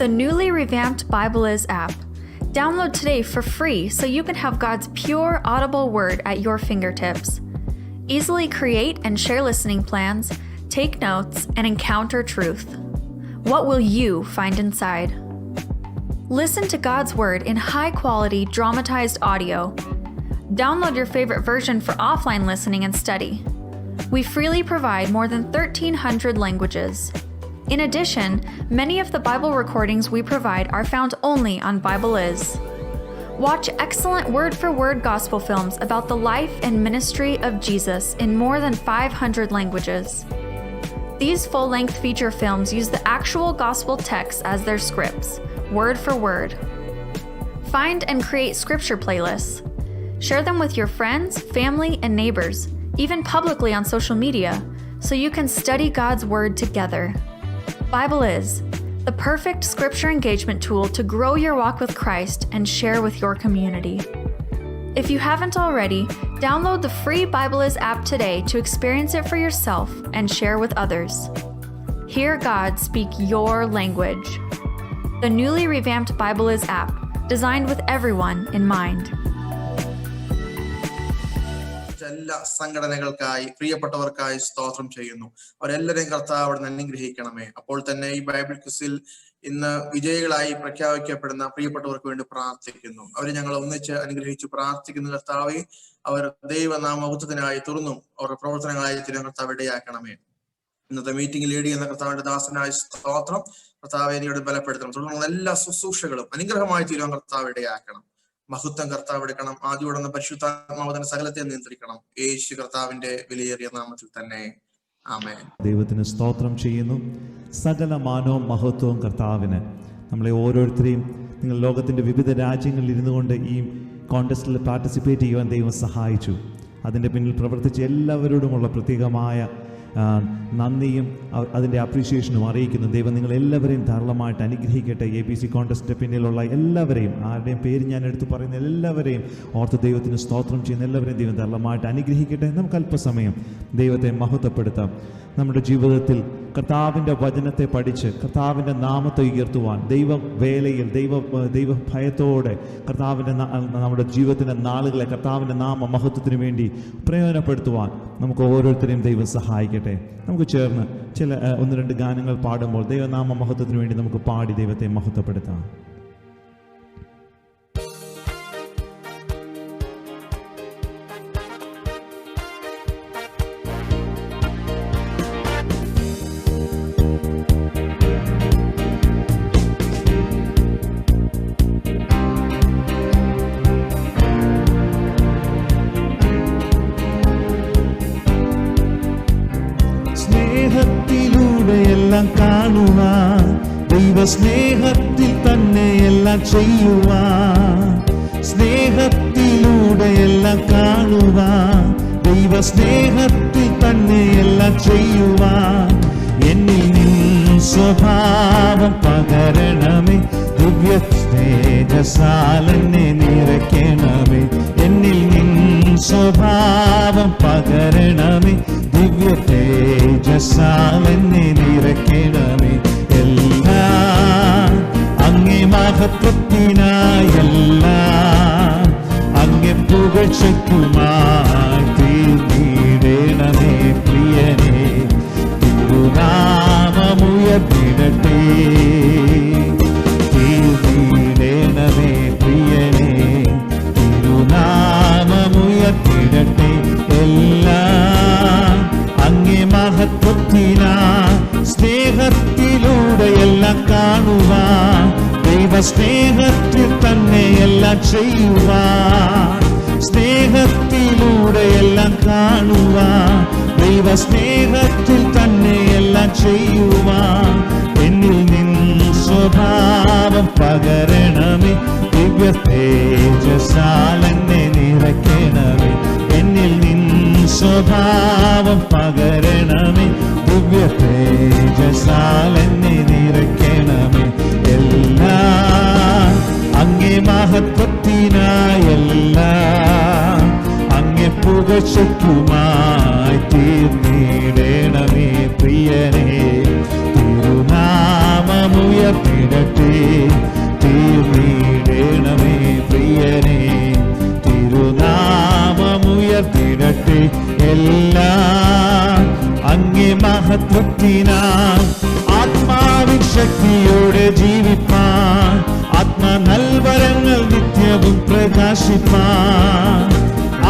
the newly revamped Bible Is app. Download today for free so you can have God's pure, audible word at your fingertips. Easily create and share listening plans, take notes, and encounter truth. What will you find inside? Listen to God's word in high-quality, dramatized audio. Download your favorite version for offline listening and study. We freely provide more than 1,300 languages. In addition, many of the Bible recordings we provide are found only on Bible Is. Watch excellent word-for-word gospel films about the life and ministry of Jesus in more than 500 languages. These full-length feature films use the actual gospel texts as their scripts, word for word. Find and create scripture playlists. Share them with your friends, family, and neighbors, even publicly on social media, so you can study God's word together. Bible Is, the perfect scripture engagement tool to grow your walk with Christ and share with your community. If you haven't already, download the free Bible Is app today to experience it for yourself and share with others. Hear God speak your language. The newly revamped Bible Is app, designed with everyone in mind. എല്ലാ സംഘടനകൾക്കായി പ്രിയപ്പെട്ടവർക്കായി സ്തോത്രം ചെയ്യുന്നു. അവരെല്ലാവരെയും കർത്താവ് അവിടുന്ന് അനുഗ്രഹിക്കണമേ. അപ്പോൾ തന്നെ ഈ Bible ക്വിസിൽ ഇന്ന് വിജയികളായി പ്രഖ്യാപിക്കപ്പെടുന്ന പ്രിയപ്പെട്ടവർക്ക് വേണ്ടി പ്രാർത്ഥിക്കുന്നു. അവരെ ഞങ്ങൾ ഒന്നിച്ച് അനുഗ്രഹിച്ചു പ്രാർത്ഥിക്കുന്നു. കർത്താവെ, അവർ ദൈവനാമത്വത്തിനായി തുറന്നും അവരുടെ പ്രവർത്തനങ്ങളായി തീരാൻ കർത്താവ് ഇടയാക്കണമേ. ഇന്നത്തെ മീറ്റിംഗ് ലീഡ് ചെയ്യുന്ന കർത്താവിന്റെ ദാസനായ സ്തോത്രം. കർത്താവെ നീയോട് ബലപ്പെടുത്തണം. തുടർന്നുള്ള എല്ലാ ശുശ്രൂഷകളും അനുഗ്രഹമായി തീരുവാൻ കർത്താവ് ഇടയാക്കണം. മഹത്വം കർത്താവ് എടുക്കണം. ആദ്യോടെ പരിശുദ്ധാത്മാവതിന്റെ സകലത്തെ നിയന്ത്രിക്കണം. യേശു കർത്താവിന്റെ വിലയേറിയ നാമത്തിൽ തന്നെ ആമേൻ. ദൈവത്തിന് സ്തോത്രം ചെയ്യുന്നു. സകല മാനവും മഹത്വവും കർത്താവിന്. നമ്മളെ ഓരോരുത്തരെയും നിങ്ങൾ ലോകത്തിന്റെ വിവിധ രാജ്യങ്ങളിൽ ഇരുന്നു കൊണ്ട് ഈ കോൺടെസ്റ്റിൽ പാർട്ടിസിപ്പേറ്റ് ചെയ്യുവാൻ ദൈവം സഹായിച്ചു. അതിൻ്റെ പിന്നിൽ പ്രവർത്തിച്ച എല്ലാവരോടുമുള്ള പ്രത്യേകമായ നന്ദിയും അതിൻ്റെ അപ്രീഷിയേഷനും അറിയിക്കുന്നു. ദൈവം നിങ്ങളെല്ലാവരെയും ധാരാളമായിട്ട് അനുഗ്രഹിക്കട്ടെ. ABC കോൺടെസ്റ്റിൻ്റെ പിന്നിലുള്ള എല്ലാവരെയും, ആരുടെയും പേര് ഞാൻ എടുത്തു പറയുന്ന എല്ലാവരെയും ഓർത്ത് ദൈവത്തിന് സ്തോത്രം ചെയ്യുന്ന എല്ലാവരെയും ദൈവം ധാരാളമായിട്ട് അനുഗ്രഹിക്കട്ടെ. നമുക്ക് അല്പസമയം ദൈവത്തെ മഹത്വപ്പെടുത്താം. നമ്മുടെ ജീവിതത്തിൽ കർത്താവിൻ്റെ വചനത്തെ പഠിച്ച് കർത്താവിൻ്റെ നാമത്തെ ഉയർത്തുവാൻ, ദൈവവേലയിൽ ദൈവഭയത്തോടെ നമ്മുടെ ജീവിതത്തിൻ്റെ നാളുകളെ കർത്താവിൻ്റെ നാമ മഹത്വത്തിന് വേണ്ടി പ്രയോജനപ്പെടുത്തുവാൻ നമുക്ക് ഓരോരുത്തരെയും ദൈവം സഹായിക്കട്ടെ. നമുക്ക് ചേർന്ന് ചില 1-2 ഗാനങ്ങൾ പാടുമ്പോൾ ദൈവനാമ മഹത്വത്തിന് വേണ്ടി നമുക്ക് പാടി ദൈവത്തെ മഹത്വപ്പെടുത്താം. സ്നേഹത്തിലൂടെയെല്ലാം കാണുവാൻ, ദൈവസ്നേഹത്തിൽ തന്നെ എല്ലാം ചെയ്യുവാൻ. സ്നേഹത്തിലൂടെയെല്ലാം കാണുവാൻ, ദൈവസ്നേഹത്തിൽ തന്നെ എല്ലാം ചെയ്യുവാൻ. എന്നിൽ നിൻ സ്വഭാവം പകരണമേ, ദിവ്യ തേജസ്സാലെന്നെ നിറയ്ക്കണമേ. എന്നിൽ നിൻ സ്വഭാവം പകരണമേ, ദിവ്യ തേജസ്സാലെന്നെ നിറയ്ക്കണമേ. എല്ലാം അങ്ങേ മഹത്വത്തിനായെല്ലാം അങ്ങേ പുകഴ്ചയ്ക്കുമായി തീർന്നിടണമേ. പ്രിയനേ, തിരുനാമമുയർത്തിടട്ടെ. തീർന്നിടണമേ പ്രിയനേ, തിരുനാമമുയർത്തിടട്ടെ. എല്ലാം അങ്ങേ മഹത്വത്തിനാ, സ്നേഹത്തിലൂടെയെല്ലാം കാണുവാൻ, ദൈവസ്നേഹത്തിൽ തന്നെ എല്ലാം ചെയ്യുവാൻ. സ്നേഹത്തിലൂടെയെല്ലാം കാണുവാൻ, ദൈവസ്നേഹത്തിൽ തന്നെ എല്ലാം ചെയ്യുവാൻ. എന്നിൽ നിൻ സ്വഭാവം പകരണമേ, ദിവ്യ തേജസ്സാലെന്നെ നിറയ്ക്കണമേ. എന്നിൽ നിൻ സ്വഭാവം പകരണമേ, ദിവ്യ തേജസ്സാലെന്നെ നിറയ്ക്കണമേ. എല്ലാം അങ്ങേ മഹത്വത്തിനായെല്ലാം അങ്ങേ പുകഴ്ചയ്ക്കുമായി തീർന്നിടണമേ. പ്രിയനേ, തിരുനാമമുയർത്തിടട്ടെ. പ്രകാശിപ്പാൻ,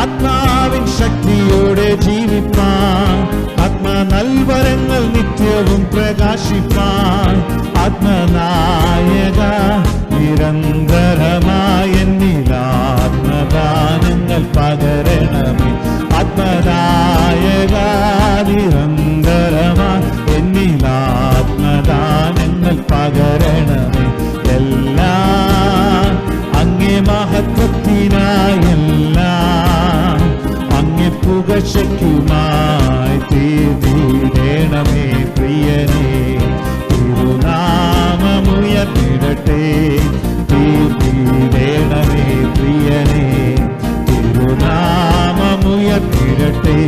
ആത്മാവിൻ ശക്തിയോടെ ജീവിപ്പാൻ, ആത്മാ നൽവരങ്ങൾ നിത്യവും പ്രകാശിപ്പാൻ, ആത്മനായക നിരന്തരമായ ആത്മദാനങ്ങൾ പകരണമേ, ആത്മനായക നിരന്തരമായ ആത്മദാനങ്ങൾ പകരണമേ. എല്ലാം അങ്ങേ മഹത്വത്തിനായെല്ലാം അങ്ങേ പുകഴ്ചയ്ക്കുമായി തീർന്നിടണമേ പ്രിയനേ. തിരുനാമമുയർന്നിടട്ടെ, തീർന്നിടണമേ പ്രിയനേ. തിരുനാമമുയർന്നിടട്ടെ,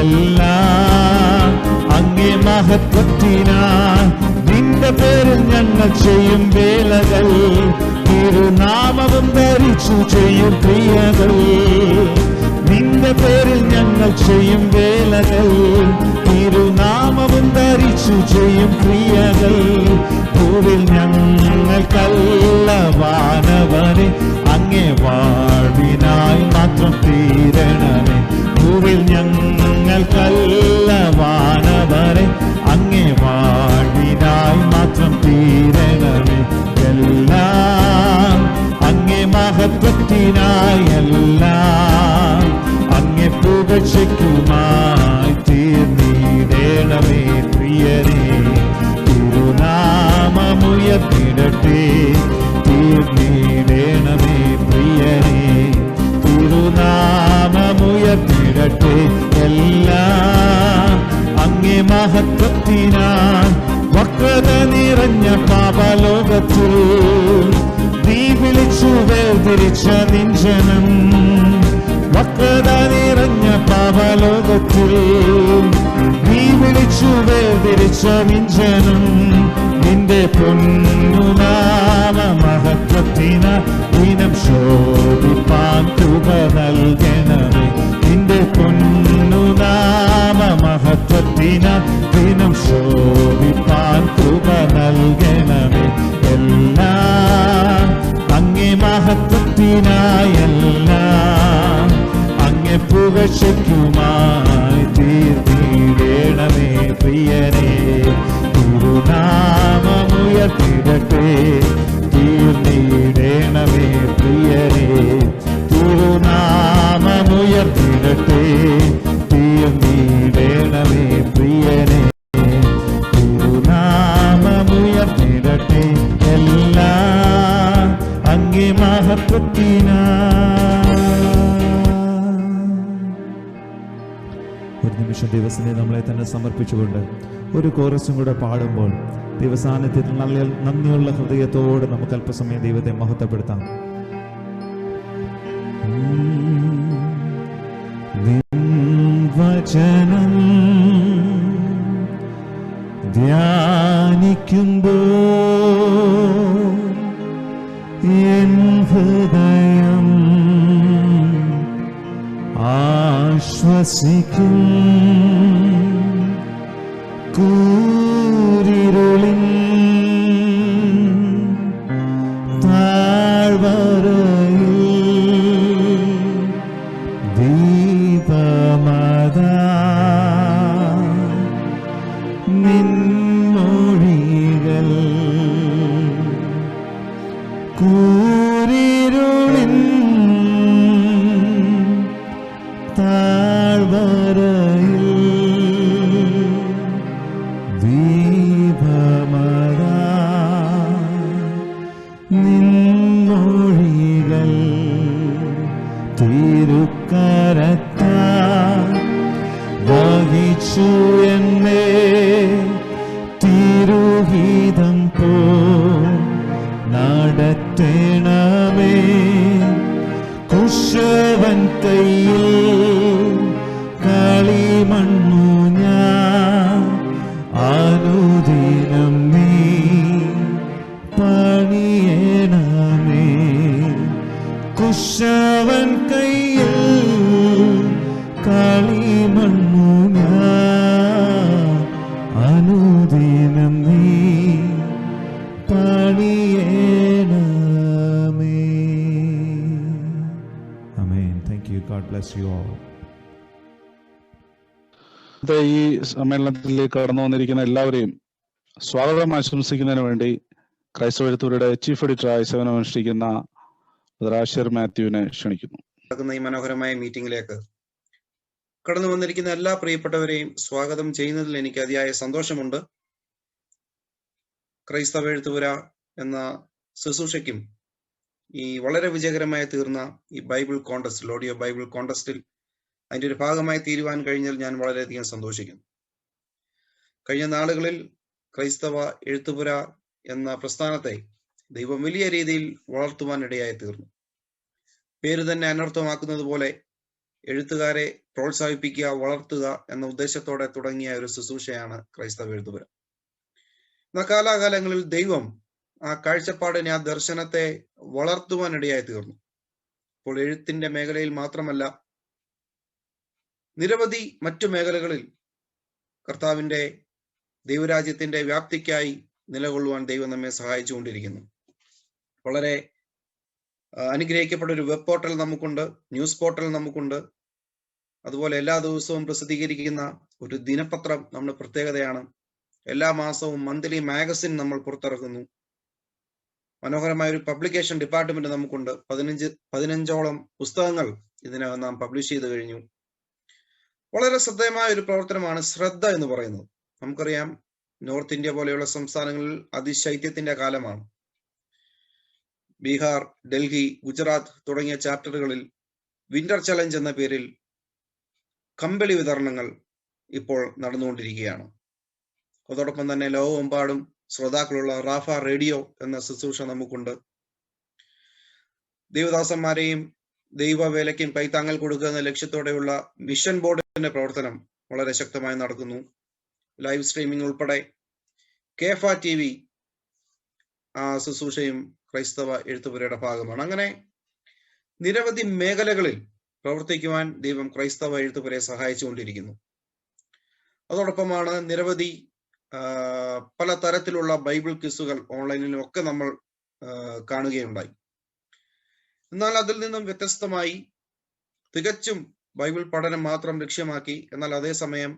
എല്ലാം അങ്ങേ മഹത്വത്തിനായി. നിന്റെ പേരിൽ ഞങ്ങൾ ചെയ്യും വേലകൾ, തിരുനാമവും ധരിച്ചു ചെയ്യും ക്രിയകൾ. നിന്റെ പേരിൽ ഞങ്ങൾ ചെയ്യും വേലകൾ, തിരുനാമവും ധരിച്ചു ചെയ്യും ക്രിയകൾ. ഭൂവിൽ ഞങ്ങൾക്കല്ല വാനവനെ, അങ്ങേ വാഴ്വിനായി മാത്രം തീരണമേ. ഭൂവിൽ ഞങ്ങൾക്കല്ല വാനവനെ, അങ്ങേ വാഴ്വിനായി മാത്രം തീരണമേ. എല്ലാം അങ്ങേ മഹത്വത്തിനായെല്ലാം അങ്ങേ പുകഴ്ചയ്ക്കുമായി തീർന്നിടണമേ പ്രിയനേ. തിരുനാമമുയർന്നിടട്ടെ, തീർന്നിടണമേ പ്രിയനേ. തിരുനാമമുയർന്നിടട്ടെ, എല്ലാം അങ്ങേ മഹത്വത്തിനായി. വക്രത നിറഞ്ഞ പാപലോകത്തിൽ നീ വിളിച്ചു വേർതിരിച്ച നിഞ്ജനം, വക്രത നിറഞ്ഞ പാപലോകത്തിൽ നീ വിളിച്ചു വേർതിരിച്ച നിഞ്ജനം. നിന്റെ പൊന്നുനാമ മഹത്വത്തിന് ദിനം ശോഭിപ്പാൻ കൃപ നൽകണമേ. നിന്റെ പൊന്നുനാമ മഹത്വത്തിന് ദിനം ശോഭിപ്പാൻ കൃപ നൽകണമേ. എല്ലാം അങ്ങേ മഹത്വത്തിനായെല്ലാം അങ്ങേ പുകഴ്ചയ്ക്കുമായി തീർന്നിടണമേ പ്രിയനേ. തിരുനാമമുയർന്നിടട്ടെ, തീർന്നിടണമേ പ്രിയനേ. തിരുനാമമുയർന്നിടട്ടെ, തീർന്നിടണമേ പ്രിയനേ. തിരുനാമമുയർന്നിടട്ടെ, എല്ലാം അങ്ങേ മഹത്വത്തിനായി. ഒരു നിമിഷം ദിവസനെ നമ്മളെ തന്നെ സമർപ്പിച്ചുകൊണ്ട് ഒരു കോറസും കൂടെ പാടുമ്പോൾ ദിവസാന്നിധ്യത്തിൽ നല്ല നന്ദിയുള്ള ഹൃദയത്തോടെ നമുക്ക് അല്പസമയം ദൈവത്തെ മഹത്വപ്പെടുത്താം. വചനം ധ്യാനിക്കുമ്പോൾ എൻ ഹൃദയം ആശ്വസിക്കും. കൂരിരുളിൻ താഴ്വരയിൽ ദീപമതാ നിൻമൊഴികൾ. കൂരിരുളിൻ താഴ്വരയിൽ ദീപമതാ നിൻമൊഴികൾ. തിരുക്കരത്താൽ വഹിച്ചു എന്നെ തിരുഹിതം പോ നടത്തേണമേ. കുശവൻ കയ്യിൽ കളിമണ്ണു ഞാൻ, അനുദിനം നീ പണിയണമേ. കുശവൻ കയ്യിൽ കളിമണ്ണു ഞാൻ, അനുദിനം നീ പണിയണമേ. God bless you all. ഈ സമ്മേളനത്തിലേക്ക് കടന്നു വന്നിരിക്കുന്ന എല്ലാവരെയും സ്വാഗതം ആശംസിക്കുന്നതിന് വേണ്ടി ക്രൈസ്തവ എഴുത്തുകാരുടെ ചീഫ് എഡിറ്ററായി സേവനമനുഷ്ഠിക്കുന്ന റാഷിർ മാത്യുവിനെ ക്ഷണിക്കുന്നു. ഈ മനോഹരമായ മീറ്റിംഗിലേക്ക് കടന്നു വന്നിരിക്കുന്ന എല്ലാ പ്രിയപ്പെട്ടവരെയും സ്വാഗതം ചെയ്യുന്നതിൽ എനിക്ക് അതിയായ സന്തോഷമുണ്ട്. ക്രൈസ്തവ എഴുത്തുപുര എന്ന ശുശ്രൂഷയ്ക്കും ഈ വളരെ വിജയകരമായി തീർന്ന ഈ ബൈബിൾ കോൺടെസ്റ്റിൽ, ഓഡിയോ ബൈബിൾ കോൺടെസ്റ്റിൽ അതിൻ്റെ ഒരു ഭാഗമായി തീരുവാൻ കഴിഞ്ഞാൽ ഞാൻ വളരെയധികം സന്തോഷിക്കുന്നു. കഴിഞ്ഞ നാളുകളിൽ ക്രൈസ്തവ എഴുത്തുപുര എന്ന പ്രസ്ഥാനത്തെ ദൈവം വലിയ രീതിയിൽ വളർത്തുവാൻ ഇടയായി തീർന്നു. പേര് തന്നെ അനർത്ഥമാക്കുന്നത് പോലെ എഴുത്തുകാരെ പ്രോത്സാഹിപ്പിക്കുക, വളർത്തുക എന്ന ഉദ്ദേശത്തോടെ തുടങ്ങിയ ഒരു ശുശ്രൂഷയാണ് ക്രൈസ്തവ എഴുത്തുപുര. എന്നാൽ കാലാകാലങ്ങളിൽ ദൈവം ആ കാഴ്ചപ്പാടിനെ, ആ ദർശനത്തെ വളർത്തുവാൻ ഇടയായി തീർന്നു. ഇപ്പോൾ എഴുത്തിന്റെ മേഖലയിൽ മാത്രമല്ല, നിരവധി മറ്റു മേഖലകളിൽ കർത്താവിന്റെ ദൈവരാജ്യത്തിന്റെ വ്യാപ്തിക്കായി നിലകൊള്ളുവാൻ ദൈവം നമ്മെ സഹായിച്ചുകൊണ്ടിരിക്കുന്നു. വളരെ അനുഗ്രഹിക്കപ്പെട്ട ഒരു വെബ് പോർട്ടൽ നമുക്കുണ്ട്, ന്യൂസ് പോർട്ടൽ നമുക്കുണ്ട്. അതുപോലെ എല്ലാ ദിവസവും പ്രസിദ്ധീകരിക്കുന്ന ഒരു ദിനപത്രം നമ്മുടെ പ്രത്യേകതയാണ്. എല്ലാ മാസവും മന്ത്ലി മാഗസിൻ നമ്മൾ പുറത്തിറക്കുന്നു. മനോഹരമായ ഒരു പബ്ലിക്കേഷൻ ഡിപ്പാർട്ട്മെന്റ് നമുക്കുണ്ട്. 15ഓളം പുസ്തകങ്ങൾ ഇതിനകം നാം പബ്ലിഷ് ചെയ്ത് കഴിഞ്ഞു. വളരെ ശ്രദ്ധേയമായ ഒരു പ്രവർത്തനമാണ് ശ്രദ്ധ എന്ന് പറയുന്നത്. നമുക്കറിയാം, നോർത്ത് ഇന്ത്യ പോലെയുള്ള സംസ്ഥാനങ്ങളിൽ അതിശൈത്യത്തിന്റെ കാലമാണ്. ബീഹാർ, ഡൽഹി, ഗുജറാത്ത് തുടങ്ങിയ ചാപ്റ്ററുകളിൽ വിന്റർ ചലഞ്ച് എന്ന പേരിൽ കമ്പിളി വിതരണങ്ങൾ ഇപ്പോൾ നടന്നുകൊണ്ടിരിക്കുകയാണ്. അതോടൊപ്പം തന്നെ ലോകമെമ്പാടും ശ്രോതാക്കളുള്ള റാഫ റേഡിയോ എന്ന ശുശ്രൂഷ നമുക്കുണ്ട്. ദൈവദാസന്മാരെയും ദൈവവേലയ്ക്കും കൈത്താങ്ങൽ കൊടുക്കുക എന്ന ലക്ഷ്യത്തോടെയുള്ള മിഷൻ ബോർഡിന്റെ പ്രവർത്തനം വളരെ ശക്തമായി നടക്കുന്നു. ലൈവ് സ്ട്രീമിംഗ് ഉൾപ്പെടെ കേഫ TV ശുശ്രൂഷയും ക്രൈസ്തവ എഴുത്തുപുരയുടെ ഭാഗമാണ്. അങ്ങനെ നിരവധി മേഖലകളിൽ പ്രവർത്തിക്കുവാൻ ദൈവം ക്രൈസ്തവ എഴുത്തുപുരയെ സഹായിച്ചുകൊണ്ടിരിക്കുന്നു. അതോടൊപ്പമാണ് നിരവധി പല തരത്തിലുള്ള ബൈബിൾ ക്വിസുകൾ ഓൺലൈനിലും ഒക്കെ നമ്മൾ കാണുകയുണ്ടായി. എന്നാൽ അതിൽ നിന്നും വ്യത്യസ്തമായി തികച്ചും ബൈബിൾ പഠനം മാത്രം ലക്ഷ്യമാക്കി, എന്നാൽ അതേസമയം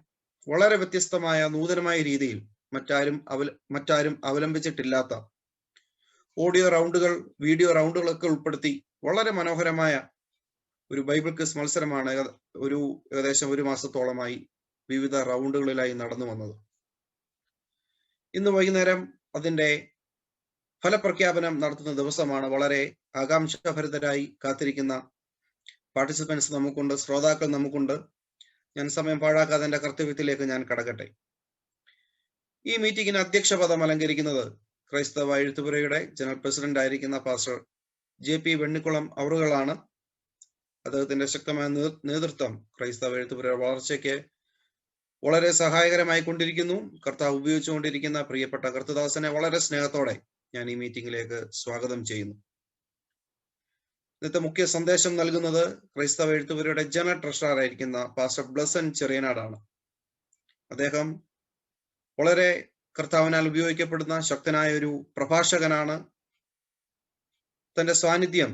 വളരെ വ്യത്യസ്തമായ നൂതനമായ രീതിയിൽ മറ്റാരും അവലംബിച്ചിട്ടില്ലാത്ത ഓഡിയോ റൗണ്ടുകൾ, വീഡിയോ റൗണ്ടുകളൊക്കെ ഉൾപ്പെടുത്തി വളരെ മനോഹരമായ ഒരു ബൈബിൾ ക്വിസ് മത്സരമാണ് ഏകദേശം 1 മാസത്തോളമായി വിവിധ റൗണ്ടുകളിലായി നടന്നു വന്നത്. ഇന്ന് വൈകുന്നേരം അതിന്റെ ഫലപ്രഖ്യാപനം നടത്തുന്ന ദിവസമാണ്. വളരെ ആകാംക്ഷാഭരിതരായി കാത്തിരിക്കുന്ന പാർട്ടിസിപ്പൻസ് നമുക്കുണ്ട്, ശ്രോതാക്കൾ നമുക്കുണ്ട്. ഞാൻ സമയം പാഴാക്കാതെ എന്റെ കർത്തവ്യത്തിലേക്ക് ഞാൻ കടക്കട്ടെ. ഈ മീറ്റിംഗിന് അധ്യക്ഷ പദം അലങ്കരിക്കുന്നത് ക്രൈസ്തവ എഴുത്തുപുരയുടെ ജനറൽ പ്രസിഡന്റ് ആയിരിക്കുന്ന പാസ്റ്റർ JP വെണ്ണിക്കുളം അവറുകളാണ്. അദ്ദേഹത്തിന്റെ ശക്തമായ നേതൃത്വം ക്രൈസ്തവ എഴുത്തുപുരയുടെ വളർച്ചയ്ക്ക് വളരെ സഹായകരമായി കൊണ്ടിരിക്കുന്നു. കർത്താവ് ഉപയോഗിച്ചുകൊണ്ടിരിക്കുന്ന പ്രിയപ്പെട്ട കർത്തദാസനെ വളരെ സ്നേഹത്തോടെ ഞാൻ ഈ മീറ്റിംഗിലേക്ക് സ്വാഗതം ചെയ്യുന്നു. ഇന്നത്തെ മുഖ്യ സന്ദേശം നൽകുന്നത് ക്രൈസ്തവ എഴുത്തുപുരയുടെ ജനറൽ ട്രഷറർ ആയിരിക്കുന്ന പാസ്റ്റർ ബ്ലസൻ ചെറിയനാടാണ്. അദ്ദേഹം വളരെ കർത്താവിനാൽ ഉപയോഗിക്കപ്പെടുന്ന ശക്തനായ ഒരു പ്രഭാഷകനാണ്. തന്റെ സാന്നിധ്യം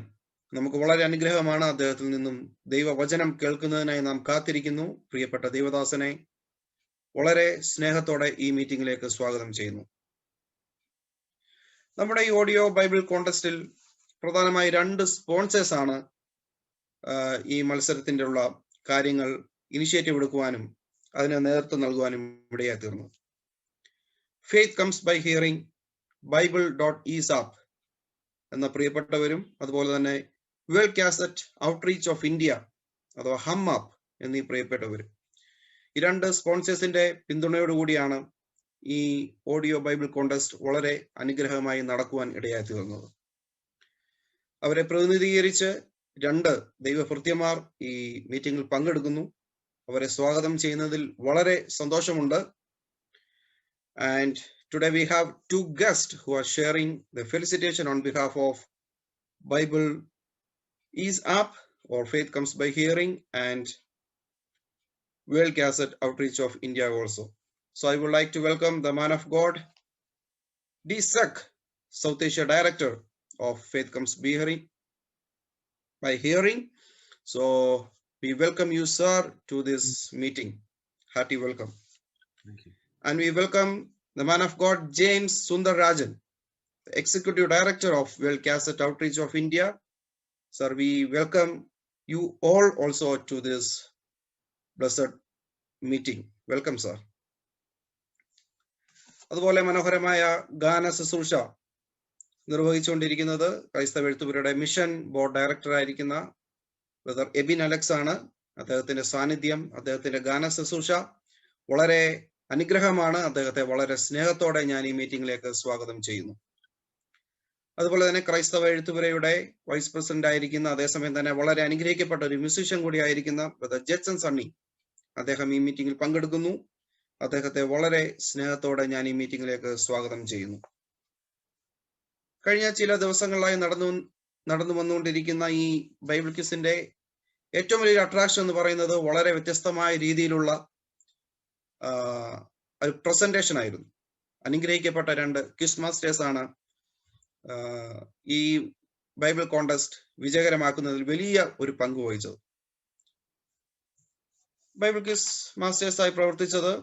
നമുക്ക് വളരെ അനുഗ്രഹമാണ്. അദ്ദേഹത്തിൽ നിന്നും ദൈവവചനം കേൾക്കുന്നതിനായി നാം കാത്തിരിക്കുന്നു. പ്രിയപ്പെട്ട ദൈവദാസനെ വളരെ സ്നേഹത്തോടെ ഈ മീറ്റിംഗിലേക്ക് സ്വാഗതം ചെയ്യുന്നു. നമ്മുടെ ഈ ഓഡിയോ ബൈബിൾ കോൺടെസ്റ്റിൽ പ്രധാനമായി 2 സ്പോൺസേഴ്സ് ആണ് ഈ മത്സരത്തിന്റെ ഉള്ള കാര്യങ്ങൾ ഇനിഷ്യേറ്റീവ് എടുക്കുവാനും അതിന് നേതൃത്വം നൽകുവാനും ഇടയായി തീർന്നു. Faith comes by hearing, bible.esap എന്ന പ്രിയപ്പെട്ടവരും അതുപോലെ തന്നെ World Cassette Outreach of India അഥവാ ഹമ്മാപ്പ് എന്നീ പ്രിയപ്പെട്ടവരും, ഈ 2 സ്പോൺസേഴ്സിന്റെ പിന്തുണയോടുകൂടിയാണ് ഈ ഓഡിയോ ബൈബിൾ കോൺടെസ്റ്റ് വളരെ അനുഗ്രഹമായി നടക്കുവാൻ ഇടയായി തീർന്നത്. അവരെ പ്രതിനിധീകരിച്ച് 2 ദൈവഭൃത്യന്മാർ ഈ മീറ്റിംഗിൽ പങ്കെടുക്കുന്നു. അവരെ സ്വാഗതം ചെയ്യുന്നതിൽ വളരെ സന്തോഷമുണ്ട്. And today we have 2 guests who are sharing the felicitation on behalf of Bible is Up or Faith Comes by Hearing and World Cassette Outreach of India also. So I would like to welcome the man of God, D. Sak, South Asia Director of Faith Comes by Hearing. So we welcome you, sir, to this meeting. Hearty welcome. Thank you. And we welcome the man of God, James Sundar Rajan, the Executive Director of World Cassette Outreach of India. Sir, we welcome you all also to this blessed meeting. Welcome, sir. അതുപോലെ മനോഹരമായ ഗാന ശുശ്രൂഷ നിർവഹിച്ചുകൊണ്ടിരിക്കുന്നത് ക്രൈസ്തവ എഴുത്തുപുരയുടെ mission board director ആയിരിക്കുന്ന brother Ebin Alex ആണ്. അദ്ദേഹത്തിന്റെ സാന്നിധ്യം, അദ്ദേഹത്തിന്റെ ഗാന ശുശ്രൂഷ വളരെ അനുഗ്രഹമാണ്. അദ്ദേഹത്തെ വളരെ സ്നേഹത്തോടെ ഞാൻ ഈ മീറ്റിംഗിലേക്ക് സ്വാഗതം ചെയ്യുന്നു. അതുപോലെ തന്നെ ക്രൈസ്തവ എഴുത്തുപുരയുടെ വൈസ് പ്രസിഡന്റ് ആയിരിക്കുന്ന, അതേസമയം തന്നെ വളരെ അനുഗ്രഹിക്കപ്പെട്ട ഒരു മ്യൂസീഷ്യൻ കൂടി ആയിരിക്കുന്ന ബ്രദർ ജെറ്റ്സൺ സണ്ണി, അദ്ദേഹം ഈ മീറ്റിംഗിൽ പങ്കെടുക്കുന്നു. അദ്ദേഹത്തെ വളരെ സ്നേഹത്തോടെ ഞാൻ ഈ മീറ്റിംഗിലേക്ക് സ്വാഗതം ചെയ്യുന്നു. കഴിഞ്ഞ ചില ദിവസങ്ങളായി നടന്നു വന്നുകൊണ്ടിരിക്കുന്ന ഈ ബൈബിൾ ക്വിസിന്റെ ഏറ്റവും വലിയൊരു അട്രാക്ഷൻ എന്ന് പറയുന്നത് വളരെ വ്യത്യസ്തമായ രീതിയിലുള്ള ഒരു പ്രസന്റേഷൻ ആയിരുന്നു. അനുഗ്രഹിക്കപ്പെട്ട 2 ക്വിസ് മാസ്റ്റേഴ്സ് ആണ് ഈ ബൈബിൾ കോൺടെസ്റ്റ് വിജയകരമാക്കുന്നതിൽ വലിയ ഒരു പങ്ക് വഹിച്ചത്. ബൈബിൾ ക്വിസ് മാസ്റ്റേഴ്സായി പ്രവർത്തിച്ചത്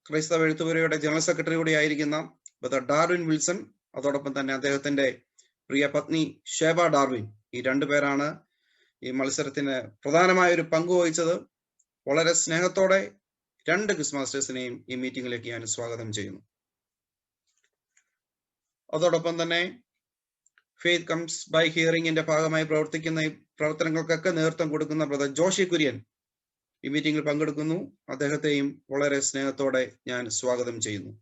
ക്രൈസ്തവ എഴുത്തുപുരയുടെ ജനറൽ സെക്രട്ടറി കൂടി ആയിരിക്കുന്ന ബ്രദർ ഡാർവിൻ വിൽസൺ, അതോടൊപ്പം തന്നെ അദ്ദേഹത്തിന്റെ പ്രിയ പത്നി ഷേബ ഡാർവിൻ. ഈ 2 പേരാണ് ഈ മത്സരത്തിന് പ്രധാനമായ ഒരു പങ്ക് വഹിച്ചത്. വളരെ സ്നേഹത്തോടെ 2 ക്വിസ് മാസ്റ്റേഴ്സിനെയും ഈ മീറ്റിംഗിലേക്ക് ഞാൻ സ്വാഗതം ചെയ്യുന്നു. അതോടൊപ്പം തന്നെ ഫെയ്ത്ത് കംസ് ബൈ ഹിയറിംഗിന്റെ ഭാഗമായി പ്രവർത്തിക്കുന്ന ഈ പ്രവർത്തനങ്ങൾക്കൊക്കെ നേതൃത്വം കൊടുക്കുന്ന ബ്രദർ ജോഷി കുര്യൻ ഈ മീറ്റിംഗിൽ പങ്കെടുക്കുന്നു. അദ്ദേഹത്തെയും വളരെ സ്നേഹത്തോടെ ഞാൻ സ്വാഗതം ചെയ്യുന്നു.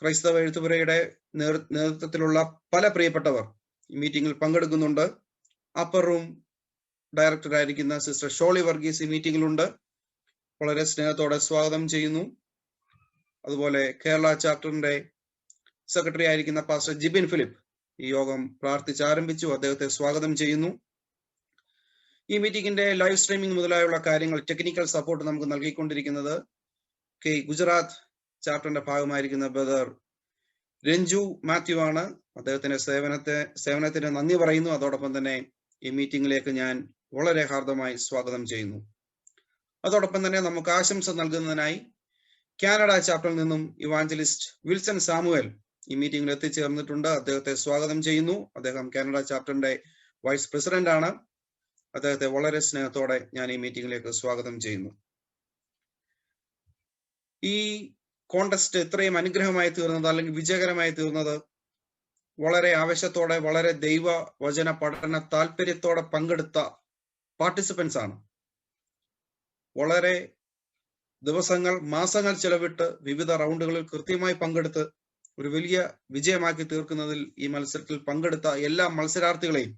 ക്രൈസ്തവ എഴുത്തുപുരയുടെ നേതൃത്വത്തിലുള്ള പല പ്രിയപ്പെട്ടവർ ഈ മീറ്റിംഗിൽ പങ്കെടുക്കുന്നുണ്ട്. അപ്പർ റൂം ഡയറക്ടർ ആയിരിക്കുന്ന സിസ്റ്റർ ഷോളി വർഗീസ് ഈ മീറ്റിംഗിലുണ്ട്. വളരെ സ്നേഹത്തോടെ സ്വാഗതം ചെയ്യുന്നു. അതുപോലെ കേരള ചാപ്റ്ററിന്റെ സെക്രട്ടറി ആയിരിക്കുന്ന പാസ്റ്റർ ജിബിൻ ഫിലിപ്പ് ഈ യോഗം പ്രാർത്ഥിച്ച് ആരംഭിച്ചു. അദ്ദേഹത്തെ സ്വാഗതം ചെയ്യുന്നു. ഈ മീറ്റിംഗിന്റെ ലൈവ് സ്ട്രീമിംഗ് മുതലായുള്ള കാര്യങ്ങൾ, ടെക്നിക്കൽ സപ്പോർട്ട് നമുക്ക് നൽകിക്കൊണ്ടിരിക്കുന്നത് ഗുജറാത്ത് ചാപ്റ്ററിന്റെ ഭാഗമായിരിക്കുന്ന ബ്രദർ രഞ്ജു മാത്യു ആണ്. അദ്ദേഹത്തിന്റെ സേവനത്തിന് നന്ദി പറയുന്നു. അതോടൊപ്പം തന്നെ ഈ മീറ്റിംഗിലേക്ക് ഞാൻ വളരെ ഹാർദമായി സ്വാഗതം ചെയ്യുന്നു. അതോടൊപ്പം തന്നെ നമുക്ക് ആശംസ നൽകുന്നതിനായി കാനഡ ചാപ്റ്ററിൽ നിന്നും ഇവാഞ്ചലിസ്റ്റ് വിൽസൺ സാമുവൽ ഈ മീറ്റിംഗിൽ എത്തിച്ചേർന്നിട്ടുണ്ട്. അദ്ദേഹത്തെ സ്വാഗതം ചെയ്യുന്നു. അദ്ദേഹം കാനഡ ചാപ്റ്ററിന്റെ വൈസ് പ്രസിഡന്റ് ആണ്. അദ്ദേഹത്തെ വളരെ സ്നേഹത്തോടെ ഞാൻ ഈ മീറ്റിംഗിലേക്ക് സ്വാഗതം ചെയ്യുന്നു. ഈ കോൺടെസ്റ്റ് ഇത്രയും അനുഗ്രഹമായി തീർന്നത്, അല്ലെങ്കിൽ വിജയകരമായി തീർന്നത്, വളരെ ആവേശത്തോടെ, വളരെ ദൈവ വചന പഠന താല്പര്യത്തോടെ പങ്കെടുത്ത പാർട്ടിസിപ്പൻസ് ആണ്. വളരെ ദിവസങ്ങൾ, മാസങ്ങൾ ചെലവിട്ട് വിവിധ റൗണ്ടുകളിൽ കൃത്യമായി പങ്കെടുത്ത് ഒരു വലിയ വിജയമാക്കി തീർക്കുന്നതിൽ ഈ മത്സരത്തിൽ പങ്കെടുത്ത എല്ലാ മത്സരാർത്ഥികളെയും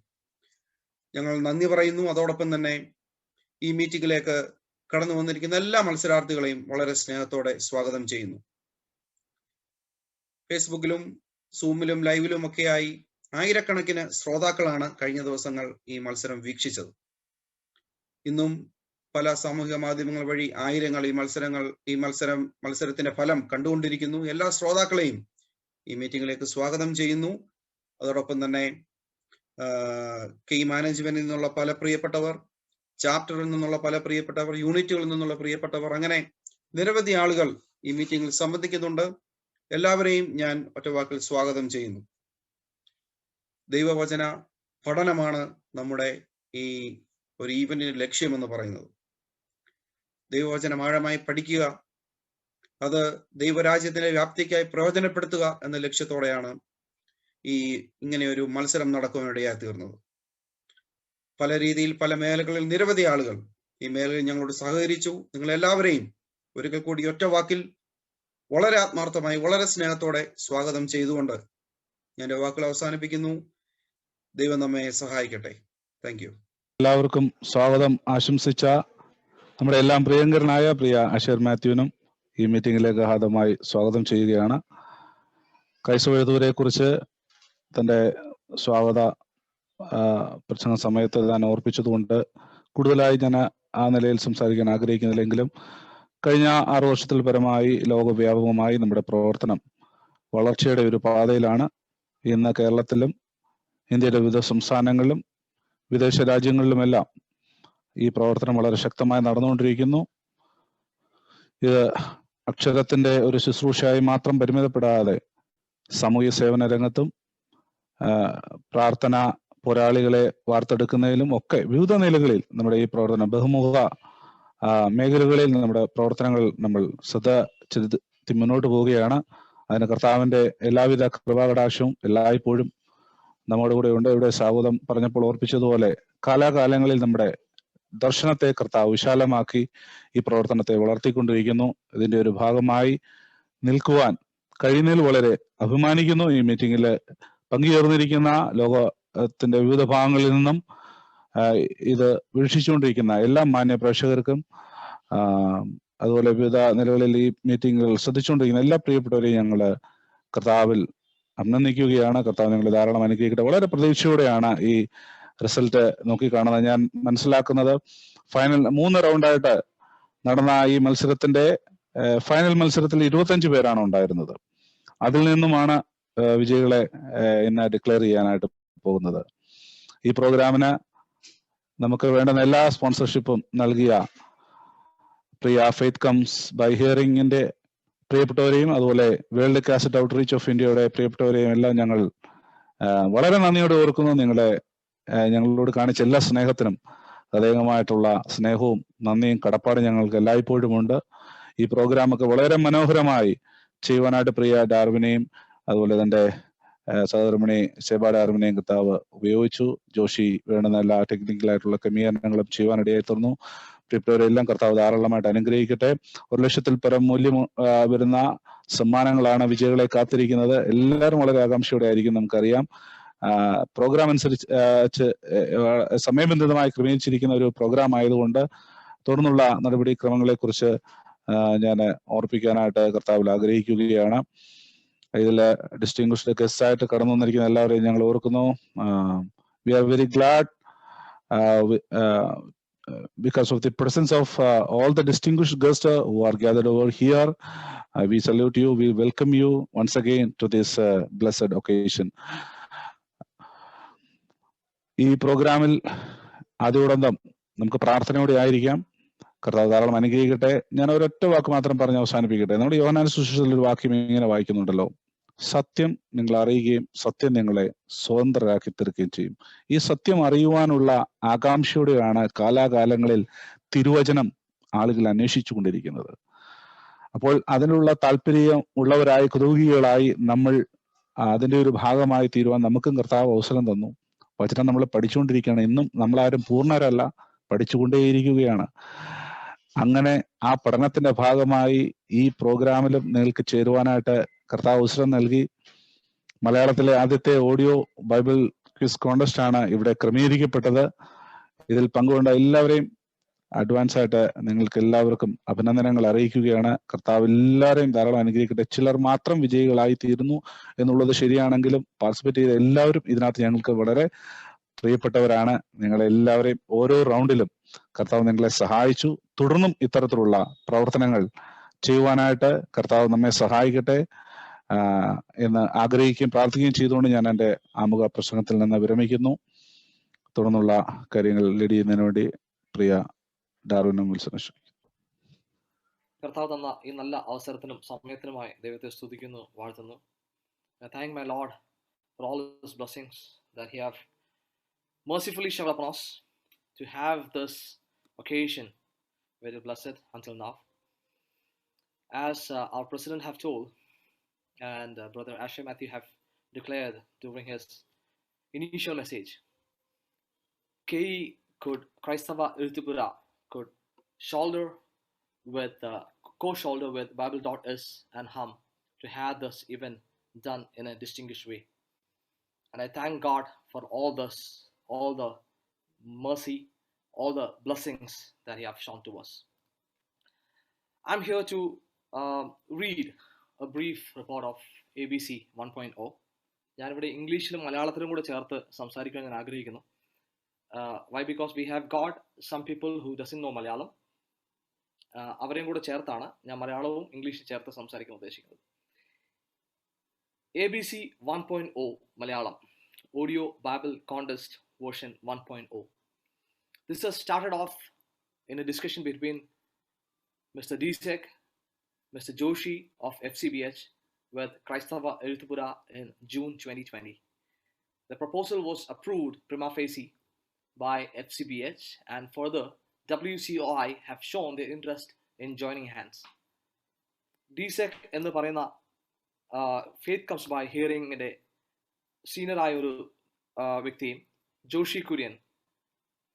ഞങ്ങൾ നന്ദി പറയുന്നു. അതോടൊപ്പം തന്നെ ഈ മീറ്റിംഗിലേക്ക് കടന്നു വന്നിരിക്കുന്ന എല്ലാ മത്സരാർത്ഥികളെയും വളരെ സ്നേഹത്തോടെ സ്വാഗതം ചെയ്യുന്നു. ഫേസ്ബുക്കിലും സൂമിലും ലൈവിലും ഒക്കെയായി ആയിരക്കണക്കിന് ശ്രോതാക്കളാണ് കഴിഞ്ഞ ദിവസങ്ങൾ ഈ മത്സരം വീക്ഷിച്ചത്. ഇന്നും പല സാമൂഹിക മാധ്യമങ്ങൾ വഴി ആയിരങ്ങൾ ഈ മത്സരത്തിന്റെ ഫലം കണ്ടുകൊണ്ടിരിക്കുന്നു. എല്ലാ ശ്രോതാക്കളെയും ഈ മീറ്റിംഗിലേക്ക് സ്വാഗതം ചെയ്യുന്നു. അതോടൊപ്പം തന്നെ മാനേജ്മെന്റിൽ നിന്നുള്ള പല പ്രിയപ്പെട്ടവർ, ചാപ്റ്ററിൽ നിന്നുള്ള പല പ്രിയപ്പെട്ടവർ, യൂണിറ്റുകളിൽ നിന്നുള്ള പ്രിയപ്പെട്ടവർ, അങ്ങനെ നിരവധി ആളുകൾ ഈ മീറ്റിംഗിൽ സംബന്ധിക്കുന്നുണ്ട്. എല്ലാവരെയും ഞാൻ ഒറ്റവാക്കിൽ സ്വാഗതം ചെയ്യുന്നു. ദൈവവചന പഠനമാണ് നമ്മുടെ ഈ ഒരു ഈവന്റിന്റെ ലക്ഷ്യമെന്ന് പറയുന്നത്. ദൈവവചനം ആഴമായി പഠിക്കുക, അത് ദൈവരാജ്യത്തിന്റെ വ്യാപ്തിക്കായി പ്രയോജനപ്പെടുത്തുക എന്ന ലക്ഷ്യത്തോടെയാണ് ഈ ഇങ്ങനെ ഒരു മത്സരം നടക്കുവാനിടയായി തീർന്നത്. പല രീതിയിൽ, പല മേഖലകളിൽ നിരവധി ആളുകൾ ഈ മേഖലയിൽ ഞങ്ങളോട് സഹകരിച്ചു. നിങ്ങൾ എല്ലാവരെയും ഒരിക്കൽ കൂടി ഒറ്റ വാക്കിൽ വളരെ ആത്മാർത്ഥമായി, വളരെ സ്നേഹത്തോടെ സ്വാഗതം ചെയ്തുകൊണ്ട് ഞാൻ എൻ്റെ വാക്കുകൾ അവസാനിപ്പിക്കുന്നു. ദൈവം നമ്മെ സഹായിക്കട്ടെ. Thank you. എല്ലാവർക്കും സ്വാഗതം ആശംസിച്ച നമ്മുടെ എല്ലാം പ്രിയങ്കരനായ പ്രിയ അഷേർ മാത്യുവിനും ഈ മീറ്റിംഗിലേക്ക് ഹാർദമായി സ്വാഗതം ചെയ്യുകയാണ്. ക്രൈസ്തവ എഴുത്തുപുരയെ കുറിച്ച് തന്റെ സ്വാഗത പ്രസംഗ സമയത്ത് ഞാൻ ഓർപ്പിച്ചതുകൊണ്ട് കൂടുതലായി ഞാൻ ആ നിലയിൽ സംസാരിക്കാൻ ആഗ്രഹിക്കുന്നില്ലെങ്കിലും കഴിഞ്ഞ 6 വർഷത്തിൽ പരമായി ലോകവ്യാപകമായി നമ്മുടെ പ്രവർത്തനം വളർച്ചയുടെ ഒരു പാതയിലാണ്. ഇന്ന് കേരളത്തിലും ഇന്ത്യയുടെ വിവിധ സംസ്ഥാനങ്ങളിലും വിദേശ രാജ്യങ്ങളിലുമെല്ലാം ഈ പ്രവർത്തനം വളരെ ശക്തമായി നടന്നുകൊണ്ടിരിക്കുന്നു. ഇത് അക്ഷരത്തിന്റെ ഒരു ശുശ്രൂഷയായി മാത്രം പരിമിതപ്പെടാതെ സാമൂഹ്യ സേവന രംഗത്തും പ്രാർത്ഥന പോരാളികളെ വാർത്തെടുക്കുന്നതിലും ഒക്കെ വിവിധ നിലകളിൽ നമ്മുടെ ഈ പ്രവർത്തനം ബഹുമുഖ മേഖലകളിൽ നമ്മുടെ പ്രവർത്തനങ്ങൾ നമ്മൾ ശ്രദ്ധ ചെലുത്തി മുന്നോട്ട് പോവുകയാണ്. അതിന് കർത്താവിന്റെ എല്ലാവിധ കൃപാകടാക്ഷവും എല്ലായ്പ്പോഴും നമ്മുടെ കൂടെ ഉണ്ട്. ഇവിടെ സ്വാഗതം പറഞ്ഞപ്പോൾ ഓർപ്പിച്ചതുപോലെ കാലാകാലങ്ങളിൽ നമ്മുടെ ദർശനത്തെ കർത്താവ് വിശാലമാക്കി ഈ പ്രവർത്തനത്തെ വളർത്തിക്കൊണ്ടിരിക്കുന്നു. ഇതിന്റെ ഒരു ഭാഗമായി നിൽക്കുവാൻ കഴിയുന്നതിൽ വളരെ അഭിമാനിക്കുന്നു. ഈ മീറ്റിംഗിൽ പങ്കുചേർന്നിരിക്കുന്ന ലോകത്തിന്റെ വിവിധ ഭാഗങ്ങളിൽ നിന്നും ഇത് വീക്ഷിച്ചുകൊണ്ടിരിക്കുന്ന എല്ലാ മാന്യ പ്രേക്ഷകർക്കും അതുപോലെ വിവിധ നിലകളിൽ ഈ മീറ്റിംഗുകൾ ശ്രദ്ധിച്ചുകൊണ്ടിരിക്കുന്ന എല്ലാ പ്രിയപ്പെട്ടവരെയും ഞങ്ങൾ കർത്താവിൽ അഭിനന്ദിക്കുകയാണ്. കർത്താവ് ഞങ്ങൾ ധാരാളം അനുഗ്രഹിക്കട്ടെ. വളരെ പ്രതീക്ഷയോടെയാണ് ഈ റിസൾട്ട് നോക്കിക്കാണുന്നത്. ഞാൻ മനസ്സിലാക്കുന്നത് ഫൈനൽ 3 റൗണ്ടായിട്ട് നടന്ന ഈ മത്സരത്തിന്റെ ഫൈനൽ മത്സരത്തിൽ 25 പേരാണ് ഉണ്ടായിരുന്നത്. അതിൽ നിന്നുമാണ് വിജയികളെ ഇന്ന് ഡിക്ലെയർ ചെയ്യാനായിട്ട് പോകുന്നത്. ഈ പ്രോഗ്രാമിന് നമുക്ക് വേണ്ടുന്ന എല്ലാ സ്പോൺസർഷിപ്പും നൽകിയ പ്രിയ ഫെയ്ത്ത് കംസ് ബൈ ഹിയറിംഗിന്റെ പ്രിയപ്പെട്ടവരെയും അതുപോലെ വേൾഡ് കാസറ്റ് ഔട്ട്റീച്ച് ഓഫ് ഇന്ത്യയുടെ പ്രിയപ്പെട്ടവരെയും എല്ലാം ഞങ്ങൾ വളരെ നന്ദിയോടെ ഓർക്കുന്നു. ഞങ്ങളോട് കാണിച്ച എല്ലാ സ്നേഹത്തിനും ഹൃദയമായിട്ടുള്ള സ്നേഹവും നന്ദിയും കടപ്പാടും ഞങ്ങൾക്ക് എല്ലായ്പ്പോഴും ഉണ്ട്. ഈ പ്രോഗ്രാമൊക്കെ വളരെ മനോഹരമായി ചെയ്യുവാനായിട്ട് പ്രിയ ഡാർവിനെയും അതുപോലെ തന്റെ സഹധർമ്മിണി സേബ ഡാർവിനെയും കർത്താവ് ഉപയോഗിച്ചു. ജോഷി വേണ്ടുന്ന എല്ലാ ടെക്നിക്കലായിട്ടുള്ള ക്രമീകരണങ്ങളും ചെയ്യുവാനിടയായി തീർന്നു. പ്രിയപ്പെട്ടവരെല്ലാം കർത്താവ് ധാരാളമായിട്ട് അനുഗ്രഹിക്കട്ടെ. 1,00,000-ൽ പരം മൂല്യം വരുന്ന സമ്മാനങ്ങളാണ് വിജയികളെ കാത്തിരിക്കുന്നത്. എല്ലാവരും വളരെ ആകാംക്ഷയോടെ ആയിരിക്കും. നമുക്കറിയാം പ്രോഗ്രാം അനുസരിച്ച് സമയബന്ധിതമായി ക്രമീകരിച്ചിരിക്കുന്ന ഒരു പ്രോഗ്രാം ആയതുകൊണ്ട് തുടർന്നുള്ള നടപടിക്രമങ്ങളെ കുറിച്ച് ഞാൻ ഓർപ്പിക്കാനായിട്ട് കർത്താവിൽ ആഗ്രഹിക്കുകയാണ്. ഇതിൽ ഡിസ്റ്റിംഗ്വിഷ്ഡ് ഗസ്റ്റ് ആയിട്ട് കടന്നു വന്നിരിക്കുന്ന എല്ലാവരെയും ഞങ്ങൾ ഓർക്കുന്നു. We are very glad because of the presence of all the distinguished guests who are gathered over here. We salute you. We welcome you once again to this blessed occasion. ഈ പ്രോഗ്രാമിൽ ആദ്യോടന്തം നമുക്ക് പ്രാർത്ഥനയോടെ ആയിരിക്കാം. കർത്താവ് ധാരാളം അനുഗ്രഹിക്കട്ടെ. ഞാൻ ഒരൊറ്റ വാക്ക് മാത്രം പറഞ്ഞ് അവസാനിപ്പിക്കട്ടെ. നമ്മുടെ യോഹന്നാൻ സുവിശേഷത്തിൽ ഒരു വാക്യം ഇങ്ങനെ വായിക്കുന്നുണ്ടല്ലോ, സത്യം നിങ്ങൾ അറിയുകയും സത്യം നിങ്ങളെ സ്വതന്ത്രരാക്കി തീർക്കുകയും ചെയ്യും. ഈ സത്യം അറിയുവാനുള്ള ആകാംക്ഷയോടെയാണ് കാലാകാലങ്ങളിൽ തിരുവചനം ആളുകൾ അന്വേഷിച്ചു കൊണ്ടിരിക്കുന്നത്. അപ്പോൾ അതിനുള്ള താല്പര്യം ഉള്ളവരായി കുതൂഹലികളായി നമ്മൾ അതിന്റെ ഒരു ഭാഗമായി തീരുവാൻ നമുക്കും കർത്താവ് അവസരം തന്നു. വചനം നമ്മൾ പഠിച്ചുകൊണ്ടിരിക്കുകയാണ്. ഇന്നും നമ്മളാരും പൂർണ്ണരല്ല, പഠിച്ചുകൊണ്ടേയിരിക്കുകയാണ്. അങ്ങനെ ആ പഠനത്തിന്റെ ഭാഗമായി ഈ പ്രോഗ്രാമിലും നിങ്ങൾക്ക് ചേരുവാനായിട്ട് കർത്താവ് അവസരം നൽകി. മലയാളത്തിലെ ആദ്യത്തെ ഓഡിയോ ബൈബിൾ ക്വിസ് കോൺടെസ്റ്റ് ആണ് ഇവിടെ ക്രമീകരിക്കപ്പെട്ടത്. ഇതിൽ പങ്കുകൊണ്ട എല്ലാവരെയും അഡ്വാൻസ് ആയിട്ട് നിങ്ങൾക്ക് എല്ലാവർക്കും അഭിനന്ദനങ്ങൾ അറിയിക്കുകയാണ്. കർത്താവ് എല്ലാവരെയും ധാരാളം അനുഗ്രഹിക്കട്ടെ. ചിലർ മാത്രം വിജയികളായി തീരുന്നു എന്നുള്ളത് ശരിയാണെങ്കിലും പാർട്ടിസിപ്പേറ്റ് ചെയ്ത എല്ലാവരും ഇതിനകത്ത് ഞങ്ങൾക്ക് വളരെ പ്രിയപ്പെട്ടവരാണ്. നിങ്ങളെല്ലാവരെയും ഓരോ റൗണ്ടിലും കർത്താവ് നിങ്ങളെ സഹായിച്ചു. തുടർന്നും ഇത്തരത്തിലുള്ള പ്രവർത്തനങ്ങൾ ചെയ്യുവാനായിട്ട് കർത്താവ് നമ്മെ സഹായിക്കട്ടെ എന്ന് ആഗ്രഹിക്കുകയും പ്രാർത്ഥിക്കുകയും ചെയ്തുകൊണ്ട് ഞാൻ എൻ്റെ ആമുഖ പ്രസംഗത്തിൽ നിന്ന് വിരമിക്കുന്നു. തുടർന്നുള്ള കാര്യങ്ങൾ ലീഡ് ചെയ്യുന്നതിന് വേണ്ടി പ്രിയ ഡാർവിനും വിൽസനും കർത്താവ് തന്ന ഈ നല്ല അവസരത്തിനും സമയത്തിനുമായി ദൈവത്തെ സ്തുതിക്കുന്നു, വാഴ്ത്തുന്നു. I thank my Lord for all His blessings that He have mercifully showered upon us to have this occasion very blessed until now. As our president have told, and Brother Asher Matthew have declared during his initial message, Christava Irthupura could co-shoulder with Bible.is and Hum to have this event done in a distinguished way. And I thank God for all this, all the mercy, all the blessings that He have shown to us. I'm here to read a brief report of ABC 1.0. ഞാനിവിടെ ഇംഗ്ലീഷിലും മലയാളത്തിലും കൂടെ ചേർത്ത് സംസാരിക്കാൻ ഞാൻ ആഗ്രഹിക്കുന്നു. Why? Because we have got some people who doesn't know Malayalam. അവരെയും കൂടെ ചേർത്താണ് ഞാൻ മലയാളവും ഇംഗ്ലീഷും ചേർത്ത് സംസാരിക്കാൻ ഉദ്ദേശിക്കുന്നത്. ABC 1.0 Malayalam audio Bible contest version 1.0. This has started off in a discussion between Mr. Disek, Mr. Joshi of FCBH with Christava Elthupura in June 2020. The proposal was approved prima facie by FCBH, and further, WCOI have shown their interest in joining hands. DSEC എന്ന് പറയുന്ന faith comes by ഹിയറിംഗിന്റെ സീനിയറായ ഒരു വ്യക്തിയും ജോഷി കുര്യൻ,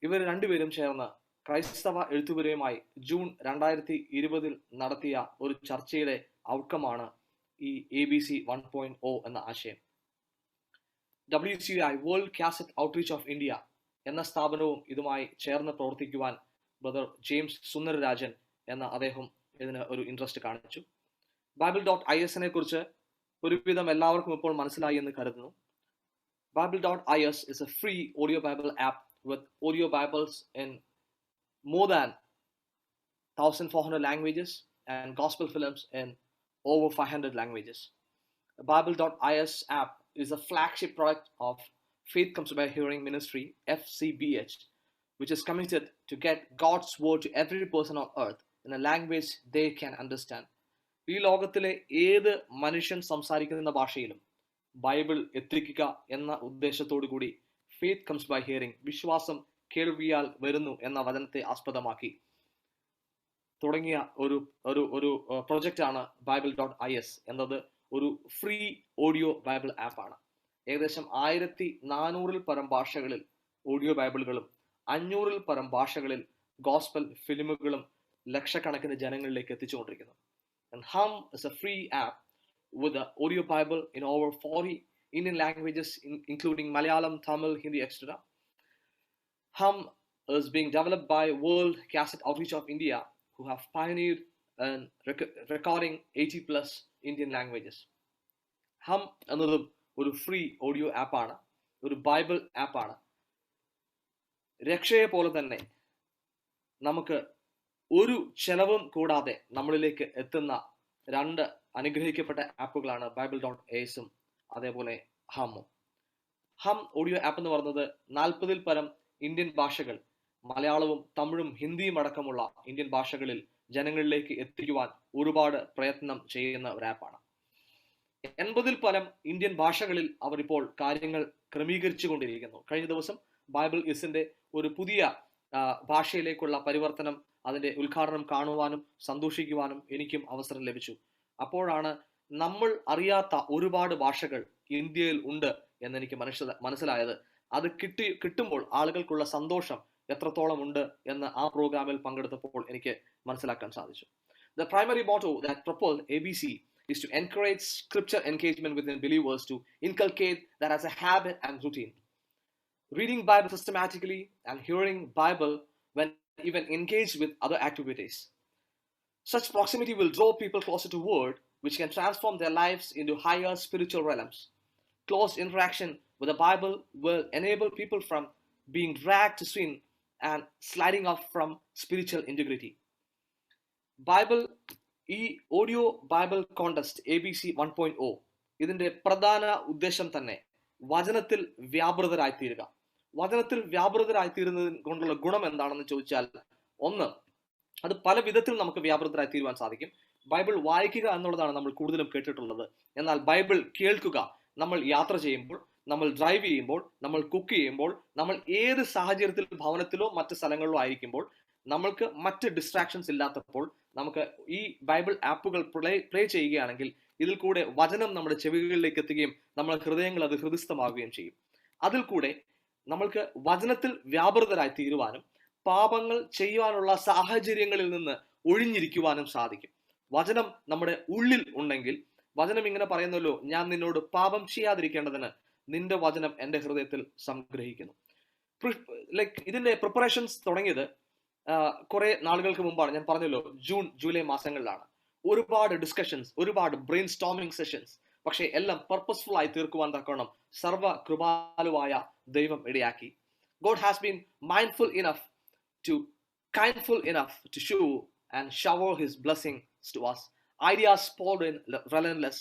ഇവർ രണ്ടുപേരും ചേർന്ന് ക്രൈസ്തവ എഴുത്തുപുരയുമായി June 2020 നടത്തിയ ഒരു ചർച്ചയുടെ ഔട്ട്കമാണ് ഈ ABC 1.0 എന്ന ആശയം. WCI world Cassette Outreach of India എന്ന സ്ഥാപനവും ഇതുമായി ചേർന്ന് പ്രവർത്തിക്കുവാൻ ബ്രദർ ജെയിംസ് സുന്ദരരാജൻ എന്ന അദ്ദേഹം ഇതിന് ഒരു ഇൻട്രസ്റ്റ് കാണിച്ചു. Bible.is കുറിച്ച് ഒരുവിധം എല്ലാവർക്കും ഇപ്പോൾ മനസ്സിലായി എന്ന് കരുതുന്നു. Bible.is is a free audio Bible app with audio Bibles in more than 1,400 languages and gospel films in over 500 languages. The Bible.is app is a flagship product of Faith Comes by Hearing Ministry, FCBH, which is committed to get God's word to every person on earth in a language they can understand. ഈ ലോകത്തിലെ ഏത് മനുഷ്യൻ സംസാരിക്കുന്ന ഭാഷയിലും Bible എത്തിക്കുക എന്ന ഉദ്ദേശത്തോടു കൂടി ഫെയ്ത്ത് കംസ് ബൈ ഹിയറിംഗ്, വിശ്വാസം കേൾവിയാൽ വരുന്നു എന്ന വചനത്തെ ആസ്പദമാക്കി തുടങ്ങിയ ഒരു ഒരു ഒരു പ്രൊജക്റ്റാണ് Bible.is എന്നത്. ഒരു ഫ്രീ ഓഡിയോ ബൈബിൾ ആപ്പാണ്. ഏകദേശം 1400 പരം ഭാഷകളിൽ ഓഡിയോ ബൈബിളുകളും 500 പരം ഭാഷകളിൽ ഗോസ്പൽ ഫിലിമുകളും ലക്ഷക്കണക്കിന് ജനങ്ങളിലേക്ക് എത്തിച്ചുകൊണ്ടിരിക്കുന്നു. And Hum is a free app with an audio Bible in over 40 Indian languages, including Malayalam, Tamil, Hindi, etc. Hum is being developed by World Cassette Outreach of India, who have pioneered in recording 80+ Indian languages. Hum എന്നതും ഒരു free audio ആപ്പാണ്, ഒരു Bible ആപ്പാണ്. രക്ഷയെ പോലെ തന്നെ നമുക്ക് ഒരു ചെലവും കൂടാതെ നമ്മളിലേക്ക് എത്തുന്ന രണ്ട് അനുഗ്രഹിക്കപ്പെട്ട ആപ്പുകളാണ് Bible.isഉം അതേപോലെ ഹമ്മും. ഹം ഓഡിയോ ആപ്പ് എന്ന് പറയുന്നത് 40 പരം ഇന്ത്യൻ ഭാഷകൾ, മലയാളവും തമിഴും ഹിന്ദിയും അടക്കമുള്ള ഇന്ത്യൻ ഭാഷകളിൽ ജനങ്ങളിലേക്ക് എത്തിക്കുവാൻ ഒരുപാട് പ്രയത്നം ചെയ്യുന്ന ഒരു ആപ്പാണ്. 80 പരം ഇന്ത്യൻ ഭാഷകളിൽ അവർ ഇപ്പോൾ കാര്യങ്ങൾ ക്രമീകരിച്ചു കൊണ്ടിരിക്കുന്നു. കഴിഞ്ഞ ദിവസം ബൈബിൾ ഇസിന്റെ ഒരു പുതിയ ഭാഷയിലേക്കുള്ള പരിവർത്തനം, അതിന്റെ ഉദ്ഘാടനം കാണുവാനും സന്തോഷിക്കുവാനും എനിക്കും അവസരം ലഭിച്ചു. അപ്പോഴാണ് നമ്മൾ അറിയാത്ത ഒരുപാട് ഭാഷകൾ ഇന്ത്യയിൽ ഉണ്ട് എന്നെനിക്ക് മനസ്സിലായത്. അത് കിട്ടുമ്പോൾ ആളുകൾക്കുള്ള സന്തോഷം എത്രത്തോളം ഉണ്ട് എന്ന് ആ പ്രോഗ്രാമിൽ പങ്കെടുത്തപ്പോൾ എനിക്ക് മനസ്സിലാക്കാൻ സാധിച്ചു. The primary motto that propelled ABC is to encourage scripture engagement within believers, to inculcate that as a habit and routine. Reading Bible systematically and hearing Bible when even engaged with other activities. Such proximity will draw people closer to Word, which can transform their lives into higher spiritual realms. Close interaction with the Bible will enable people from being dragged to sin and sliding off from spiritual integrity. ഈ audio Bible contest ABC 1.0 ഇതിന്റെ പ്രധാന ഉദ്ദേശം തന്നെ വചനത്തിൽ വ്യാപൃതരായിത്തീരുക. വചനത്തിൽ വ്യാപൃതരായിത്തീരുന്നത് കൊണ്ടുള്ള ഗുണം എന്താണെന്ന് ചോദിച്ചാൽ, ഒന്ന്, അത് പല വിധത്തിൽ നമുക്ക് വ്യാപൃതരായി തീരുവാൻ സാധിക്കും. ബൈബിൾ വായിക്കുക എന്നുള്ളതാണ് നമ്മൾ കൂടുതലും കേട്ടിട്ടുള്ളത്. എന്നാൽ ബൈബിൾ കേൾക്കുക, നമ്മൾ യാത്ര ചെയ്യുമ്പോൾ, നമ്മൾ ഡ്രൈവ് ചെയ്യുമ്പോൾ, നമ്മൾ കുക്ക് ചെയ്യുമ്പോൾ, നമ്മൾ ഏത് സാഹചര്യത്തിൽ ഭവനത്തിലോ മറ്റ് സ്ഥലങ്ങളിലോ ആയിരിക്കുമ്പോൾ, നമ്മൾക്ക് മറ്റ് ഡിസ്ട്രാക്ഷൻസ് ഇല്ലാത്തപ്പോൾ നമുക്ക് ഈ ബൈബിൾ ആപ്പുകൾ പ്ലേ ചെയ്യുകയാണെങ്കിൽ ഇതിൽ കൂടെ വചനം നമ്മുടെ ചെവികളിലേക്ക് എത്തുകയും നമ്മുടെ ഹൃദയങ്ങൾ അത് ഹൃദയസ്ഥമാവുകയും ചെയ്യും. അതിൽ കൂടെ നമ്മൾക്ക് വചനത്തിൽ വ്യാപൃതരായി തീരുവാനും പാപങ്ങൾ ചെയ്യുവാനുള്ള സാഹചര്യങ്ങളിൽ നിന്ന് ഒഴിഞ്ഞിരിക്കുവാനും സാധിക്കും. വചനം നമ്മുടെ ഉള്ളിൽ ഉണ്ടെങ്കിൽ, വചനം ഇങ്ങനെ പറയുന്നല്ലോ, ഞാൻ നിന്നോട് പാപം ചെയ്യാതിരിക്കേണ്ടതിന് നിന്റെ വചനം എൻ്റെ ഹൃദയത്തിൽ സംഗ്രഹിക്കുന്നു. ഇതിന്റെ പ്രിപ്പറേഷൻസ് തുടങ്ങിയത് കുറെ നാളുകൾക്ക് മുമ്പാണ്. ഞാൻ പറഞ്ഞല്ലോ, ജൂൺ ജൂലൈ മാസങ്ങളിലാണ്. ഒരുപാട് ഡിസ്കഷൻസ്, ഒരുപാട് ബ്രെയിൻ സ്റ്റോമിംഗ് സെഷൻസ്, പക്ഷെ എല്ലാം പർപ്പസ്ഫുൾ ആയി തീർക്കുവാൻ തക്കവണ്ണം സർവ കൃപാലുവായ ദൈവം ഇടയാക്കി. God has been mindful enough to kindful enough to show and shower his blessings to us. Ideas poured in relentless,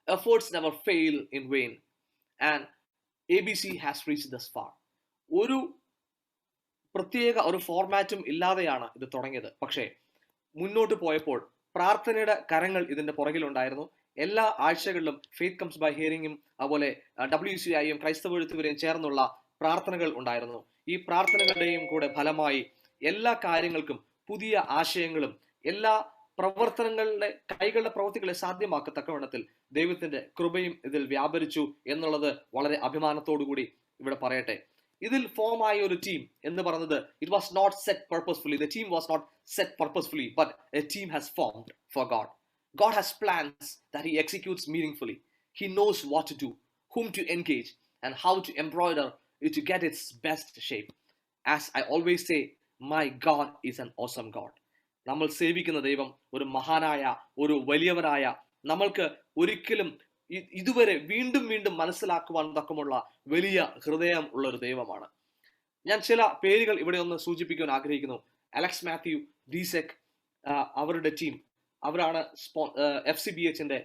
efforts never fail in vain, and ABC has reached thus far. ഒരു പ്രത്യേക ഒരു ഫോർമാറ്റും ഇല്ലാതെയാണ് ഇത് തുടങ്ങിയത്. പക്ഷേ മുന്നോട്ട് പോയപ്പോൾ പ്രാർത്ഥനയുടെ കരങ്ങൾ ഇതിന്റെ പുറകിലുണ്ടായിരുന്നു. എല്ലാ ആഴ്ചകളിലും ഫെയ്ത്ത് കംസ് ബൈ ഹിയറിംഗും അതുപോലെ WCIയും ക്രൈസ്തവ എഴുത്തുവരെയും ചേർന്നുള്ള പ്രാർത്ഥനകൾ ഉണ്ടായിരുന്നു. ഈ പ്രാർത്ഥനകളുടെയും കൂടെ ഫലമായി എല്ലാ കാര്യങ്ങൾക്കും പുതിയ ആശയങ്ങളും എല്ലാ പ്രവർത്തനങ്ങളുടെ കൈകളുടെ പ്രവൃത്തികളെ സാധ്യമാക്കത്തക്കവണ്ണത്തിൽ ദൈവത്തിന്റെ കൃപയും ഇതിൽ വ്യാപരിച്ചു എന്നുള്ളത് വളരെ അഭിമാനത്തോടുകൂടി ഇവിടെ പറയട്ടെ. ഇതിൽ ഫോം ആയ ഒരു ടീം എന്ന് പറയുന്നത് it was not set purposefully, the team was not set purposefully, but a team has formed for God. God has plans that he executes meaningfully. He knows what to do, whom to engage, and how to embroider it to get its best shape. As I always say, my God is an awesome God. നമ്മൾ സേവിക്കുന്ന ദൈവം ഒരു മഹാനായ, ഒരു വലിയവനായ, നമ്മൾക്ക് ഒരിക്കലും ഇതുവരെ വീണ്ടും വീണ്ടും മനസ്സിലാക്കുവാൻ തക്കമുള്ള വലിയ ഹൃദയം ഉള്ള ഒരു ദൈവമാണ്. ഞാൻ ചില പേരുകൾ ഇവിടെ ഒന്ന് സൂചിപ്പിക്കാൻ ആഗ്രഹിക്കുന്നു. അലക്സ് മാത്യു, ഡീസെക്, അവരുടെ ടീം, അവരാണ് FCBHന്റെ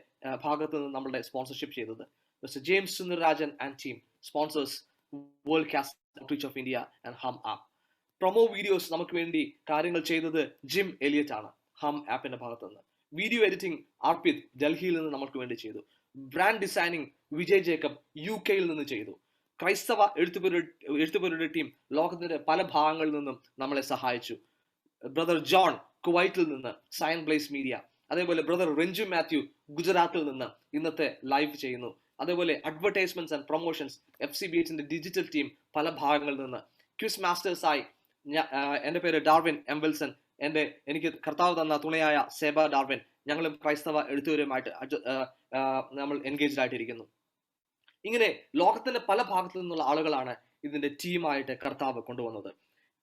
ഭാഗത്ത് നിന്ന് നമ്മളുടെ സ്പോൺസർഷിപ്പ് ചെയ്തത്. Mister James Sundararajan and team sponsors World Cassette Outreach of India and Hum app. Promo videos നമുക്ക് വേണ്ടി കാര്യങ്ങൾ ചെയ്തത് ജിം എലിയറ്റ് ആണ് ഹം ആപ്പിന്റെ ഭാഗത്ത് നിന്ന്. വീഡിയോ എഡിറ്റിംഗ് അർപ്പിത് ഡൽഹിയിൽ നിന്ന് നമുക്ക് വേണ്ടി ചെയ്തു. Brand designing Vijay Jacob UK നിന്ന് ചെയ്തു. ക്രൈസ്തവ എഴുത്തുപേരുടെ ടീം ലോകത്തിന്റെ പല ഭാഗങ്ങളിൽ നിന്നും നമ്മളെ സഹായിച്ചു. ബ്രദർ ജോൺ കുവൈറ്റിൽ നിന്ന് സയൻ ബ്ലേസ് മീഡിയ, അതേപോലെ ബ്രദർ രഞ്ജു മാത്യു ഗുജറാത്തിൽ നിന്ന് ഇന്നത്തെ ലൈവ് ചെയ്യുന്നു. അതേപോലെ അഡ്വർടൈസ്മെന്റ്സ് ആൻഡ് പ്രൊമോഷൻസ് FCBHന്റെ ഡിജിറ്റൽ ടീം പല ഭാഗങ്ങളിൽ നിന്ന്. ക്വിസ് മാസ്റ്റേഴ്സായി എൻ്റെ പേര് ഡാർവിൻ എം വിൽസൺ, എനിക്ക് കർത്താവ് തന്ന തുണയായ സേബ ഡാർവിൻ, ഞങ്ങളും ക്രൈസ്തവ എഴുത്തുപേരുമായിട്ട് നമ്മൾ എൻഗേജ്ഡ് ആയിട്ടിരിക്കുന്നു. ഇങ്ങനെ ലോകത്തിന്റെ പല ഭാഗത്തു നിന്നുള്ള ആളുകളാണ് ഇതിന്റെ ടീമായിട്ട് കർത്താവ് കൊണ്ടുവന്നത്.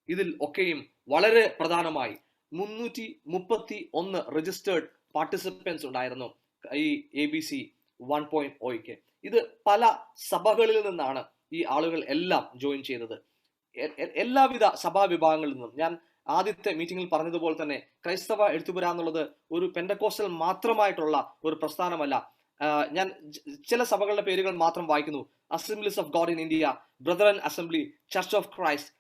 ഇതിൽ ഒക്കെയും വളരെ പ്രധാനമായി 331 രജിസ്റ്റേർഡ് പാർട്ടിസിപ്പൻസ് ഉണ്ടായിരുന്നു ഈ ABC 1.0ക്ക്. ഇത് പല സഭകളിൽ നിന്നാണ് ഈ ആളുകൾ എല്ലാം ജോയിൻ ചെയ്തത്. എല്ലാവിധ സഭാ വിഭാഗങ്ങളിൽ നിന്നും. ഞാൻ ആദ്യത്തെ മീറ്റിംഗിൽ പറഞ്ഞതുപോലെ തന്നെ ക്രൈസ്തവ എഴുത്തുപുര എന്നുള്ളത് ഒരു പെന്തക്കോസ്റ്റൽ മാത്രമായിട്ടുള്ള ഒരു പ്രസ്ഥാനമല്ല. ഞാൻ ചില സഭകളുടെ പേരുകൾ മാത്രം വായിക്കുന്നു. Assemblies of God in India, brethren assembly, church of Christ,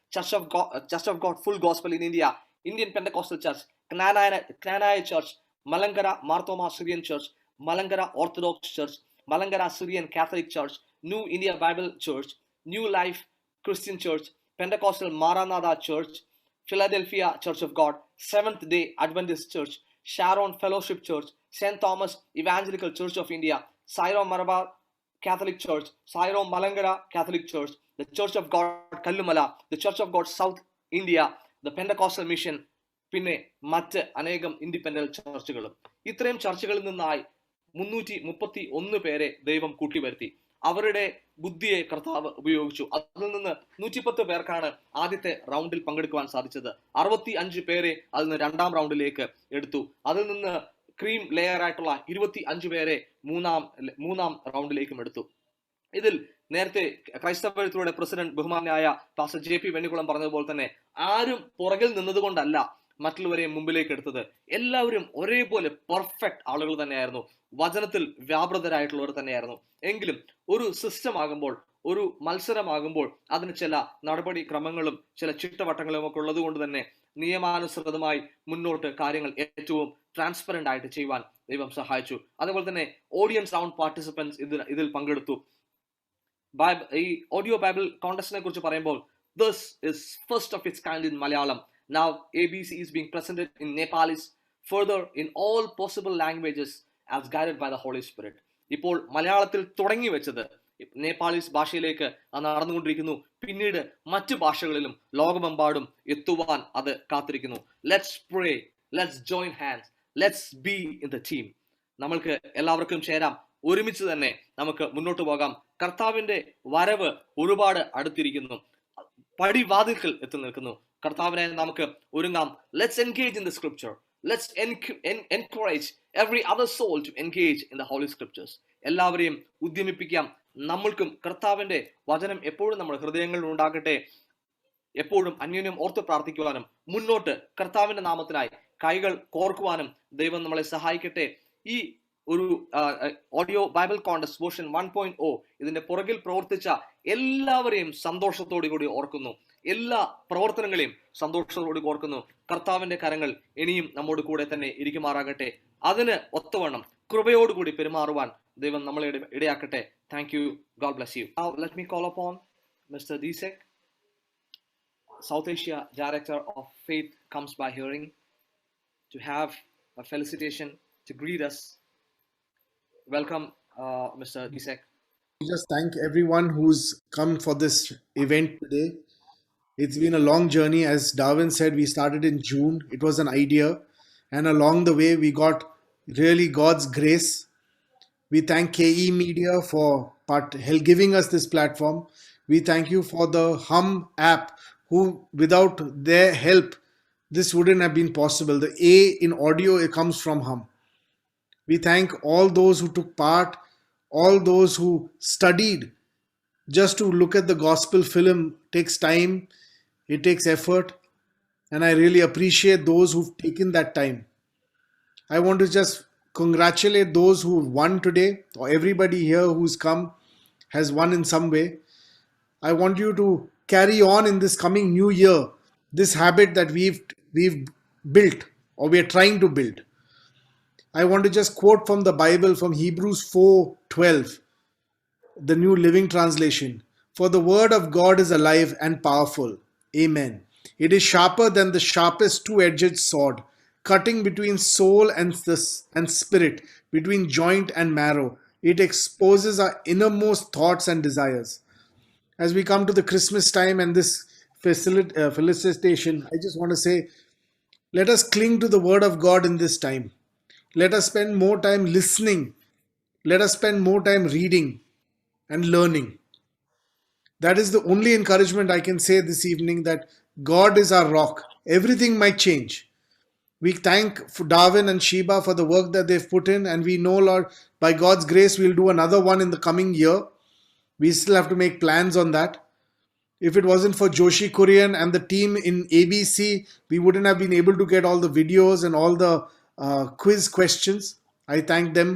church of God full gospel in India, Indian Pentecostal Church, Knanaya Church, Malankara Marthoma Syrian Church, Malankara Orthodox Church, Malankara Syrian Catholic Church, New India Bible Church, New Life Christian Church, Pentecostal Maranatha Church, Philadelphia Church of God, Seventh Day Adventist Church, Sharon Fellowship Church, St. Thomas Evangelical Church of India, Syro Malabar Catholic Church, Syro Malankara Catholic Church, the Church of God Kallumala, the Church of God South India, the Pentecostal mission, പിന്നെ മറ്റ് അനേകം independent ചർച്ചുകളും. ഇത്രയും ചർച്ചുകളിൽ നിന്നായി 331 പേരെ ദൈവം കൂട്ടിവരുത്തി. അവരുടെ ബുദ്ധിയെ കർത്താവ് ഉപയോഗിച്ചു. അതിൽ നിന്ന് 110 പേർക്കാണ് ആദ്യത്തെ റൗണ്ടിൽ പങ്കെടുക്കുവാൻ സാധിച്ചത്. 65 പേരെ അതിൽ നിന്ന് രണ്ടാം റൗണ്ടിലേക്ക് എടുത്തു. അതിൽ നിന്ന് ക്രീം ലെയർ ആയിട്ടുള്ള 25 പേരെ മൂന്നാം റൗണ്ടിലേക്കും എടുത്തു. ഇതിൽ നേരത്തെ ക്രൈസ്തവ എഴുത്തുകളുടെ പ്രസിഡന്റ് ബഹുമാനായ പാസ്റ്റർ JP വെണ്ണിക്കുളം പറഞ്ഞതുപോലെ തന്നെ ആരും പുറകിൽ നിന്നതുകൊണ്ടല്ല മറ്റുള്ളവരെ മുമ്പിലേക്ക് എടുത്തത്. എല്ലാവരും ഒരേപോലെ പെർഫെക്റ്റ് ആളുകൾ തന്നെയായിരുന്നു, വചനത്തിൽ വ്യാപൃതരായിട്ടുള്ളവർ തന്നെയായിരുന്നു. എങ്കിലും ഒരു സിസ്റ്റം ആകുമ്പോൾ, ഒരു മത്സരമാകുമ്പോൾ അതിന് ചില നടപടി ക്രമങ്ങളും ചില ചിട്ടവട്ടങ്ങളും ഒക്കെ ഉള്ളത് കൊണ്ട് തന്നെ നിയമാനുസൃതമായി മുന്നോട്ട് കാര്യങ്ങൾ ഏറ്റവും ട്രാൻസ്പെറന്റ് ആയിട്ട് ചെയ്യുവാൻ ദൈവം സഹായിച്ചു. അതുപോലെ തന്നെ ഓഡിയൻസ് റൗണ്ട് പാർട്ടിസിപ്പൻസ് ഇതിൽ പങ്കെടുത്തു. ഈ ഓഡിയോ ബൈബിൾ കോൺടെസ്റ്റിനെ കുറിച്ച് പറയുമ്പോൾ this is first of its kind in Malayalam. Now ABC is being presented in Nepalese, further in all possible languages as guided by the Holy Spirit. ഇപ്പോൾ മലയാളത്തിൽ തുടങ്ങി വെച്ചത് Nepalese ഭാഷയിലേക്ക് നടന്നുകൊണ്ടിരിക്കുന്നു. പിന്നീട് മറ്റു ഭാഷകളിലും ലോകമെമ്പാടും എത്തുവാൻ അത് കാത്തിരിക്കുന്നു. Let's pray, let's join hands, let's be in the team. നമ്മൾക്ക് എല്ലാവർക്കും ചേരാം, ഒരുമിച്ച് തന്നെ നമുക്ക് മുന്നോട്ട് പോകാം. കർത്താവിന്റെ വരവ് ഒരുപാട് അടുത്തിരിക്കുന്നു, പടിവാതിൽക്കൽ എത്തി നിൽക്കുന്നു. കർത്താവിനെ നമുക്ക് ഒരുങ്ങാം. Let's engage in the scripture. Let's encourage every other soul to engage in the holy scriptures. എല്ലാവരെയും ഉദ്യമിപ്പിക്കാം. നമ്മൾക്കും കർത്താവിന്റെ വചനം എപ്പോഴും നമ്മുടെ ഹൃദയങ്ങളിൽ ഉണ്ടാകട്ടെ. എപ്പോഴും അന്യോന്യം ഓർത്ത് പ്രാർത്ഥിക്കുവാനും മുന്നോട്ട് കർത്താവിന്റെ നാമത്തിനായി കൈകൾ കോർക്കുവാനും ദൈവം നമ്മളെ സഹായിക്കട്ടെ. ഈ ഒരു ഓഡിയോ ബൈബിൾ കോണ്ടസ്റ്റ് വേർഷൻ 1.0 ഇതിന്റെ പുറകിൽ പ്രവർത്തിച്ച എല്ലാവരെയും സന്തോഷത്തോടു കൂടി ഓർക്കുന്നു. എല്ലാ പ്രവർത്തനങ്ങളെയും സന്തോഷത്തോടു ഓർക്കുന്നു. കർത്താവിന്റെ കരങ്ങൾ ഇനിയും നമ്മോട് കൂടെ തന്നെ ഇരിക്കുമാറാകട്ടെ. അതിന് ഒത്തവണ്ണം കൃപയോടുകൂടി പെരുമാറുവാൻ ദൈവം നമ്മളെ ഇടയാക്കട്ടെ. Thank you. God bless you. Now let me call upon Mr. Disek, South Asia Director of Faith Comes by Hearing, to have a felicitation to greet us. Welcome, Mr. Disek. We just thank everyone who's come for this event today. It's been a long journey. As Darwin said, we started in June. It was an idea, and along the way, we got really God's grace. We thank KE Media for giving us this platform. We thank you for the Hum app, who without their help, this wouldn't have been possible. The A in audio, it comes from Hum. We thank all those who took part, all those who studied. Just to look at the gospel film takes time, it takes effort, and I really appreciate those who've taken that time. I want to just congratulate those who won today, or everybody here who's come has won in some way. I want you to carry on in this coming new year, this habit that we've built, or we're trying to build. I want to just quote from the Bible, from Hebrews 4:12, the New Living Translation. For the word of God is alive and powerful. Amen. It is sharper than the sharpest two-edged sword, cutting between soul and spirit, between joint and marrow. It exposes our innermost thoughts and desires. As we come to the Christmas time and this felicitation, I just want to say, let us cling to the word of God in this time. Let us spend more time listening. Let us spend more time reading and learning. That is the only encouragement I can say this evening, that God is our rock. Everything might change. We thank Darwin and Sheba for the work that they've put in, and we know, Lord, by God's grace, we'll do another one in the coming year. We still have to make plans on that. If it wasn't for Joshi Kurian and the team in ABC, we wouldn't have been able to get all the videos and all the quiz questions. I thank them.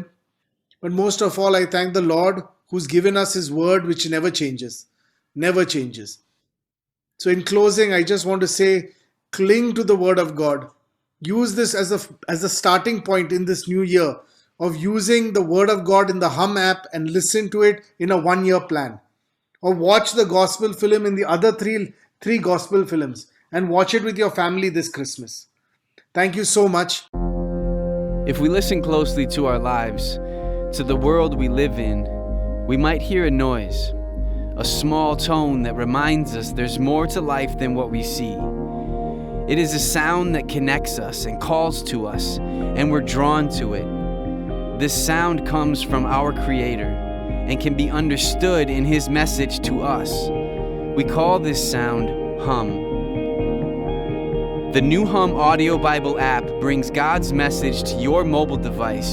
But most of all, I thank the Lord who's given us his word, which never changes. Never changes. So in closing, I just want to say, cling to the word of God. Use this as a starting point in this new year of using the word of God in the Hum app, and listen to it in a 1-year plan. Or watch the gospel film in the other three gospel films, and watch it with your family this Christmas. Thank you so much. If we listen closely to our lives, to the world we live in, we might hear a noise, a small tone that reminds us there's more to life than what we see. It is a sound that connects us and calls to us, and we're drawn to it. This sound comes from our Creator and can be understood in His message to us. We call this sound Hum. The new Hum Audio Bible app brings God's message to your mobile device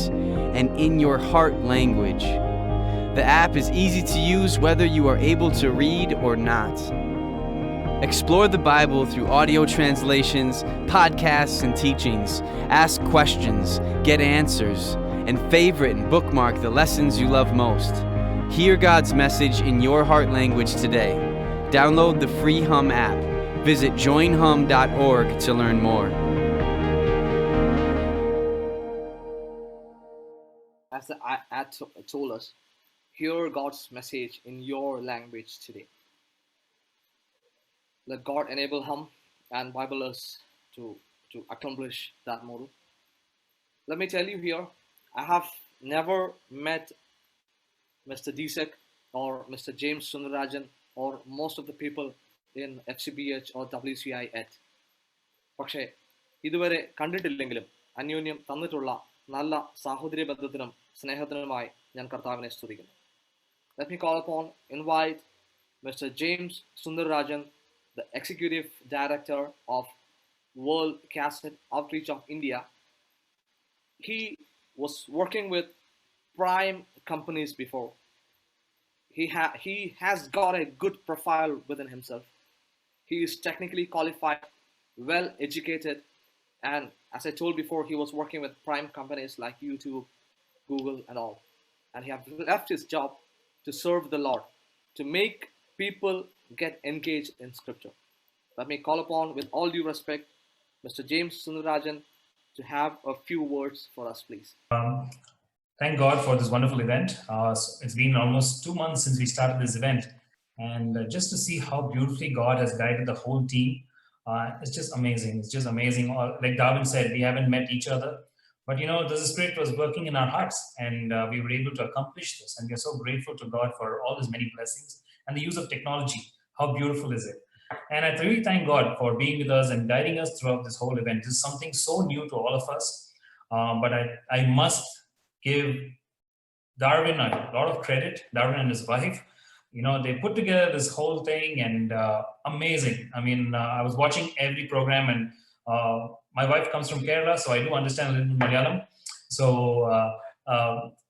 and in your heart language. The app is easy to use whether you are able to read or not. Explore the Bible through audio translations, podcasts, and teachings. Ask questions, get answers, and favorite and bookmark the lessons you love most. Hear God's message in your heart language today. Download the free Hum app. Visit joinhum.org to learn more. As the ad told us, hear God's message in your language today. Let God enable Hum and Biblers to accomplish that model. Let me tell you here, I have never met Mr. Disek or Mr. James Sundarajan or most of the people in FCBH or WCI yet. പക്ഷേ ഇതുവരെ കണ്ടിട്ടില്ലെങ്കിലും അന്യോന്യം തന്നിട്ടുള്ള നല്ല സാഹോദര്യ ബന്ധത്തിനും സ്നേഹത്തിനുമായി ഞാൻ കർത്താവിനെ സ്തുതിക്കുന്നു. Let me call upon, invite Mr. James Sundarajan, the Executive Director of World Cassette Outreach of India. He was working with prime companies before. He has got a good profile within himself. He is technically qualified, well educated, and as I told before, he was working with prime companies like YouTube, Google, and all. And he have left his job to serve the Lord, to make people get engaged in Scripture. Let me call upon, with all due respect, Mr. James Sundarajan to have a few words for us, please. Thank God for this wonderful event. It's been almost 2 months since we started this event, and just to see how beautifully God has guided the whole team, it's just amazing. It's just amazing. Like Darwin said, we haven't met each other, but the Spirit was working in our hearts, and we were able to accomplish this. And we are so grateful to God for all His many blessings and the use of technology. How beautiful is it? And I really thank God for being with us and guiding us throughout this whole event. This is something so new to all of us, but I must give Darwin a lot of credit. Darwin and his wife, they put together this whole thing, and amazing. I mean, I was watching every program, and my wife comes from Kerala, so I do understand a little Malayalam. So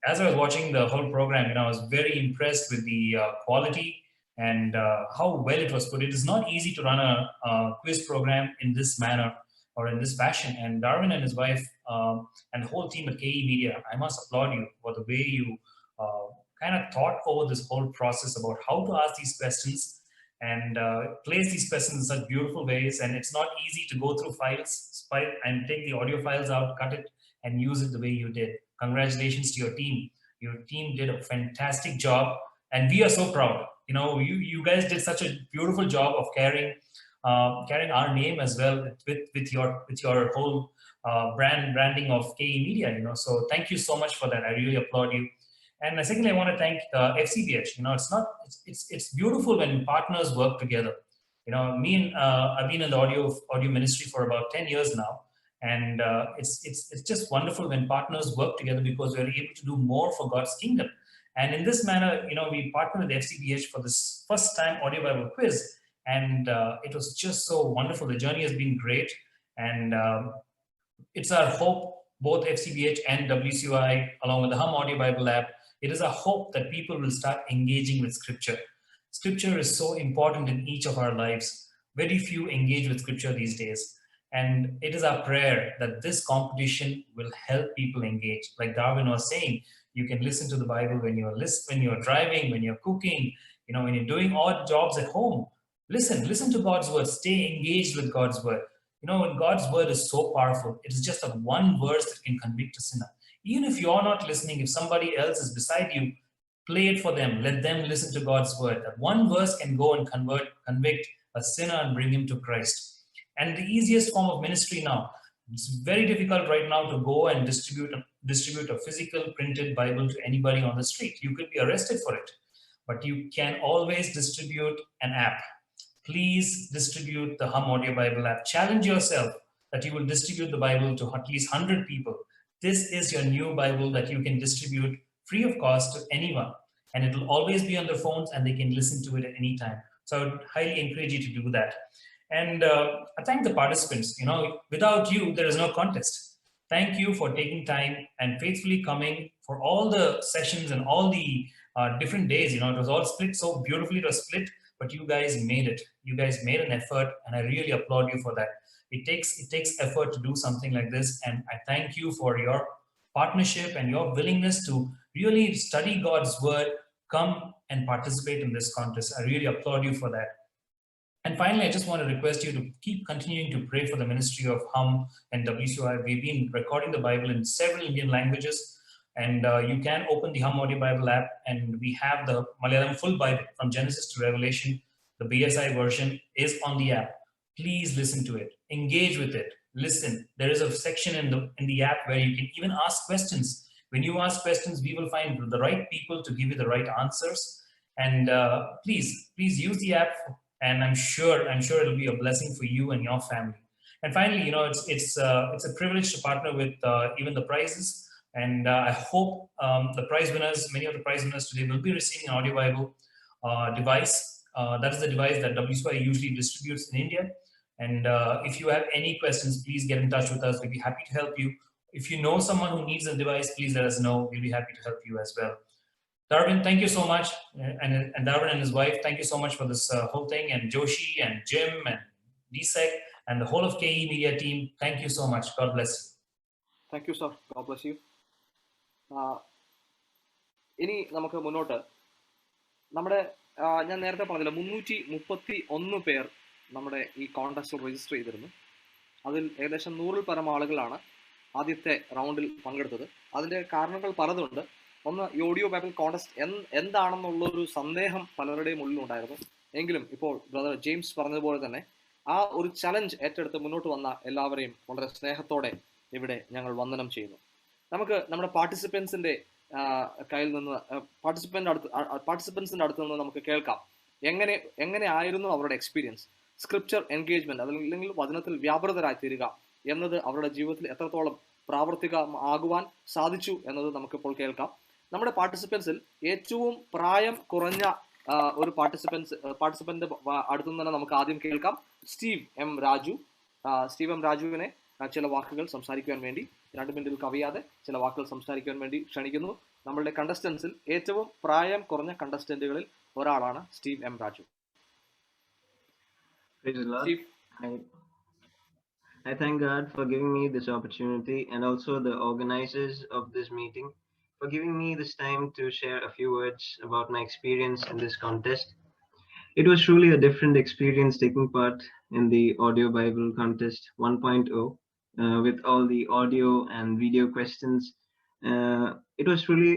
as I was watching the whole program, I was very impressed with the quality and how well it was put. It is not easy to run a quiz program in this manner or in this fashion. And Darwin and his wife and the whole team at KE Media, I must applaud you for the way you kind of thought over this whole process about how to ask these questions and place these questions in such beautiful ways. And it's not easy to go through files and take the audio files out, cut it, and use it the way you did. Congratulations to your team. Your team did a fantastic job, and we are so proud. You guys did such a beautiful job of carrying our name as well with your whole branding of KE Media. So thank you so much for that. I really applaud you. And secondly, I want to thank FCBH. It's beautiful when partners work together. I've been in the audio ministry for about 10 years now, and it's just wonderful when partners work together, because we're able to do more for God's kingdom. And in this manner, we partnered with FCBH for this first time audio Bible quiz, and it was just so wonderful. The journey has been great, and it's our hope, both FCBH and WCI, along with the Hum Audio Bible app, it is our hope that people will start engaging with Scripture. Scripture is so important in each of our lives. Very few engage with Scripture these days. And it is our prayer that this competition will help people engage. Like Darwin was saying, you can listen to the Bible when you're driving, when you're cooking, when you're doing odd jobs at home. Listen to God's word. Stay engaged with God's word. God's word is so powerful. It is just that one verse that can convict a sinner. Even if you're not listening, if somebody else is beside you, play it for them. Let them listen to God's word. That one verse can go and convict a sinner and bring him to Christ. And the easiest form of ministry now, it's very difficult right now to go and distribute a physical printed Bible to anybody on the street. You could be arrested for it, but you can always distribute an app. Please distribute the Hum Audio Bible app. Challenge yourself that you will distribute the Bible to at least 100 people. This is your new Bible that you can distribute free of cost to anyone, and it will always be on their phones, and they can listen to it at any time. So I would highly encourage you to do that. And I thank the participants. Without you, there is no contest. Thank you for taking time and faithfully coming for all the sessions and all the different days. It was all split so beautifully. It was split, but you guys made it. You guys made an effort, and I really applaud you for that. It takes effort to do something like this, and I thank you for your partnership and your willingness to really study God's word, come and participate in this contest. I really applaud you for that. And finally, I just want to request you to keep continuing to pray for the ministry of Hum and WCI. We've been recording the Bible in several Indian languages, and you can open the Hum Audio Bible app, and we have the Malayalam full Bible from Genesis to Revelation. The BSI version is on the app. Please listen to it, engage with it, listen. There is a section in the app where you can even ask questions. When you ask questions, we will find the right people to give you the right answers. And please use the app, and I'm sure it'll be a blessing for you and your family. And finally, it's a privilege to partner with even the prizes. And I hope the prize winners, many of the prize winners today, will be receiving an Audio Bible device. That is the device that WCI usually distributes in India. And if you have any questions, please get in touch with us. We'll be happy to help you. If you know someone who needs a device, please let us know. We'll be happy to help you as well. Darwin, thank you so much. And Darwin and his wife, thank you so much for this whole thing. And Joshi and Jim and DSEC and the whole of KE Media team, thank you so much. God bless you. Thank you, sir. God bless you. ഇനി നമുക്ക് മുന്നോട്ട് നമ്മുടെ ഞാൻ നേരത്തെ പറഞ്ഞില്ല 331 പേർ നമ്മുടെ ഈ കോൺടെസ്റ്റിൽ രജിസ്റ്റർ ചെയ്തിരുന്നു. അതിൽ ഏകദേശം 100-ൽ പരം ആളുകളാണ് ആദ്യത്തെ റൗണ്ടിൽ പങ്കെടുത്തത്. അതിൻ്റെ കാരണങ്ങൾ പലതുണ്ട്. ഒന്ന്, ഈ ഓഡിയോ ബൈബിൾ കോൺടെസ്റ്റ് എന്താണെന്നുള്ളൊരു സന്ദേഹം പലരുടെയും ഉള്ളിലുണ്ടായിരുന്നു. എങ്കിലും ഇപ്പോൾ ബ്രദർ ജെയിംസ് പറഞ്ഞതുപോലെ തന്നെ ആ ഒരു ചലഞ്ച് ഏറ്റെടുത്ത് മുന്നോട്ട് വന്ന എല്ലാവരെയും വളരെ സ്നേഹത്തോടെ ഇവിടെ ഞങ്ങൾ വന്ദനം ചെയ്യുന്നു. നമുക്ക് നമ്മുടെ പാർട്ടിസിപ്പൻസിന്റെ കയ്യിൽ നിന്ന് പാർട്ടിസിപ്പൻസിന്റെ അടുത്ത് നിന്ന് നമുക്ക് കേൾക്കാം എങ്ങനെ ആയിരുന്നു അവരുടെ എക്സ്പീരിയൻസ്. സ്ക്രിപ്ചർ എൻഗേജ്മെന്റ് അല്ലെങ്കിൽ വചനത്തിൽ വ്യാപൃതരായി തീരുക എന്നത് അവരുടെ ജീവിതത്തിൽ എത്രത്തോളം പ്രാവർത്തികമാകുവാൻ സാധിച്ചു എന്നത് നമുക്കിപ്പോൾ കേൾക്കാം. നമ്മുടെ പാർട്ടിസിപ്പൻസിൽ ഏറ്റവും പ്രായം കുറഞ്ഞ ഒരു പാർട്ടിസിപ്പന്റ് അടുത്തു തന്നെ നമുക്ക് ആദ്യം കേൾക്കാം. സ്റ്റീവ് എം രാജുവിനെ ചില വാക്കുകൾ സംസാരിക്കുവാൻ വേണ്ടി 2 മിനിറ്റിൽ കവിയാതെ ചില വാക്കുകൾ സംസാരിക്കുവാൻ വേണ്ടി ക്ഷണിക്കുന്നു. നമ്മളുടെ കണ്ടസ്റ്റൻസിൽ ഏറ്റവും പ്രായം കുറഞ്ഞ കണ്ടസ്റ്റന്റുകളിൽ ഒരാളാണ് Steve M Raju. Steve. I thank God for giving me this opportunity and also the organizers of this meeting for giving me this time to share a few words about my experience in this contest. It was truly a different experience taking part in the Audio Bible Contest 1.0 with all the audio and video questions. It was truly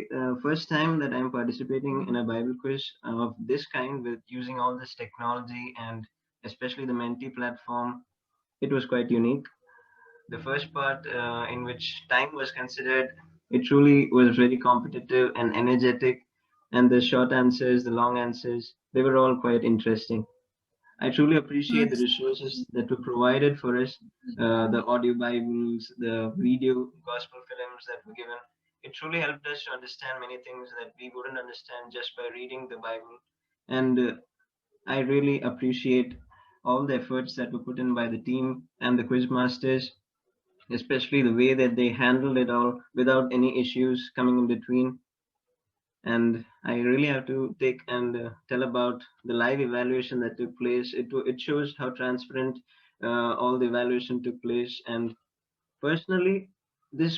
first time that I'm participating in a Bible quiz of this kind with using all this technology and especially the Menti platform. It was quite unique. The first part in which time was considered, it truly was very competitive and energetic, and the short answers, the long answers, they were all quite interesting. I truly appreciate the resources that were provided for us, the audio Bibles, the video gospel films that were given. It truly helped us to understand many things that we wouldn't understand just by reading the Bible. And I really appreciate all the efforts that were put in by the team and the quiz masters, especially the way that they handled it all without any issues coming in between. And I really have to take and tell about the live evaluation that took place. It shows how transparent all the evaluation took place. And personally, this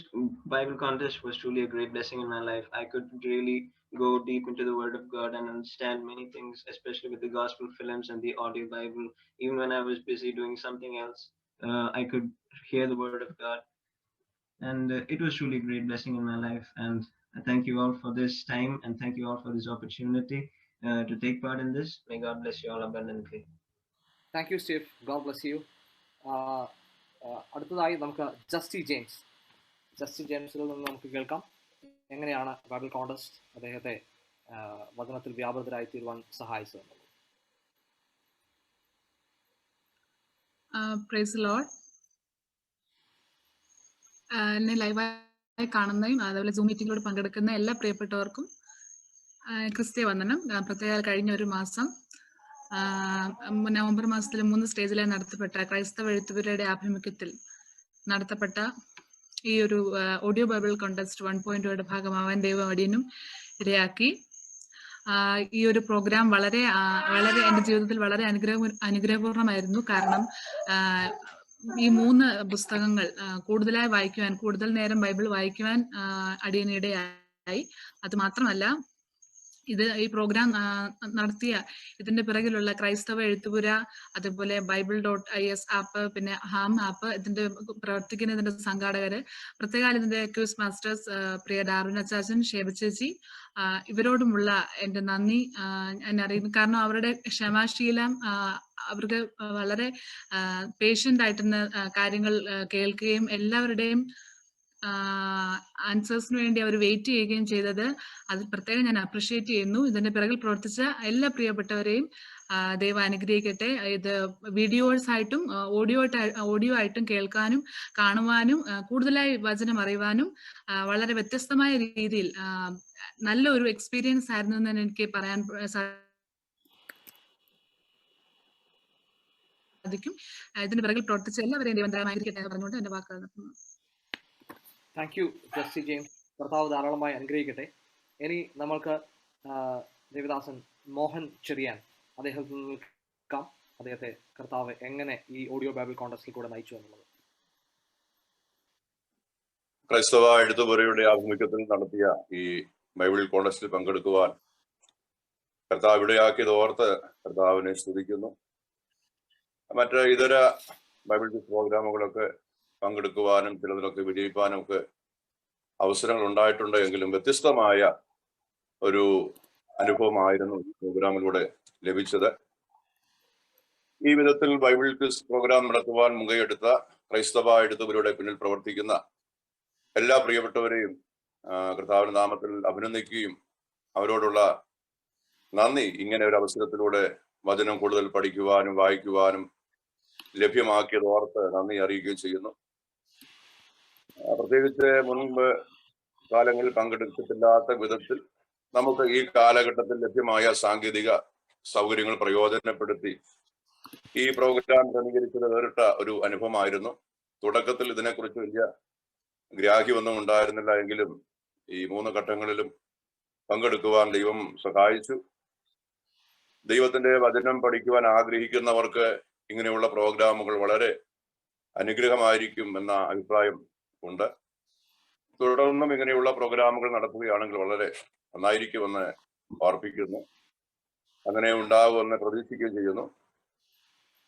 Bible contest was truly a great blessing in my life. I could really go deep into the Word of God and understand many things, especially with the gospel films and the audio Bible. Even when I was busy doing something else, I could hear the Word of God. And it was truly a great blessing in my life. And I thank you all for this time and thank you all for this opportunity to take part in this. May God bless you all abundantly. Thank you, Steve. God bless you. അടുത്തതായി നമുക്ക് ജസ്റ്റി ജെയിംസിൽ നിന്ന് നമുക്ക് കേൾക്കാം എങ്ങനെയാണ് Bible contest അദ്ദേഹത്തെ വചനത്തിൽ വ്യാപൃതരായി തീരുവാൻ സഹായിച്ചത്. Praise Lord. എന്നെ ലൈവായി കാണുന്നതും അതുപോലെ സൂം മീറ്റിങ്ങിലൂടെ പങ്കെടുക്കുന്ന എല്ലാ പ്രിയപ്പെട്ടവർക്കും ക്രിസ്ത്യ വന്ദനം. പ്രത്യേക കഴിഞ്ഞ ഒരു മാസം നവംബർ മാസത്തിൽ 3 സ്റ്റേജിലായി നടത്തപ്പെട്ട ക്രൈസ്തവ എഴുത്തുപുരയുടെ ആഭിമുഖ്യത്തിൽ നടത്തപ്പെട്ട ഈ ഒരു ഓഡിയോ ബൈബിൾ കോൺടെസ്റ്റ് 1.0യുടെ ഭാഗമാവാൻ ദൈവം അടിയനും ഇടയാക്കി. ഈ ഒരു പ്രോഗ്രാം വളരെ എൻ്റെ ജീവിതത്തിൽ വളരെ അനുഗ്രഹപൂർണമായിരുന്നു. കാരണം ഈ 3 പുസ്തകങ്ങൾ കൂടുതലായി വായിക്കുവാൻ, കൂടുതൽ നേരം ബൈബിൾ വായിക്കുവാൻ അടിയനിടയായി. അത് മാത്രമല്ല, ഈ പ്രോഗ്രാം നടത്തിയ ഇതിന്റെ പിറകിലുള്ള ക്രൈസ്തവ എഴുത്തുപുര, അതുപോലെ bible.is ആപ്പ്, പിന്നെ ഹാം ആപ്പ്, ഇതിന്റെ പ്രവർത്തിക്കുന്നതിന്റെ സംഘാടകര്, പ്രത്യേകം ഇതിന്റെ ക്യൂസ് മാസ്റ്റേഴ്സ് പ്രിയ ഡാർവിൻ അച്ചാച്ചൻ, ഷേബ ചേച്ചി, ഇവരോടുമുള്ള എന്റെ നന്ദി ഞാൻ അറിയുന്നു. കാരണം അവരുടെ ക്ഷമാശീലം, അവർക്ക് വളരെ പേഷ്യന്റ് ആയിട്ടുള്ള കാര്യങ്ങൾ കേൾക്കുകയും എല്ലാവരുടെയും ആൻസേഴ്സിന് വേണ്ടി അവർ വെയിറ്റ് ചെയ്യുകയും ചെയ്തത് അത് പ്രത്യേകം ഞാൻ അപ്രിഷിയേറ്റ് ചെയ്യുന്നു. ഇതിന്റെ പിറകിൽ പ്രവർത്തിച്ച എല്ലാ പ്രിയപ്പെട്ടവരെയും ദൈവം അനുഗ്രഹിക്കട്ടെ. ഇത് വീഡിയോസ് ആയിട്ടും ഓഡിയോ ആയിട്ടും കേൾക്കാനും കാണുവാനും കൂടുതലായി വചനം അറിയുവാനും വളരെ വ്യത്യസ്തമായ രീതിയിൽ നല്ല ഒരു എക്സ്പീരിയൻസ് ആയിരുന്നു എന്ന് എനിക്ക് പറയാൻ സാധിക്കും. ഇതിന്റെ പിറകിൽ പ്രവർത്തിച്ച എല്ലാവരെയും ദൈവം ദയവായിരിക്കട്ടെ എന്ന് പറഞ്ഞുകൊണ്ട് എന്റെ വാക്കുകൾ നിർത്തുന്നു. Thank you Justy James. കർത്താവ് ധാരാളമായി അനുഗ്രഹിക്കട്ടെ. ഇനി നമ്മൾക്ക് ദേവദാസൻ മോഹൻ ചെറിയാൻ അദ്ദേഹത്തിൽ നിൽക്കാം. അദ്ദേഹത്തെ കർത്താവ് എങ്ങനെ ഈ ഓഡിയോ ബൈബിൾ കോൺടെസ്റ്റിൽ കൂടെ നയിച്ചു എന്നുള്ളത്. ക്രൈസ്തവ എഴുത്തുപുരയുടെ ആഭിമുഖ്യത്തിൽ നടത്തിയ ഈ ബൈബിൾ കോൺടെസ്റ്റിൽ പങ്കെടുക്കുവാൻ കർത്താവ് ഇടയാക്കിയത് ഓർത്ത് കർത്താവിനെ സ്തുതിക്കുന്നു. മറ്റ് ഇതര ബൈബിൾ പ്രോഗ്രാമുകളൊക്കെ പങ്കെടുക്കുവാനും ചിലതിലൊക്കെ വിജയിക്കാനും ഒക്കെ അവസരങ്ങൾ ഉണ്ടായിട്ടുണ്ട്. എങ്കിലും വ്യത്യസ്തമായ ഒരു അനുഭവമായിരുന്നു ഈ പ്രോഗ്രാമിലൂടെ ലഭിച്ചത്. ഈ വിധത്തിൽ ബൈബിൾ ക്വിസ് പ്രോഗ്രാം നടത്തുവാൻ മുൻകൈയെടുത്ത ക്രൈസ്തവ എഴുത്തുപുരയുടെ പിന്നിൽ പ്രവർത്തിക്കുന്ന എല്ലാ പ്രിയപ്പെട്ടവരെയും കർത്താവിന്റെ നാമത്തിൽ അഭിനന്ദിക്കുകയും അവരോടുള്ള നന്ദി ഇങ്ങനെ ഒരു അവസരത്തിലൂടെ വചനം കൂടുതൽ പഠിക്കുവാനും വായിക്കുവാനും ലഭ്യമാക്കിയത് ഓർത്ത് നന്ദി അറിയിക്കുകയും ചെയ്യുന്നു. പ്രത്യേകിച്ച് മുൻപ് കാലങ്ങളിൽ പങ്കെടുത്തിട്ടില്ലാത്ത വിധത്തിൽ നമുക്ക് ഈ കാലഘട്ടത്തിൽ ലഭ്യമായ സാങ്കേതിക സൗകര്യങ്ങൾ പ്രയോജനപ്പെടുത്തി ഈ പ്രോഗ്രാം ക്രമീകരിച്ചത് വേറിട്ട ഒരു അനുഭവമായിരുന്നു. തുടക്കത്തിൽ ഇതിനെക്കുറിച്ച് വലിയ ഗ്രാഹ്യമൊന്നും ഉണ്ടായിരുന്നില്ല. എങ്കിലും ഈ 3 ഘട്ടങ്ങളിലും പങ്കെടുക്കുവാൻ ദൈവം സഹായിച്ചു. ദൈവത്തിന്റെ വചനം പഠിക്കുവാൻ ആഗ്രഹിക്കുന്നവർക്ക് ഇങ്ങനെയുള്ള പ്രോഗ്രാമുകൾ വളരെ അനുഗ്രഹമായിരിക്കും എന്ന അഭിപ്രായം ഉണ്ട്. തുടർന്നും ഇങ്ങനെയുള്ള പ്രോഗ്രാമുകൾ നടത്തുകയാണെങ്കിൽ വളരെ നന്നായിരിക്കുമെന്ന് ഓർപ്പിക്കുന്നു. അങ്ങനെ ഉണ്ടാകുമെന്ന് പ്രതീക്ഷിക്കുകയും ചെയ്യുന്നു.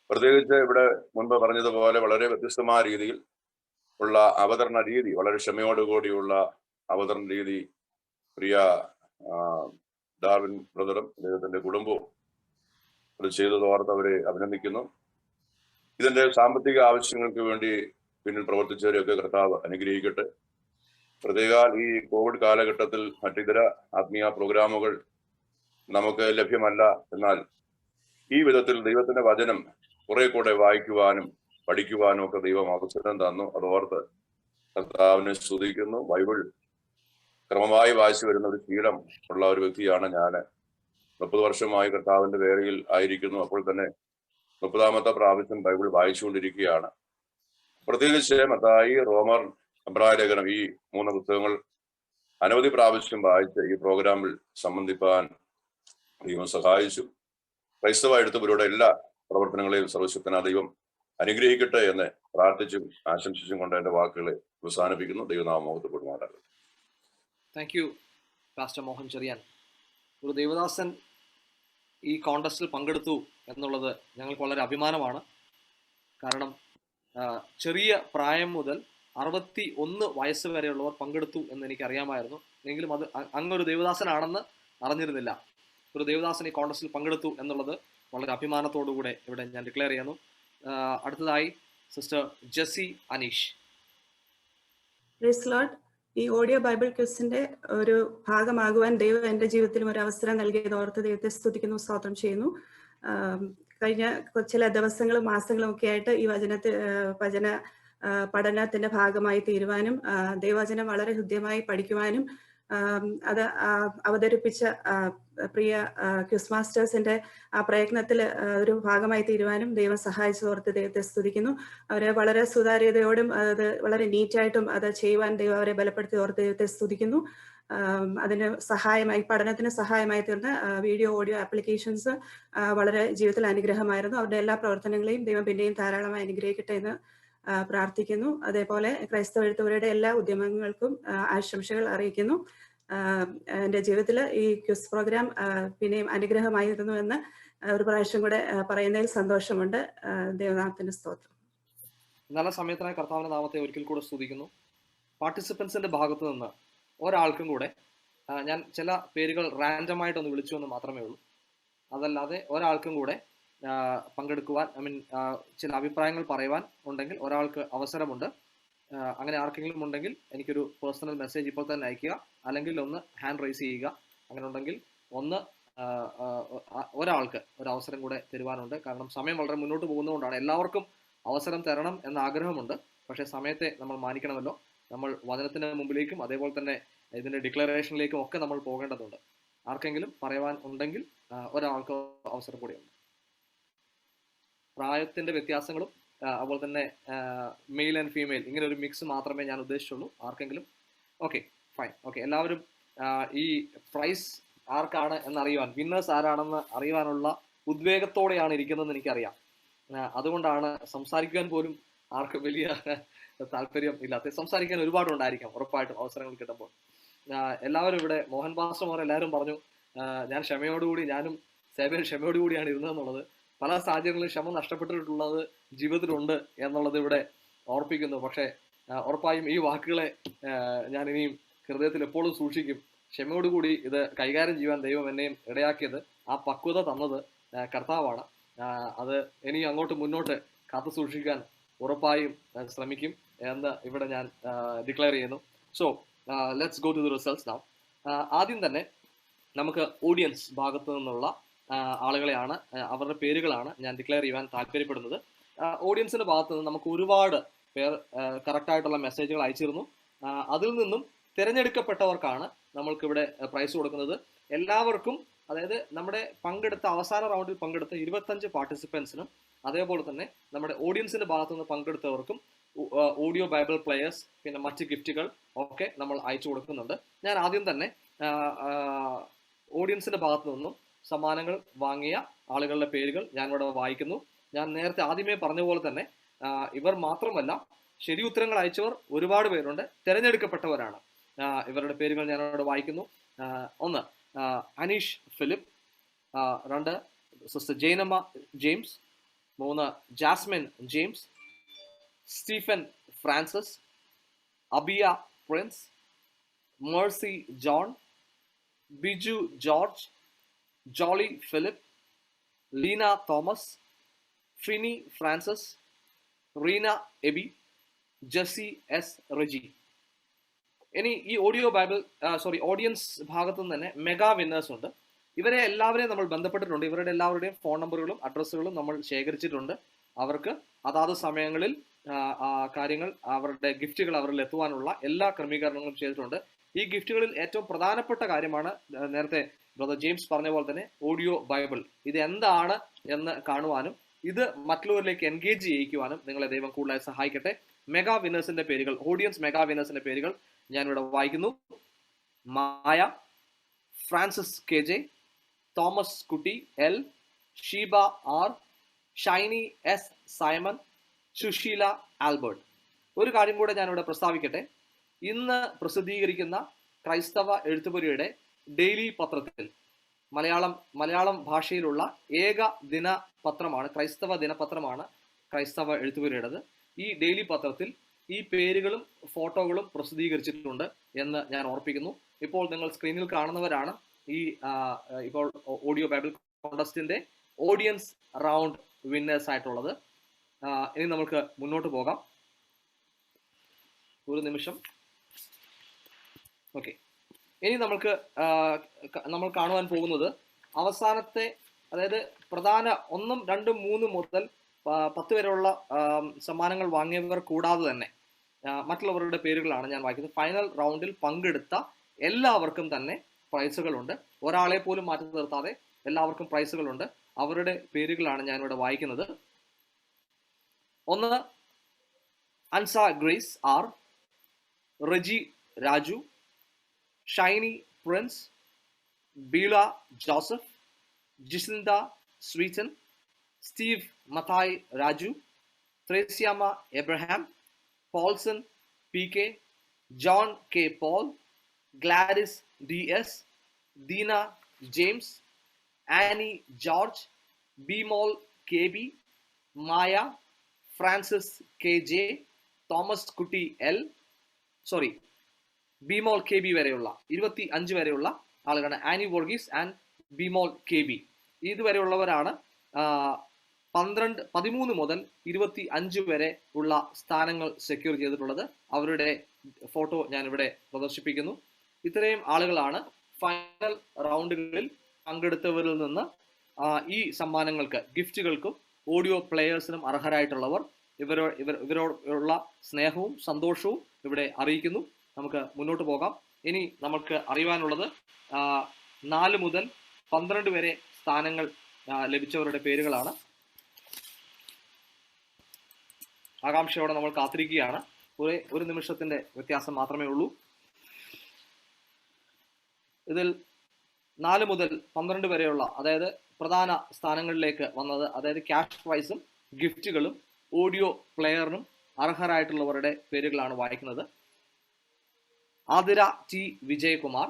പ്രത്യേകിച്ച് ഇവിടെ മുൻപ് പറഞ്ഞതുപോലെ വളരെ വ്യത്യസ്തമായ രീതിയിൽ ഉള്ള അവതരണ രീതി, വളരെ ക്ഷമയോടുകൂടിയുള്ള അവതരണ രീതി പ്രിയ ഡാർവിൻ ബ്രദറും അദ്ദേഹത്തിന്റെ കുടുംബവും അത് ചെയ്തതോർത്ത് അവരെ അഭിനന്ദിക്കുന്നു. ഇതിന്റെ സാമ്പത്തിക ആവശ്യങ്ങൾക്ക് വേണ്ടി പിന്നിൽ പ്രവർത്തിച്ചവരെയൊക്കെ കർത്താവ് അനുഗ്രഹിക്കട്ടെ. പ്രത്യേക ഈ കോവിഡ് കാലഘട്ടത്തിൽ മറ്റിതര ആത്മീയ പ്രോഗ്രാമുകൾ നമുക്ക് ലഭ്യമല്ല. എന്നാൽ ഈ വിധത്തിൽ ദൈവത്തിന്റെ വചനം കുറെ കൂടെ വായിക്കുവാനും പഠിക്കുവാനും ഒക്കെ ദൈവം അവസരം തന്നു. അതോർത്ത് കർത്താവിനെ സ്തുതിക്കുന്നു. ബൈബിൾ ക്രമമായി വായിച്ചു വരുന്ന ഒരു ശീലം ഉള്ള ഒരു വ്യക്തിയാണ് ഞാൻ. 30 വർഷമായി കർത്താവിന്റെ വേലയിൽ ആയിരിക്കുന്നു. അപ്പോൾ തന്നെ 30ാമത്തെ പ്രാവശ്യം ബൈബിൾ വായിച്ചുകൊണ്ടിരിക്കുകയാണ്. പ്രത്യേകിച്ച് മത്തായി, റോമർ, എബ്രായ ലേഖനം ഈ 3 പുസ്തകങ്ങൾ അനവധി പ്രാവശ്യം വായിച്ച് ഈ പ്രോഗ്രാമിൽ സംബന്ധിപ്പാൻ ദൈവം സഹായിച്ചു. ക്രൈസ്തവ എഴുത്തുപുരയുടെ എല്ലാ പ്രവർത്തനങ്ങളെയും സർവശക്തനായ ദൈവം അനുഗ്രഹിക്കട്ടെ എന്ന് പ്രാർത്ഥിച്ചും ആശംസിച്ചും കൊണ്ട് എന്റെ വാക്കുകളെ അവസാനിപ്പിക്കുന്നു. ദൈവനാമോഹത്വപ്പെടുമാറാകട്ടെ. Thank you pastor Mohan Cheriyan. ഒരു ദേവദാസൻ ഈ കോൺടെസ്റ്റിൽ പങ്കെടുത്തു എന്നുള്ളത് ഞങ്ങൾക്ക് വളരെ അഭിമാനമാണ്. കാരണം ചെറിയ പ്രായം മുതൽ 61 വയസ്സ് വരെയുള്ളവർ പങ്കെടുത്തു എന്ന് എനിക്ക് അറിയാമായിരുന്നു. എങ്കിലും അത് അങ്ങൊരു ദേവദാസനാണെന്ന് അറിഞ്ഞിരുന്നില്ല. ഒരു ദേവദാസൻ ഈ കോൺടെസ്റ്റിൽ പങ്കെടുത്തു എന്നുള്ളത് വളരെ അഭിമാനത്തോടുകൂടെ ഇവിടെ ഞാൻ ഡിക്ലെയർ ചെയ്യുന്നു. അടുത്തതായി sister Jessy Aneesh. Praise Lord. ഈ ഓഡിയോ ബൈബിൾ ക്വിസിന്റെ ഒരു ഭാഗമാകുവാൻ ദൈവം എൻ്റെ ജീവിതത്തിലും ഒരു അവസരം നൽകിയത് ഓർത്ത് ദൈവത്തെ സ്തുതിക്കുന്നു, സ്തോത്രം ചെയ്യുന്നു. കഴിഞ്ഞ ചില ദിവസങ്ങളും മാസങ്ങളും ഒക്കെ ആയിട്ട് ഈ വചന പഠനത്തിന്റെ ഭാഗമായി തീരുവാനും ദൈവവചനം വളരെ ഹൃദ്യമായി പഠിക്കുവാനും അത് അവതരിപ്പിച്ച പ്രിയ ക്വിസ് മാസ്റ്റേഴ്സിന്റെ ആ പ്രയത്നത്തിൽ ഒരു ഭാഗമായി തീരുവാനും ദൈവം സഹായിച്ചതോർത്ത് ദൈവത്തെ സ്തുതിക്കുന്നു. അവരെ വളരെ സുതാര്യതയോടും അത് വളരെ നീറ്റായിട്ടും അത് ചെയ്യുവാൻ ദൈവം അവരെ ബലപ്പെടുത്തി ഓർത്ത് ദൈവത്തെ സ്തുതിക്കുന്നു. അതിന് സഹായമായി, പഠനത്തിന് സഹായമായി തീർന്ന വീഡിയോ ഓഡിയോ ആപ്ലിക്കേഷൻസ് വളരെ ജീവിതത്തിൽ അനുഗ്രഹമായിരുന്നു. അവരുടെ എല്ലാ പ്രവർത്തനങ്ങളെയും ദൈവം പിന്നെയും ധാരാളമായി അനുഗ്രഹിക്കട്ടെ എന്ന് പ്രാർത്ഥിക്കുന്നു. അതേപോലെ ക്രൈസ്തവ എഴുത്തുപുരയുടെ എല്ലാ ഉദ്യമങ്ങൾക്കും ആശംസകൾ അറിയിക്കുന്നു. എൻ്റെ ജീവിതത്തിൽ ഈ ക്വിസ് പ്രോഗ്രാം പിന്നെയും അനുഗ്രഹമായിരുന്നു എന്ന് ഒരു പ്രാവശ്യം കൂടെ പറയുന്നതിൽ സന്തോഷമുണ്ട്. ദൈവനാമത്തിന്റെ സ്തോത്രം. നല്ല സമയത്തിനായി കർത്താവിന്റെ നാമത്തെ ഒരിക്കൽ കൂടെ സ്തുതിക്കുന്നു. പാർട്ടിസിപ്പൻസിന്റെ ഭാഗത്തു നിന്ന് ഒരാൾക്കും കൂടെ ഞാൻ ചില പേരുകൾ റാൻഡമായിട്ടൊന്ന് വിളിച്ചു എന്ന് മാത്രമേ ഉള്ളൂ. അതല്ലാതെ ഒരാൾക്കും കൂടെ പങ്കെടുക്കുവാൻ, ചില അഭിപ്രായങ്ങൾ പറയുവാൻ ഉണ്ടെങ്കിൽ ഒരാൾക്ക് അവസരമുണ്ട്. അങ്ങനെ ആർക്കെങ്കിലും ഉണ്ടെങ്കിൽ എനിക്കൊരു പേഴ്സണൽ മെസ്സേജ് ഇപ്പോൾ തന്നെ അയക്കുക, അല്ലെങ്കിൽ ഒന്ന് ഹാൻഡ് റൈസ് ചെയ്യുക. അങ്ങനെ ഉണ്ടെങ്കിൽ ഒരാൾക്ക് ഒരു അവസരം കൂടെ തരുവാനുണ്ട്. കാരണം സമയം വളരെ മുന്നോട്ട് പോകുന്നതുകൊണ്ടാണ്. എല്ലാവർക്കും അവസരം തരണം എന്ന ആഗ്രഹമുണ്ട്. പക്ഷേ സമയത്തെ നമ്മൾ മാനിക്കണമല്ലോ. നമ്മൾ വചനത്തിന് മുമ്പിലേക്കും അതേപോലെ തന്നെ ഇതിന്റെ ഡിക്ലറേഷനിലേക്കും ഒക്കെ നമ്മൾ പോകേണ്ടതുണ്ട്. ആർക്കെങ്കിലും പറയുവാൻ ഉണ്ടെങ്കിൽ ഒരാൾക്ക് അവസരം കൂടെയുണ്ട്. പ്രായത്തിന്റെ വ്യത്യാസങ്ങളും അതുപോലെ തന്നെ മെയിൽ ആൻഡ് ഫീമെയിൽ ഇങ്ങനെ ഒരു മിക്സ് മാത്രമേ ഞാൻ ഉദ്ദേശിച്ചുള്ളൂ. ആർക്കെങ്കിലും ഓക്കെ, ഫൈൻ, ഓക്കെ. എല്ലാവരും ഈ പ്രൈസ് ആർക്കാണ് എന്നറിയുവാൻ, വിന്നേഴ്സ് ആരാണെന്ന് അറിയുവാനുള്ള ഉദ്വേഗത്തോടെയാണ് ഇരിക്കുന്നതെന്ന് എനിക്കറിയാം. അതുകൊണ്ടാണ് സംസാരിക്കാൻ പോലും ആർക്കും വലിയ താല്പര്യം ഇല്ലാത്ത, സംസാരിക്കാൻ ഒരുപാടുണ്ടായിരിക്കാം ഉറപ്പായിട്ടും അവസരങ്ങൾ കിട്ടുമ്പോൾ. എല്ലാവരും ഇവിടെ മോഹൻ പാസ്റ്റർ എല്ലാവരും പറഞ്ഞു ഞാൻ ക്ഷമയോടുകൂടി, ഞാനും സേവൻ ക്ഷമയോടുകൂടിയാണ് ഇരുന്നതെന്നുള്ളത്. പല സാഹചര്യങ്ങളിലും ക്ഷമ നഷ്ടപ്പെട്ടിട്ടുള്ളത് ജീവിതത്തിലുണ്ട് എന്നുള്ളത് ഇവിടെ ഓർപ്പിക്കുന്നു. പക്ഷേ ഉറപ്പായും ഈ വാക്കുകളെ ഞാൻ ഇനിയും ഹൃദയത്തിൽ എപ്പോഴും സൂക്ഷിക്കും. ക്ഷമയോടുകൂടി ഇത് കൈകാര്യം ചെയ്യുവാൻ ദൈവം എന്നെയും ഇടയാക്കിയത്, ആ പക്വത തന്നത് കർത്താവാണ്. അത് ഇനി അങ്ങോട്ട് മുന്നോട്ട് കാത്തു സൂക്ഷിക്കാൻ ഉറപ്പായും ശ്രമിക്കും എന്ന് ഇവിടെ ഞാൻ ഡിക്ലെയർ ചെയ്യുന്നു. So let's go to the results now. ആദ്യം തന്നെ നമുക്ക് ഓഡിയൻസ് ഭാഗത്തു നിന്നുള്ള ആളുകളെയാണ്, അവരുടെ പേരുകളാണ് ഞാൻ ഡിക്ലെയർ ചെയ്യാൻ താല്പര്യപ്പെടുന്നത്. ഓഡിയൻസിന്റെ ഭാഗത്ത് നിന്ന് നമുക്ക് ഒരുപാട് പേർ കറക്റ്റായിട്ടുള്ള മെസ്സേജുകൾ അയച്ചിരുന്നു. അതിൽ നിന്നും തിരഞ്ഞെടുക്കപ്പെട്ടവർക്കാണ് നമ്മൾക്കിവിടെ പ്രൈസ് കൊടുക്കുന്നത്. എല്ലാവർക്കും, അതായത് നമ്മുടെ പങ്കെടുത്ത അവസാന റൗണ്ടിൽ പങ്കെടുത്ത 25 പാർട്ടിസിപ്പൻസിനും അതേപോലെ തന്നെ നമ്മുടെ ഓഡിയൻസിന്റെ ഭാഗത്തു നിന്ന് പങ്കെടുത്തവർക്കും ഓഡിയോ ബൈബിൾ പ്ലെയേഴ്സ് പിന്നെ മറ്റ് ഗിഫ്റ്റുകൾ ഒക്കെ നമ്മൾ അയച്ചു കൊടുക്കുന്നുണ്ട്. ഞാൻ ആദ്യം തന്നെ ഓഡിയൻസിന്റെ ഭാഗത്തു നിന്നും സമ്മാനങ്ങൾ വാങ്ങിയ ആളുകളുടെ പേരുകൾ ഞാൻ ഇവിടെ വായിക്കുന്നു. ഞാൻ നേരത്തെ ആദ്യമേ പറഞ്ഞ പോലെ തന്നെ ഇവർ മാത്രമല്ല, ശരി ഉത്തരങ്ങൾ അയച്ചവർ ഒരുപാട് പേരുണ്ട്, തിരഞ്ഞെടുക്കപ്പെട്ടവരാണ്. ഇവരുടെ പേരുകൾ ഞാൻ ഇവിടെ വായിക്കുന്നു. 1 അനീഷ് ഫിലിപ്പ്, 2 സിസ്റ്റർ ജൈനമ്മ ജെയിംസ്, 3 ജാസ്മിൻ ജെയിംസ്, സ്റ്റീഫൻ ഫ്രാൻസിസ്, അബിയ പ്രിൻസ്, മേഴ്സി ജോൺ, ബിജു ജോർജ്, ജോളി ഫിലിപ്പ്, ലീന തോമസ്, ഫിനി ഫ്രാൻസിസ്, റീന എബി, ജെസി എസ് റെജി. ഇനി ഈ ഓഡിയൻസ് ഭാഗത്തു നിന്ന് തന്നെ മെഗാ വിന്നേഴ്സ് ഉണ്ട്. ഇവരെ എല്ലാവരെയും നമ്മൾ ബന്ധപ്പെട്ടിട്ടുണ്ട്. ഇവരുടെ എല്ലാവരുടെയും ഫോൺ നമ്പറുകളും അഡ്രസ്സുകളും നമ്മൾ ശേഖരിച്ചിട്ടുണ്ട്. അവർക്ക് അതാത് സമയങ്ങളിൽ കാര്യങ്ങൾ, അവരുടെ ഗിഫ്റ്റുകൾ അവരിൽ എത്തുവാനുള്ള എല്ലാ ക്രമീകരണങ്ങളും ചെയ്തിട്ടുണ്ട്. ഈ ഗിഫ്റ്റുകളിൽ ഏറ്റവും പ്രധാനപ്പെട്ട കാര്യമാണ് നേരത്തെ ബ്രദർ ജെയിംസ് പറഞ്ഞ പോലെ തന്നെ ഓഡിയോ ബൈബിൾ. ഇത് എന്താണ് എന്ന് കാണുവാനും ഇത് മറ്റുള്ളവരിലേക്ക് എൻഗേജ് ചെയ്യിക്കുവാനും നിങ്ങളെ ദൈവം കൂടുതലായി സഹായിക്കട്ടെ. മെഗാ വിന്നേഴ്സിന്റെ പേരുകൾ, ഓഡിയൻസ് മെഗാ വിന്നേഴ്സിന്റെ പേരുകൾ ഞാനിവിടെ വായിക്കുന്നു. Maya, Francis K J, Thomas Kutty L, Sheeba R, Shiny S Simon, Sushila Albert. ഒരു കാര്യം കൂടെ ഞാനിവിടെ പ്രസ്താവിക്കട്ടെ. ഇന്ന് പ്രസിദ്ധീകരിക്കുന്ന ക്രൈസ്തവ എഴുത്തുപുരയുടെ ഡെയിലി പത്രത്തിൽ മലയാളം ഭാഷയിലുള്ള ഏക ദിനപത്രമാണ്, ക്രൈസ്തവ ദിനപത്രമാണ് ക്രൈസ്തവ എഴുത്തുപുരയുടേത്. ഈ ഡെയിലി പത്രത്തിൽ ഈ പേരുകളും ഫോട്ടോകളും പ്രസിദ്ധീകരിച്ചിട്ടുണ്ട് എന്ന് ഞാൻ ഓർപ്പിക്കുന്നു. ഇപ്പോൾ നിങ്ങൾ സ്ക്രീനിൽ കാണുന്നവരാണ് ഈ ഇപ്പോൾ ഓഡിയോ ബൈബിൾ കോൺടെസ്റ്റിന്റെ ഓഡിയൻസ് റൗണ്ട് വിന്നേഴ്സ് ആയിട്ടുള്ളത്. ഇനി നമുക്ക് മുന്നോട്ട് പോകാം. ഒരു നിമിഷം. ഓക്കെ, ഇനി നമ്മൾ കാണുവാൻ പോകുന്നത് അവസാനത്തെ, അതായത് പ്രധാന 1, 2, 3 മുതൽ 10 വരെയുള്ള സമ്മാനങ്ങൾ വാങ്ങിയവർ കൂടാതെ തന്നെ മറ്റുള്ളവരുടെ പേരുകളാണ് ഞാൻ വായിക്കുന്നത്. ഫൈനൽ റൗണ്ടിൽ പങ്കെടുത്ത എല്ലാവർക്കും തന്നെ പ്രൈസുകളുണ്ട്. ഒരാളെ പോലും മാറ്റി നിർത്താതെ എല്ലാവർക്കും പ്രൈസുകളുണ്ട്. അവരുടെ പേരുകളാണ് ഞാനിവിടെ വായിക്കുന്നത്. 1 Ansa Grace R, Reji Raju, Shiny Prince, Beela Joseph, Jislinda Sweetan, Steve Mathai Raju, Thresiamma Abraham, Paulson P K, John K Paul, Gladys D S, Deena James, Annie George, Bimol K B, Maya, Francis K J, Thomas Kutty L, Bimol K B വരെയുള്ള 25 വരെയുള്ള ആളുകളാണ്. Annie Varghese and Bimol K B ഇതുവരെയുള്ളവരാണ് 13 മുതൽ 25 വരെ ഉള്ള സ്ഥാനങ്ങൾ സെക്യൂർ ചെയ്തിട്ടുള്ളത്. അവരുടെ ഫോട്ടോ ഞാൻ ഇവിടെ പ്രദർശിപ്പിക്കുന്നു. ഇത്രയും ആളുകളാണ് ഫൈനൽ റൗണ്ടുകളിൽ പങ്കെടുത്തവരിൽ നിന്ന് ഈ സമ്മാനങ്ങൾക്ക്, ഗിഫ്റ്റുകൾക്കും ഓഡിയോ പ്ലെയേഴ്സിനും അർഹരായിട്ടുള്ളവർ. ഇവരോടുള്ള സ്നേഹവും സന്തോഷവും ഇവിടെ അറിയിക്കുന്നു. നമുക്ക് മുന്നോട്ട് പോകാം. ഇനി നമുക്ക് അറിയുവാനുള്ളത് 4 മുതൽ 12 വരെ സ്ഥാനങ്ങൾ ലഭിച്ചവരുടെ പേരുകളാണ്. ആകാംക്ഷയോടെ നമ്മൾ കാത്തിരിക്കുകയാണ്. ഒരു നിമിഷത്തിന്റെ വ്യത്യാസം മാത്രമേ ഉള്ളൂ. ഇതിൽ 4 മുതൽ 12 വരെയുള്ള, അതായത് പ്രധാന സ്ഥാനങ്ങളിലേക്ക് വന്നത്, അതായത് ക്യാഷ് പ്രൈസും ഗിഫ്റ്റുകളും ഓഡിയോ പ്ലെയറിനും അർഹരായിട്ടുള്ളവരുടെ പേരുകളാണ് വായിക്കുന്നത്. Athira T Vijayakumar,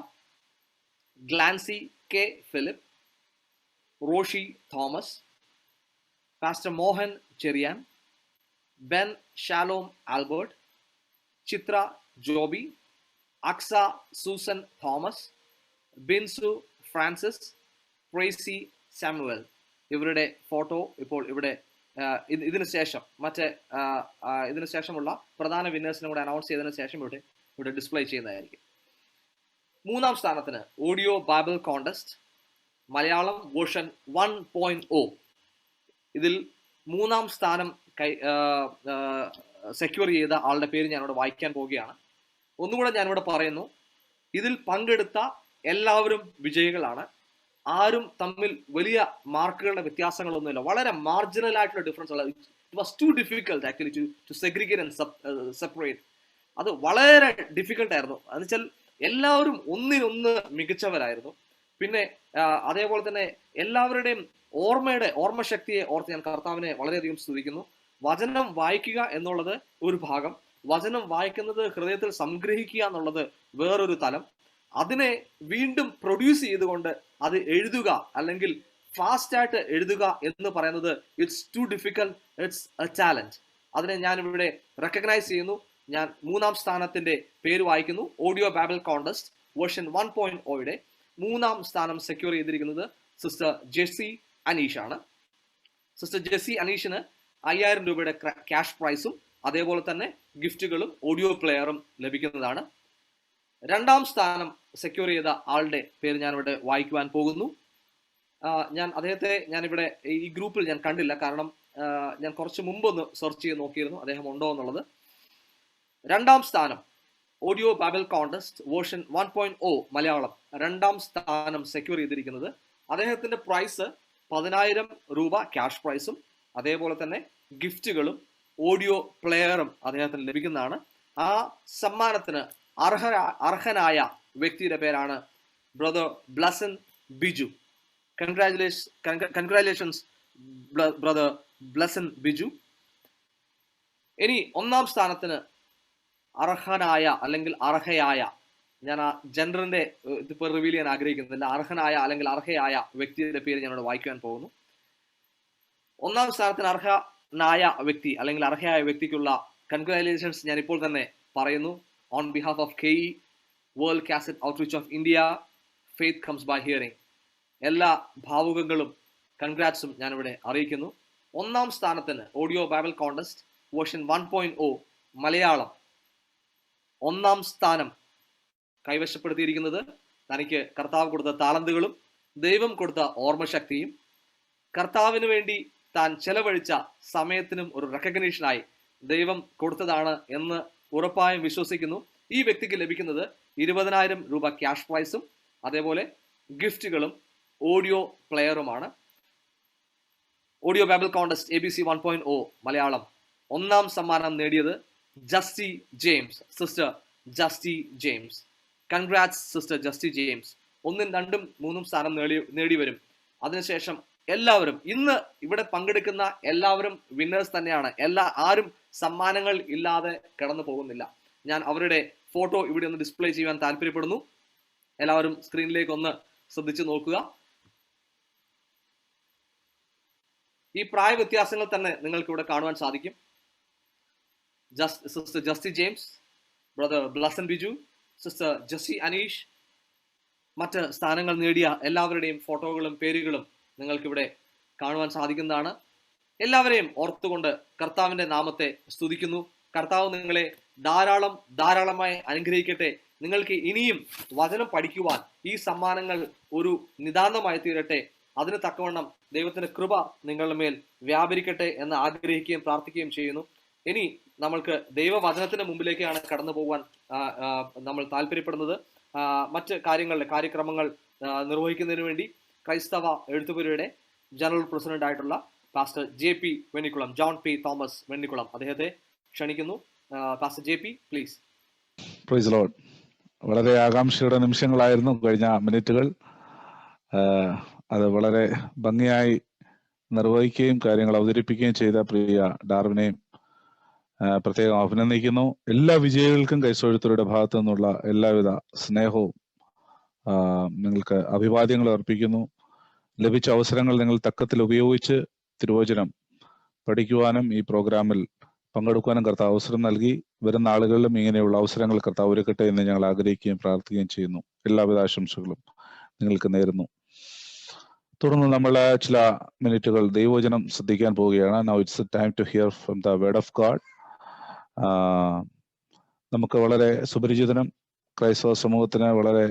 Glancy K Philip, Roshy Thomas, pastor Mohan Cheriyan, Ben Shalom Albert, Chithra Joby, Aksa Susan Thomas, Binsu Francis, Precy Samuel. ഇവരുടെ ഫോട്ടോ ഇപ്പോൾ ഇവിടെ ഇതിനു ശേഷം ഇതിനു ശേഷമുള്ള പ്രധാന വിന്നേഴ്സിനെ കൂടെ അനൗൺസ് ചെയ്തതിനു ശേഷം ഇവിടെ ഡിസ്പ്ലേ ചെയ്യുന്നതായിരിക്കും. 3-ാം സ്ഥാനത്തിന് audio Bible contest Malayalam version 1.0. ഇതിൽ 3-ാം സ്ഥാനം സെക്യൂർ ചെയ്ത ആളുടെ പേര് ഞാനിവിടെ വായിക്കാൻ പോവുകയാണ്. ഒന്നുകൂടെ ഞാനിവിടെ പറയുന്നു, ഇതിൽ പങ്കെടുത്ത എല്ലാവരും വിജയികളാണ്. ആരും തമ്മിൽ വലിയ മാർക്കുകളുടെ വ്യത്യാസങ്ങളൊന്നുമില്ല. വളരെ മാർജിനൽ ആയിട്ടുള്ള ഡിഫറൻസ് ഉള്ള. It was too difficult actually to segregate and separate. അത് വളരെ ഡിഫിക്കൽട്ട് ആയിരുന്നു. എന്നുവെച്ചാൽ എല്ലാവരും ഒന്നിനൊന്ന് മികച്ചവരായിരുന്നു. പിന്നെ അതേപോലെ തന്നെ എല്ലാവരുടെയും ഓർമ്മശക്തിയെ ഓർത്ത് ഞാൻ കർത്താവിനെ വളരെയധികം സ്തുതിക്കുന്നു. വചനം വായിക്കുക എന്നുള്ളത് ഒരു ഭാഗം, വചനം വായിക്കുന്നത് ഹൃദയത്തിൽ സംഗ്രഹിക്കുക എന്നുള്ളത് വേറൊരു തലം. അതിനെ വീണ്ടും പ്രൊഡ്യൂസ് ചെയ്തുകൊണ്ട് അത് എഴുതുക, അല്ലെങ്കിൽ ഫാസ്റ്റ് ആയിട്ട് എഴുതുക എന്ന് പറയുന്നത് it's too difficult, it's a challenge. അതിനെ ഞാൻ ഇവിടെ റെക്കഗ്നൈസ് ചെയ്യുന്നു. ഞാൻ 3-ാം സ്ഥാനത്തിന്റെ പേര് വായിക്കുന്നു. ഓഡിയോ ബൈബിൾ കോണ്ടസ്റ്റ് വേർഷൻ 1.0യുടെ 3-ാം സ്ഥാനം സെക്യൂർ ചെയ്തിരിക്കുന്നത് സിസ്റ്റർ ജെസ്സി അനീഷ് ആണ്. സിസ്റ്റർ ജെസ്സി അനീഷിന് 5000 രൂപയുടെ ക്യാഷ് പ്രൈസും അതേപോലെ തന്നെ ഗിഫ്റ്റുകളും ഓഡിയോ പ്ലെയറും ലഭിക്കുന്നതാണ്. 2-ാം സ്ഥാനം സെക്യൂർ ചെയ്ത ആളുടെ പേര് ഞാനിവിടെ വായിക്കുവാൻ പോകുന്നു. ഞാൻ അദ്ദേഹത്തെ ഞാനിവിടെ ഈ ഗ്രൂപ്പിൽ ഞാൻ കണ്ടില്ല, കാരണം ഞാൻ കുറച്ച് മുമ്പ് ഒന്ന് സെർച്ച് ചെയ്ത് നോക്കിയിരുന്നു അദ്ദേഹം ഉണ്ടോ എന്നുള്ളത്. 2-ാം സ്ഥാനം audio Bible contest version 1.0 Malayalam 2-ാം സ്ഥാനം സെക്യൂർ ചെയ്തിരിക്കുന്നത് അദ്ദേഹത്തിന്റെ പ്രൈസ് 10000 രൂപ ക്യാഷ് പ്രൈസും അതേപോലെ തന്നെ ഗിഫ്റ്റുകളും ഓഡിയോ പ്ലെയറും അദ്ദേഹത്തിന് ലഭിക്കുന്നതാണ്. ആ സമ്മാനത്തിന് അർഹനായ വ്യക്തിയുടെ പേരാണ് brother Blesson Biju. Congratulations brother Blesson Biju. ഇനി 1-ാം സ്ഥാനത്തിന് അർഹനായ അല്ലെങ്കിൽ അർഹയായ, ഞാൻ ആ ജെൻഡറിന്റെ ഇതിപ്പോൾ റിവീൽ ചെയ്യാൻ ആഗ്രഹിക്കുന്നില്ല, അർഹനായ അല്ലെങ്കിൽ അർഹയായ വ്യക്തിയുടെ പേര് ഞാനിവിടെ വായിക്കാൻ പോകുന്നു. 1-ാം സ്ഥാനത്തിന് അർഹനായ വ്യക്തി അല്ലെങ്കിൽ അർഹയായ വ്യക്തിക്കുള്ള കൺഗ്രാറ്റുലേഷൻസ് ഞാൻ ഇപ്പോൾ തന്നെ പറയുന്നു. On behalf of KE World Cassette Outreach of India, faith comes by hearing, എല്ലാ ഭാവുകങ്ങളും കൺഗ്രാറ്റ്സും ഞാനിവിടെ അറിയിക്കുന്നു. 1-ാം സ്ഥാനത്തിന് audio Bible contest version 1.0 Malayalam 1-ാം സ്ഥാനം കൈവശപ്പെടുത്തിയിരിക്കുന്നത് തനിക്ക് കർത്താവ് കൊടുത്ത താലന്തുകളും ദൈവം കൊടുത്ത ഓർമ്മശക്തിയും കർത്താവിന് വേണ്ടി താൻ ചെലവഴിച്ച സമയത്തിനും ഒരു റെക്കഗ്നീഷനായി ദൈവം കൊടുത്തതാണ് എന്ന് ഉറപ്പായും വിശ്വസിക്കുന്നു. ഈ വ്യക്തിക്ക് ലഭിക്കുന്നത് 20000 രൂപ ക്യാഷ് പ്രൈസും അതേപോലെ ഗിഫ്റ്റുകളും ഓഡിയോ പ്ലെയറുമാണ്. Audio Bible contest ABC 1.0 Malayalam 1-ാം സമ്മാനം നേടിയത് Justy James, sister Justy James. Congrats sister Justy James. 1, 2, 3 സ്ഥാനം നേടി വരും. അതിനുശേഷം എല്ലാവരും, ഇന്ന് ഇവിടെ പങ്കെടുക്കുന്ന എല്ലാവരും വിന്നേഴ്സ് തന്നെയാണ്. ആരും സമ്മാനങ്ങൾ ഇല്ലാതെ കടന്നു പോകുന്നില്ല. ഞാൻ അവരുടെ ഫോട്ടോ ഇവിടെ ഒന്ന് ഡിസ്പ്ലേ ചെയ്യാൻ താല്പര്യപ്പെടുന്നു. എല്ലാവരും സ്ക്രീനിലേക്ക് ഒന്ന് ശ്രദ്ധിച്ചു നോക്കുക. ഈ പ്രായ വ്യത്യാസങ്ങൾ തന്നെ നിങ്ങൾക്ക് ഇവിടെ കാണുവാൻ സാധിക്കും. Sister Justy James, brother Blesson Biju, sister Jessy Aneesh, മറ്റ് സ്ഥാനങ്ങൾ നേടിയ എല്ലാവരുടെയും ഫോട്ടോകളും പേരുകളും നിങ്ങൾക്കിവിടെ കാണുവാൻ സാധിക്കുന്നതാണ്. എല്ലാവരെയും ഓർത്തുകൊണ്ട് കർത്താവിന്റെ നാമത്തെ സ്തുതിക്കുന്നു. കർത്താവ് നിങ്ങളെ ധാരാളമായി അനുഗ്രഹിക്കട്ടെ. നിങ്ങൾക്ക് ഇനിയും വചനം പഠിക്കുവാൻ ഈ സമ്മാനങ്ങൾ ഒരു നിദാനമായി തീരട്ടെ. അതിന് തക്കവണ്ണം ദൈവത്തിന്റെ കൃപ നിങ്ങളുടെ മേൽ വ്യാപരിക്കട്ടെ എന്ന് ആഗ്രഹിക്കുകയും പ്രാർത്ഥിക്കുകയും ചെയ്യുന്നു. ഇനി നമ്മൾക്ക് ദൈവവചനത്തിന്റെ മുമ്പിലേക്കാണ് കടന്നു പോകാൻ നമ്മൾ താല്പര്യപ്പെടുന്നത്. മറ്റ് കാര്യക്രമങ്ങൾ നിർവഹിക്കുന്നതിന് വേണ്ടി ക്രൈസ്തവ എഴുത്തുപുരയുടെ ജനറൽ പ്രസിഡന്റ് ആയിട്ടുള്ള pastor JP Vennikulam, John P. Thomas Vennikulam, അദ്ദേഹത്തെ ക്ഷണിക്കുന്നു. Pastor JP, please. Praise Lord. വളരെ ആകാംക്ഷയുടെ നിമിഷങ്ങളായിരുന്നു കഴിഞ്ഞ മിനിറ്റുകൾ. അത് വളരെ ഭംഗിയായി നിർവഹിക്കുകയും കാര്യങ്ങൾ അവതരിപ്പിക്കുകയും ചെയ്ത പ്രിയ ഡാർവിനെയും പ്രത്യേകം അഭിനന്ദിക്കുന്നു. എല്ലാ വിജയികൾക്കും കൈസോഴുത്തരുടെ ഭാഗത്തു നിന്നുള്ള എല്ലാവിധ സ്നേഹവും നിങ്ങൾക്ക് അഭിവാദ്യങ്ങൾ അർപ്പിക്കുന്നു. ലഭിച്ച അവസരങ്ങൾ നിങ്ങൾ തക്കത്തിൽ ഉപയോഗിച്ച് തിരുവചനം പഠിക്കുവാനും ഈ പ്രോഗ്രാമിൽ പങ്കെടുക്കുവാനും കർത്താവ് അവസരം നൽകി. വരുന്ന ആളുകളിലും ഇങ്ങനെയുള്ള അവസരങ്ങൾ കർത്താവ് ഒരുക്കട്ടെ എന്ന് ഞങ്ങൾ ആഗ്രഹിക്കുകയും പ്രാർത്ഥിക്കുകയും ചെയ്യുന്നു. എല്ലാവിധ ആശംസകളും നിങ്ങൾക്ക് നേരുന്നു. തുടർന്ന് നമ്മൾ ചില മിനിറ്റുകൾ ദൈവവചനം ശ്രദ്ധിക്കാൻ പോവുകയാണ്. Now it's time to hear from the word of God. നമുക്ക് വളരെ സുപരിചിതനും ക്രൈസ്തവ സമൂഹത്തിന് വളരെ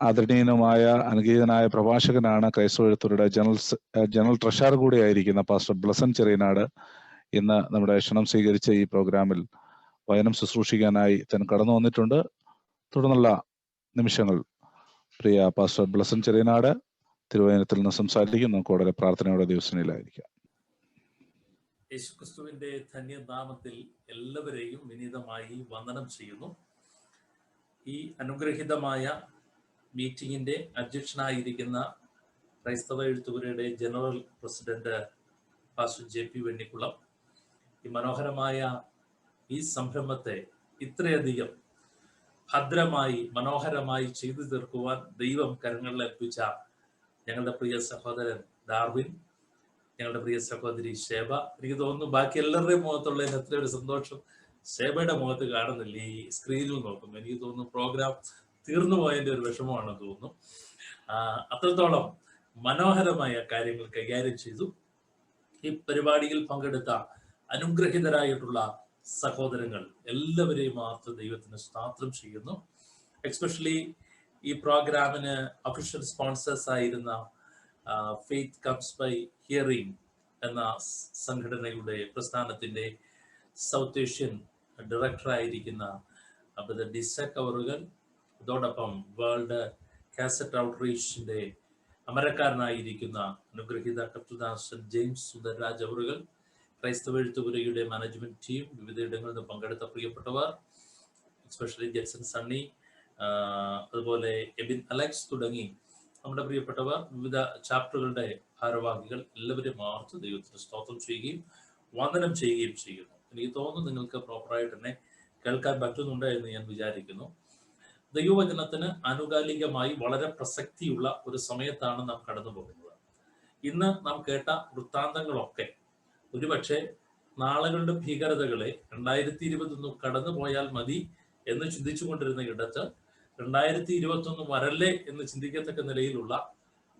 ആദരണീയനുമായ അനുഗ്രഹീതനായ പ്രഭാഷകനാണ് ക്രൈസ്തവ എഴുത്തൂരുടെ ജനറൽ ട്രഷറർ കൂടിയായിരിക്കുന്ന പാസ്റ്റർ ബ്ലസൻ ചെറിയനാട് ഇന്ന് നമ്മുടെ ക്ഷണം സ്വീകരിച്ച ഈ പ്രോഗ്രാമിൽ വചനം ശുശ്രൂഷിക്കാനായി താൻ കടന്നു വന്നിട്ടുണ്ട്. തുടർന്നുള്ള നിമിഷങ്ങൾ പ്രിയ പാസ്റ്റർ ബ്ലസൻ ചെറിയനാട് തിരുവചനത്തിൽ നിന്ന് സംസാരിക്കും. നമുക്ക് വളരെ പ്രാർത്ഥനയോടെ ദിവസനിലായിരിക്കാം. യേശുക്രിസ്തുവിന്റെ ധന്യനാമത്തിൽ എല്ലാവരെയും വിനീതമായി വന്ദനം ചെയ്യുന്നു. ഈ അനുഗ്രഹീതമായ മീറ്റിംഗിന്റെ അധ്യക്ഷനായിരിക്കുന്ന ക്രൈസ്തവ എഴുത്തുപുരയുടെ general president pastor JP Vennikulam ഈ മനോഹരമായ ഈ സംരംഭത്തെ ഇത്രയധികം ഭദ്രമായി മനോഹരമായി ചെയ്തു തീർക്കുവാൻ ദൈവം കരങ്ങളിൽ ഏൽപ്പിച്ച ഞങ്ങളുടെ പ്രിയ സഹോദരൻ ഡാർവിൻ, ഞങ്ങളുടെ പ്രിയ സഹോദരി ശേബ. എനിക്ക് തോന്നുന്നു ബാക്കി എല്ലാവരുടെയും മുഖത്തുള്ളതിന് എത്ര ഒരു സന്തോഷം ശേബയുടെ മുഖത്ത് കാണുന്നില്ല. ഈ സ്ക്രീനിൽ നോക്കുമ്പോൾ എനിക്ക് തോന്നുന്നു പ്രോഗ്രാം തീർന്നു പോയതിന്റെ ഒരു വിഷമമാണെന്ന് തോന്നുന്നു. അത്രത്തോളം മനോഹരമായ കാര്യങ്ങൾ കൈകാര്യം ചെയ്തു. ഈ പരിപാടിയിൽ പങ്കെടുത്ത അനുഗ്രഹീതരായിട്ടുള്ള സഹോദരങ്ങൾ എല്ലാവരെയും മാത്രം ദൈവത്തിന് സ്തോത്രം ചെയ്യുന്നു. എക്സ്പെഷ്യലി ഈ പ്രോഗ്രാമിന് ഒഫീഷ്യൽ സ്പോൺസേഴ്സ് ആയിരുന്ന ഫെയ്ത്ത് കംസ് ബൈ ഹിയറിംഗ് എന്ന സംഘടനയുടെ പ്രസ്ഥാനത്തിന്റെ സൗത്ത് ഏഷ്യൻ ഡയറക്ടറായിരിക്കുന്ന ഡിസക് അവറുകൾ, അതോടൊപ്പം വേൾഡ് കാസറ്റ് ഔട്ട്റീച്ചിന്റെ അമരക്കാരനായിരിക്കുന്ന അനുഗ്രഹീത കർത്തൃദാസൻ ജെയിംസ് സുന്ദർരാജ് അവറുകൾ, ക്രൈസ്തവ എഴുത്തുപുരയുടെ മാനേജ്മെന്റ് ടീം, വിവിധയിടങ്ങളിൽ നിന്ന് പങ്കെടുത്ത പ്രിയപ്പെട്ടവർ, എസ്പെഷ്യലി ജെക്സൺ സണ്ണി, അതുപോലെ എബിൻ അലക്സ് തുടങ്ങി നമ്മുടെ പ്രിയപ്പെട്ടവർ, വിവിധ ചാപ്റ്ററുകളുടെ ഭാരവാഹികൾ എല്ലാവരും മാർച്ച് ദൈവത്തിന് സ്തോത്രം ചെയ്യുകയും വന്ദനം ചെയ്യുകയും ചെയ്യുന്നു. എനിക്ക് തോന്നുന്നു നിങ്ങൾക്ക് പ്രോപ്പറായിട്ട് തന്നെ കേൾക്കാൻ പറ്റുന്നുണ്ട് എന്ന് ഞാൻ വിചാരിക്കുന്നു. ദൈവവചനത്തിന് ആനുകാലികമായി വളരെ പ്രസക്തിയുള്ള ഒരു സമയത്താണ് നാം കടന്നു പോകുന്നത്. ഇന്ന് നാം കേട്ട വൃത്താന്തങ്ങളൊക്കെ ഒരുപക്ഷെ നാളുകളുടെ ഭീകരതകളെ 2020 കടന്നു പോയാൽ മതി എന്ന് ചിന്തിച്ചു കൊണ്ടിരുന്ന ഇടത്ത് 2021 വരല്ലേ എന്ന് ചിന്തിക്കത്തക്ക നിലയിലുള്ള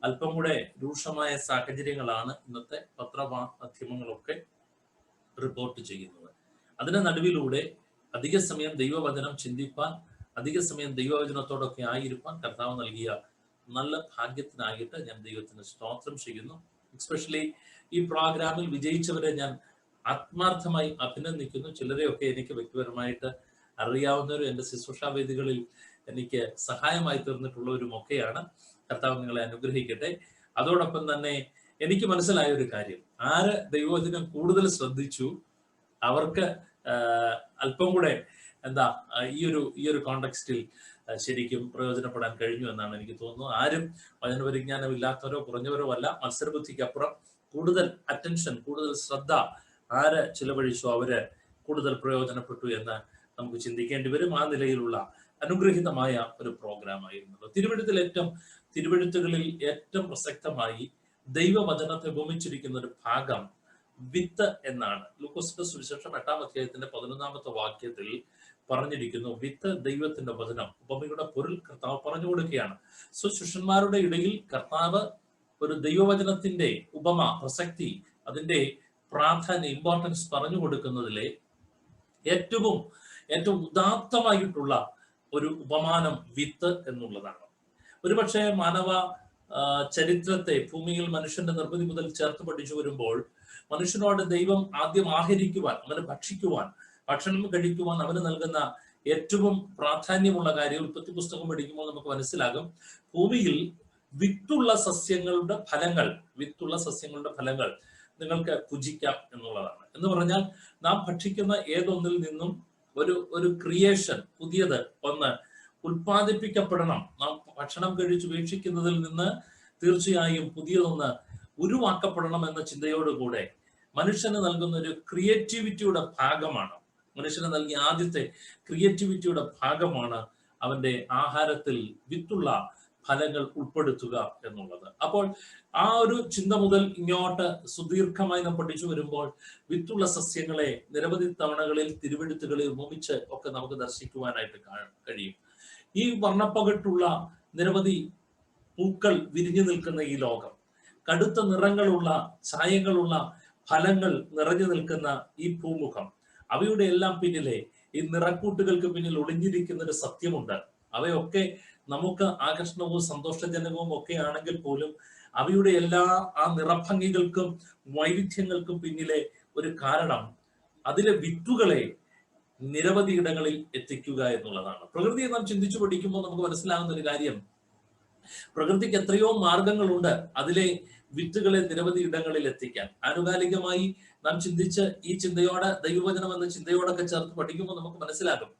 അല്പം കൂടെ രൂക്ഷമായ സാഹചര്യങ്ങളാണ് ഇന്നത്തെ പത്രമാധ്യമങ്ങളൊക്കെ റിപ്പോർട്ട് ചെയ്യുന്നത്. അതിന്റെ നടുവിലൂടെ അധിക സമയം ദൈവവചനം ചിന്തിപ്പാൻ, അധിക സമയം ദൈവവചനത്തോടൊക്കെ ആയിരിക്കാൻ കർത്താവ് നൽകിയ നല്ല ഭാഗ്യത്തിനായിട്ട് ഞാൻ ദൈവത്തിന് സ്തോത്രം ചെയ്യുന്നു. എസ്പെഷ്യലി ഈ പ്രോഗ്രാമിൽ വിജയിച്ചവരെ ഞാൻ ആത്മാർത്ഥമായി അഭിനന്ദിക്കുന്നു. ചിലരെയൊക്കെ എനിക്ക് വ്യക്തിപരമായിട്ട് അറിയാവുന്നവരും എൻ്റെ ശുശ്രൂഷാ വേദികളിൽ എനിക്ക് സഹായമായി തീർന്നിട്ടുള്ളവരും ഒക്കെയാണ്. കർത്താവ് നിങ്ങളെ അനുഗ്രഹിക്കട്ടെ. അതോടൊപ്പം തന്നെ എനിക്ക് മനസ്സിലായ ഒരു കാര്യം, ആര് ദൈവവചനം കൂടുതൽ ശ്രദ്ധിച്ചു അവർക്ക് അല്പം കൂടെ ഈ ഒരു കോണ്ടെക്സ്റ്റിൽ ശരിക്കും പ്രയോജനപ്പെടാൻ കഴിഞ്ഞു എന്നാണ് എനിക്ക് തോന്നുന്നത്. ആരും വചനപരിജ്ഞാനം ഇല്ലാത്തവരോ കുറഞ്ഞവരോ അല്ല. മത്സരബുദ്ധിക്ക് അപ്പുറം കൂടുതൽ അറ്റൻഷൻ, കൂടുതൽ ശ്രദ്ധ ആര് ചിലവഴിച്ചോ അവര് കൂടുതൽ പ്രയോജനപ്പെട്ടു എന്ന് നമുക്ക് ചിന്തിക്കേണ്ടി വരും. ആ നിലയിലുള്ള അനുഗ്രഹീതമായ ഒരു പ്രോഗ്രാം ആയിരുന്നു. തിരുവെഴുത്തുകളിൽ ഏറ്റവും പ്രസക്തമായി ദൈവവചനത്തെ ഉപമിച്ചിരിക്കുന്ന ഒരു ഭാഗം വിത്ത് എന്നാണ്. ലൂക്കോസിന്റെ സുവിശേഷം 8-ാം അധ്യായത്തിന്റെ 11-ാമത്തെ വാക്യത്തിൽ പറഞ്ഞിരിക്കുന്നു, വിത്ത് ദൈവത്തിന്റെ വചനം. ഉപമയുടെ പൊരുൾ കർത്താവ് പറഞ്ഞു കൊടുക്കുകയാണ്. ശിഷ്യന്മാരുടെ ഇടയിൽ കർത്താവ് ഒരു ദൈവവചനത്തിന്റെ ഉപമ, പ്രസക്തി, അതിന്റെ പ്രാധാന്യം, ഇമ്പോർട്ടൻസ് പറഞ്ഞു കൊടുക്കുന്നതിലെ ഏറ്റവും ഉദാത്തമായിട്ടുള്ള ഒരു ഉപമാനം വിത്ത് എന്നുള്ളതാണ്. ഒരുപക്ഷെ മാനവ ചരിത്രത്തെ ഭൂമിയിൽ മനുഷ്യന്റെ നിർമ്മിതി മുതൽ ചേർത്ത് പഠിച്ചു വരുമ്പോൾ മനുഷ്യനോട് ദൈവം ആദ്യം ആഹരിക്കുവാൻ, അവന് ഭക്ഷണം കഴിക്കുവാൻ അവന് നൽകുന്ന ഏറ്റവും പ്രാധാന്യമുള്ള കാര്യം, ഉൽപ്പത്തി പുസ്തകം പഠിക്കുമ്പോൾ നമുക്ക് മനസ്സിലാകും, ഭൂമിയിൽ വിത്തുള്ള സസ്യങ്ങളുടെ ഫലങ്ങൾ നിങ്ങൾക്ക് ഭുജിക്കാം എന്നുള്ളതാണ്. എന്ന് പറഞ്ഞാൽ നാം ഭക്ഷിക്കുന്ന ഏതൊന്നിൽ നിന്നും ഒരു ക്രിയേഷൻ, പുതിയത് ഒന്ന് ഉൽപ്പാദിപ്പിക്കപ്പെടണം. നാം ഭക്ഷണം കഴിച്ച് വീക്ഷിക്കുന്നതിൽ നിന്ന് തീർച്ചയായും പുതിയതൊന്ന് ഉരുവാക്കപ്പെടണം എന്ന ചിന്തയോടുകൂടെ മനുഷ്യന് നൽകുന്ന ഒരു ക്രിയേറ്റിവിറ്റിയുടെ ഭാഗമാണ്. മനുഷ്യന് നൽകിയ ആദ്യത്തെ ക്രിയേറ്റിവിറ്റിയുടെ ഭാഗമാണ് അവന്റെ ആഹാരത്തിൽ വിത്തുള്ള ഫലങ്ങൾ ഉൾപ്പെടുത്തുക എന്നുള്ളത്. അപ്പോൾ ആ ഒരു ചിന്ത മുതൽ ഇങ്ങോട്ട് സുദീർഘമായി നാം പഠിച്ചു വരുമ്പോൾ വിത്തുള്ള സസ്യങ്ങളെ നിരവധി തവണകളിൽ തിരുവെഴുത്തുകളിൽ ഉപമിച്ച് ഒക്കെ നമുക്ക് ദർശിക്കുവാനായിട്ട് കഴിയും. ഈ വർണ്ണപ്പകട്ടുള്ള നിരവധി പൂക്കൾ വിരിഞ്ഞു നിൽക്കുന്ന ഈ ലോകം, കടുത്ത നിറങ്ങളുള്ള ഛായങ്ങളുള്ള ഫലങ്ങൾ നിറഞ്ഞു നിൽക്കുന്ന ഈ ഭൂമുഖം, അവയുടെ എല്ലാം പിന്നിലെ ഈ നിറക്കൂട്ടുകൾക്ക് പിന്നിൽ ഒളിഞ്ഞിരിക്കുന്ന ഒരു സത്യമുണ്ട്. അവയൊക്കെ നമുക്ക് ആകർഷണവും സന്തോഷജനകവും ഒക്കെ ആണെങ്കിൽ പോലും അവയുടെ എല്ലാ ആ നിറഭംഗികൾക്കും വൈവിധ്യങ്ങൾക്കും പിന്നിലെ ഒരു കാരണം അതിലെ വിത്തുകളെ നിരവധി ഇടങ്ങളിൽ എത്തിക്കുക എന്നുള്ളതാണ്. പ്രകൃതിയെ നാം ചിന്തിച്ചു പഠിക്കുമ്പോൾ നമുക്ക് മനസ്സിലാകുന്ന ഒരു കാര്യം, പ്രകൃതിക്ക് എത്രയോ മാർഗങ്ങളുണ്ട് അതിലെ വിത്തുകളെ നിരവധി ഇടങ്ങളിൽ എത്തിക്കാൻ. ആനുകാലികമായി നാം ചിന്തിച്ച് ഈ ചിന്തയോടെ, ദൈവവചനം എന്ന ചിന്തയോടൊക്കെ ചേർത്ത് പഠിക്കുമ്പോൾ നമുക്ക് മനസ്സിലാകും.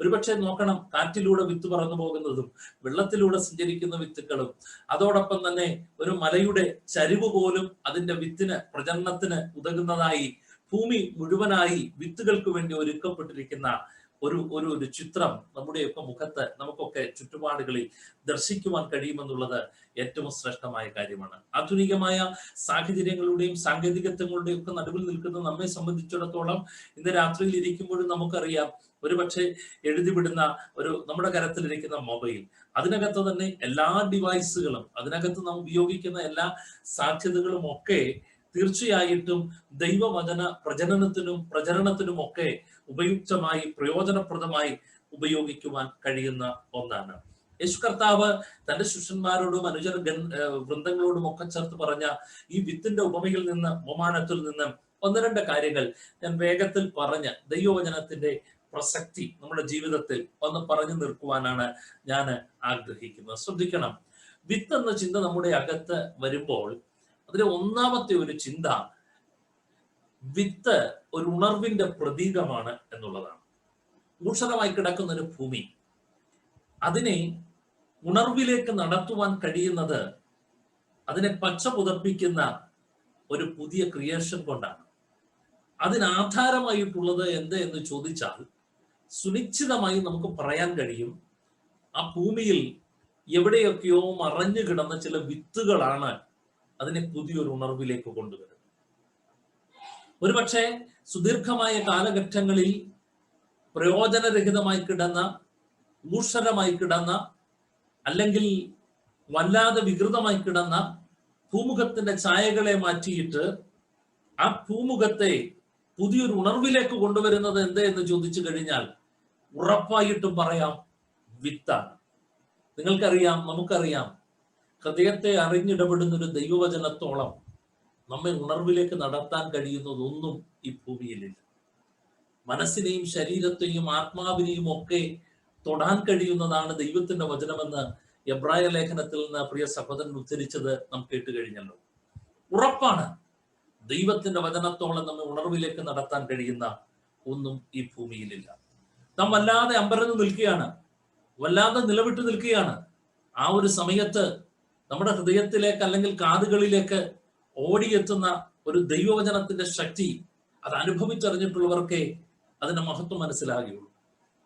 ഒരുപക്ഷെ നോക്കണം, കാറ്റിലൂടെ വിത്ത് പറന്നു പോകുന്നതും വെള്ളത്തിലൂടെ സഞ്ചരിക്കുന്ന വിത്തുകളും, അതോടൊപ്പം തന്നെ ഒരു മലയുടെ ചരിവ് പോലും അതിന്റെ വിത്തിന് പ്രജനനത്തിന് ഉതകുന്നതായി ഭൂമി മുഴുവനായി വിത്തുകൾക്ക് വേണ്ടി ഒരുക്കപ്പെട്ടിരിക്കുന്ന ഒരു ചിത്രം നമ്മുടെയൊക്കെ മുഖത്ത് നമുക്കൊക്കെ ചുറ്റുപാടുകളിൽ ദർശിക്കുവാൻ കഴിയുമെന്നുള്ളത് ഏറ്റവും ശ്രേഷ്ഠമായ കാര്യമാണ്. ആധുനികമായ സാഹചര്യങ്ങളുടെയും സാങ്കേതികത്വങ്ങളുടെയും ഒക്കെ നടുവിൽ നിൽക്കുന്ന നമ്മെ സംബന്ധിച്ചിടത്തോളം ഇന്ന് രാത്രിയിൽ ഇരിക്കുമ്പോഴും നമുക്കറിയാം, ഒരുപക്ഷെ എഴുതിവിടുന്ന നമ്മുടെ കരത്തിലിരിക്കുന്ന മൊബൈൽ, അതിനകത്ത് തന്നെ എല്ലാ ഡിവൈസുകളും, അതിനകത്ത് നാം ഉപയോഗിക്കുന്ന എല്ലാ സാധ്യതകളും ഒക്കെ തീർച്ചയായിട്ടും ദൈവവചന പ്രചരണത്തിനും ഒക്കെ ഉപയുക്തമായി പ്രയോജനപ്രദമായി ഉപയോഗിക്കുവാൻ കഴിയുന്ന ഒന്നാണ്. യേശു കർത്താവ് തന്റെ ശിഷ്യന്മാരോടും അനുചര വൃന്ദങ്ങളോടും ഒക്കെ ചേർത്ത് പറഞ്ഞ ഈ വിത്തിന്റെ ഉപമയിൽ നിന്ന്, ഉപമാനത്തിൽ നിന്ന് ഒന്ന് രണ്ട് കാര്യങ്ങൾ ഞാൻ വേഗത്തിൽ പറഞ്ഞ് ദൈവവചനത്തിന്റെ പ്രസക്തി നമ്മുടെ ജീവിതത്തിൽ ഒന്ന് പറഞ്ഞു നിർത്തുവാനാണ് ഞാൻ ആഗ്രഹിക്കുന്നത്. ശ്രദ്ധിക്കണം, വിത്ത് എന്ന ചിന്ത നമ്മുടെ അകത്ത് വരുമ്പോൾ അതിലെ ഒന്നാമത്തെ ഒരു ചിന്ത, വിത്ത് ഒരു ഉണർവിന്റെ പ്രതീകമാണ് എന്നുള്ളതാണ്. ഊഷരമായി കിടക്കുന്ന ഒരു ഭൂമി, അതിനെ ഉണർവിലേക്ക് നടത്തുവാൻ കഴിയുന്നത് അതിനെ പച്ച പുതപ്പിക്കുന്ന ഒരു പുതിയ ക്രിയേഷൻ കൊണ്ടാണ്. അതിനാധാരമായിട്ടുള്ളത് എന്ത് എന്ന് ചോദിച്ചാൽ സുനിശ്ചിതമായി നമുക്ക് പറയാൻ കഴിയും, ആ ഭൂമിയിൽ എവിടെയൊക്കെയോ മറഞ്ഞു കിടന്ന ചില വിത്തുകളാണ് അതിനെ പുതിയൊരു ഉണർവിലേക്ക് കൊണ്ടുവരുന്നത്. ഒരുപക്ഷെ സുദീർഘമായ കാലഘട്ടങ്ങളിൽ പ്രയോജനരഹിതമായി കിടന്ന, ഊഷരമായി കിടന്ന, അല്ലെങ്കിൽ വല്ലാതെ വികൃതമായി കിടന്ന ഭൂമുഖത്തിന്റെ ഛായകളെ മാറ്റിയിട്ട് ആ ഭൂമുഖത്തെ പുതിയൊരു ഉണർവിലേക്ക് കൊണ്ടുവരുന്നത് എന്ത് എന്ന് ചോദിച്ചു കഴിഞ്ഞാൽ ഉറപ്പായിട്ടും പറയാം, വിത്താണ്. നിങ്ങൾക്കറിയാം, നമുക്കറിയാം, ഹൃദയത്തെ അറിഞ്ഞിടപെടുന്ന ഒരു ദൈവവചനത്തോളം നമ്മെ ഉണർവിലേക്ക് നടത്താൻ കഴിയുന്നതൊന്നും ഈ ഭൂമിയിലില്ല. മനസ്സിനെയും ശരീരത്തെയും ആത്മാവിനെയും ഒക്കെ തൊടാൻ കഴിയുന്നതാണ് ദൈവത്തിന്റെ വചനമെന്ന് എബ്രായ ലേഖനത്തിൽ നിന്ന് പ്രിയ സഹോദരൻ ഉദ്ധരിച്ചത് നാം കേട്ട് കഴിഞ്ഞല്ലോ. ഉറപ്പാണ്, ദൈവത്തിന്റെ വചനത്തോളം നമ്മെ ഉണർവിലേക്ക് നടത്താൻ കഴിയുന്ന ഒന്നും ഈ ഭൂമിയിലില്ല. നാം വല്ലാതെ അമ്പരന്ന് നിൽക്കുകയാണ്, വല്ലാതെ നിലവിട്ട് നിൽക്കുകയാണ്. ആ ഒരു സമയത്ത് നമ്മുടെ ഹൃദയത്തിലേക്ക് അല്ലെങ്കിൽ കാതുകളിലേക്ക് ഓടിയെത്തുന്ന ഒരു ദൈവവചനത്തിന്റെ ശക്തി അത് അനുഭവിച്ചറിഞ്ഞിട്ടുള്ളവർക്കേ അതിന്റെ മഹത്വം മനസ്സിലാകുകയുള്ളൂ.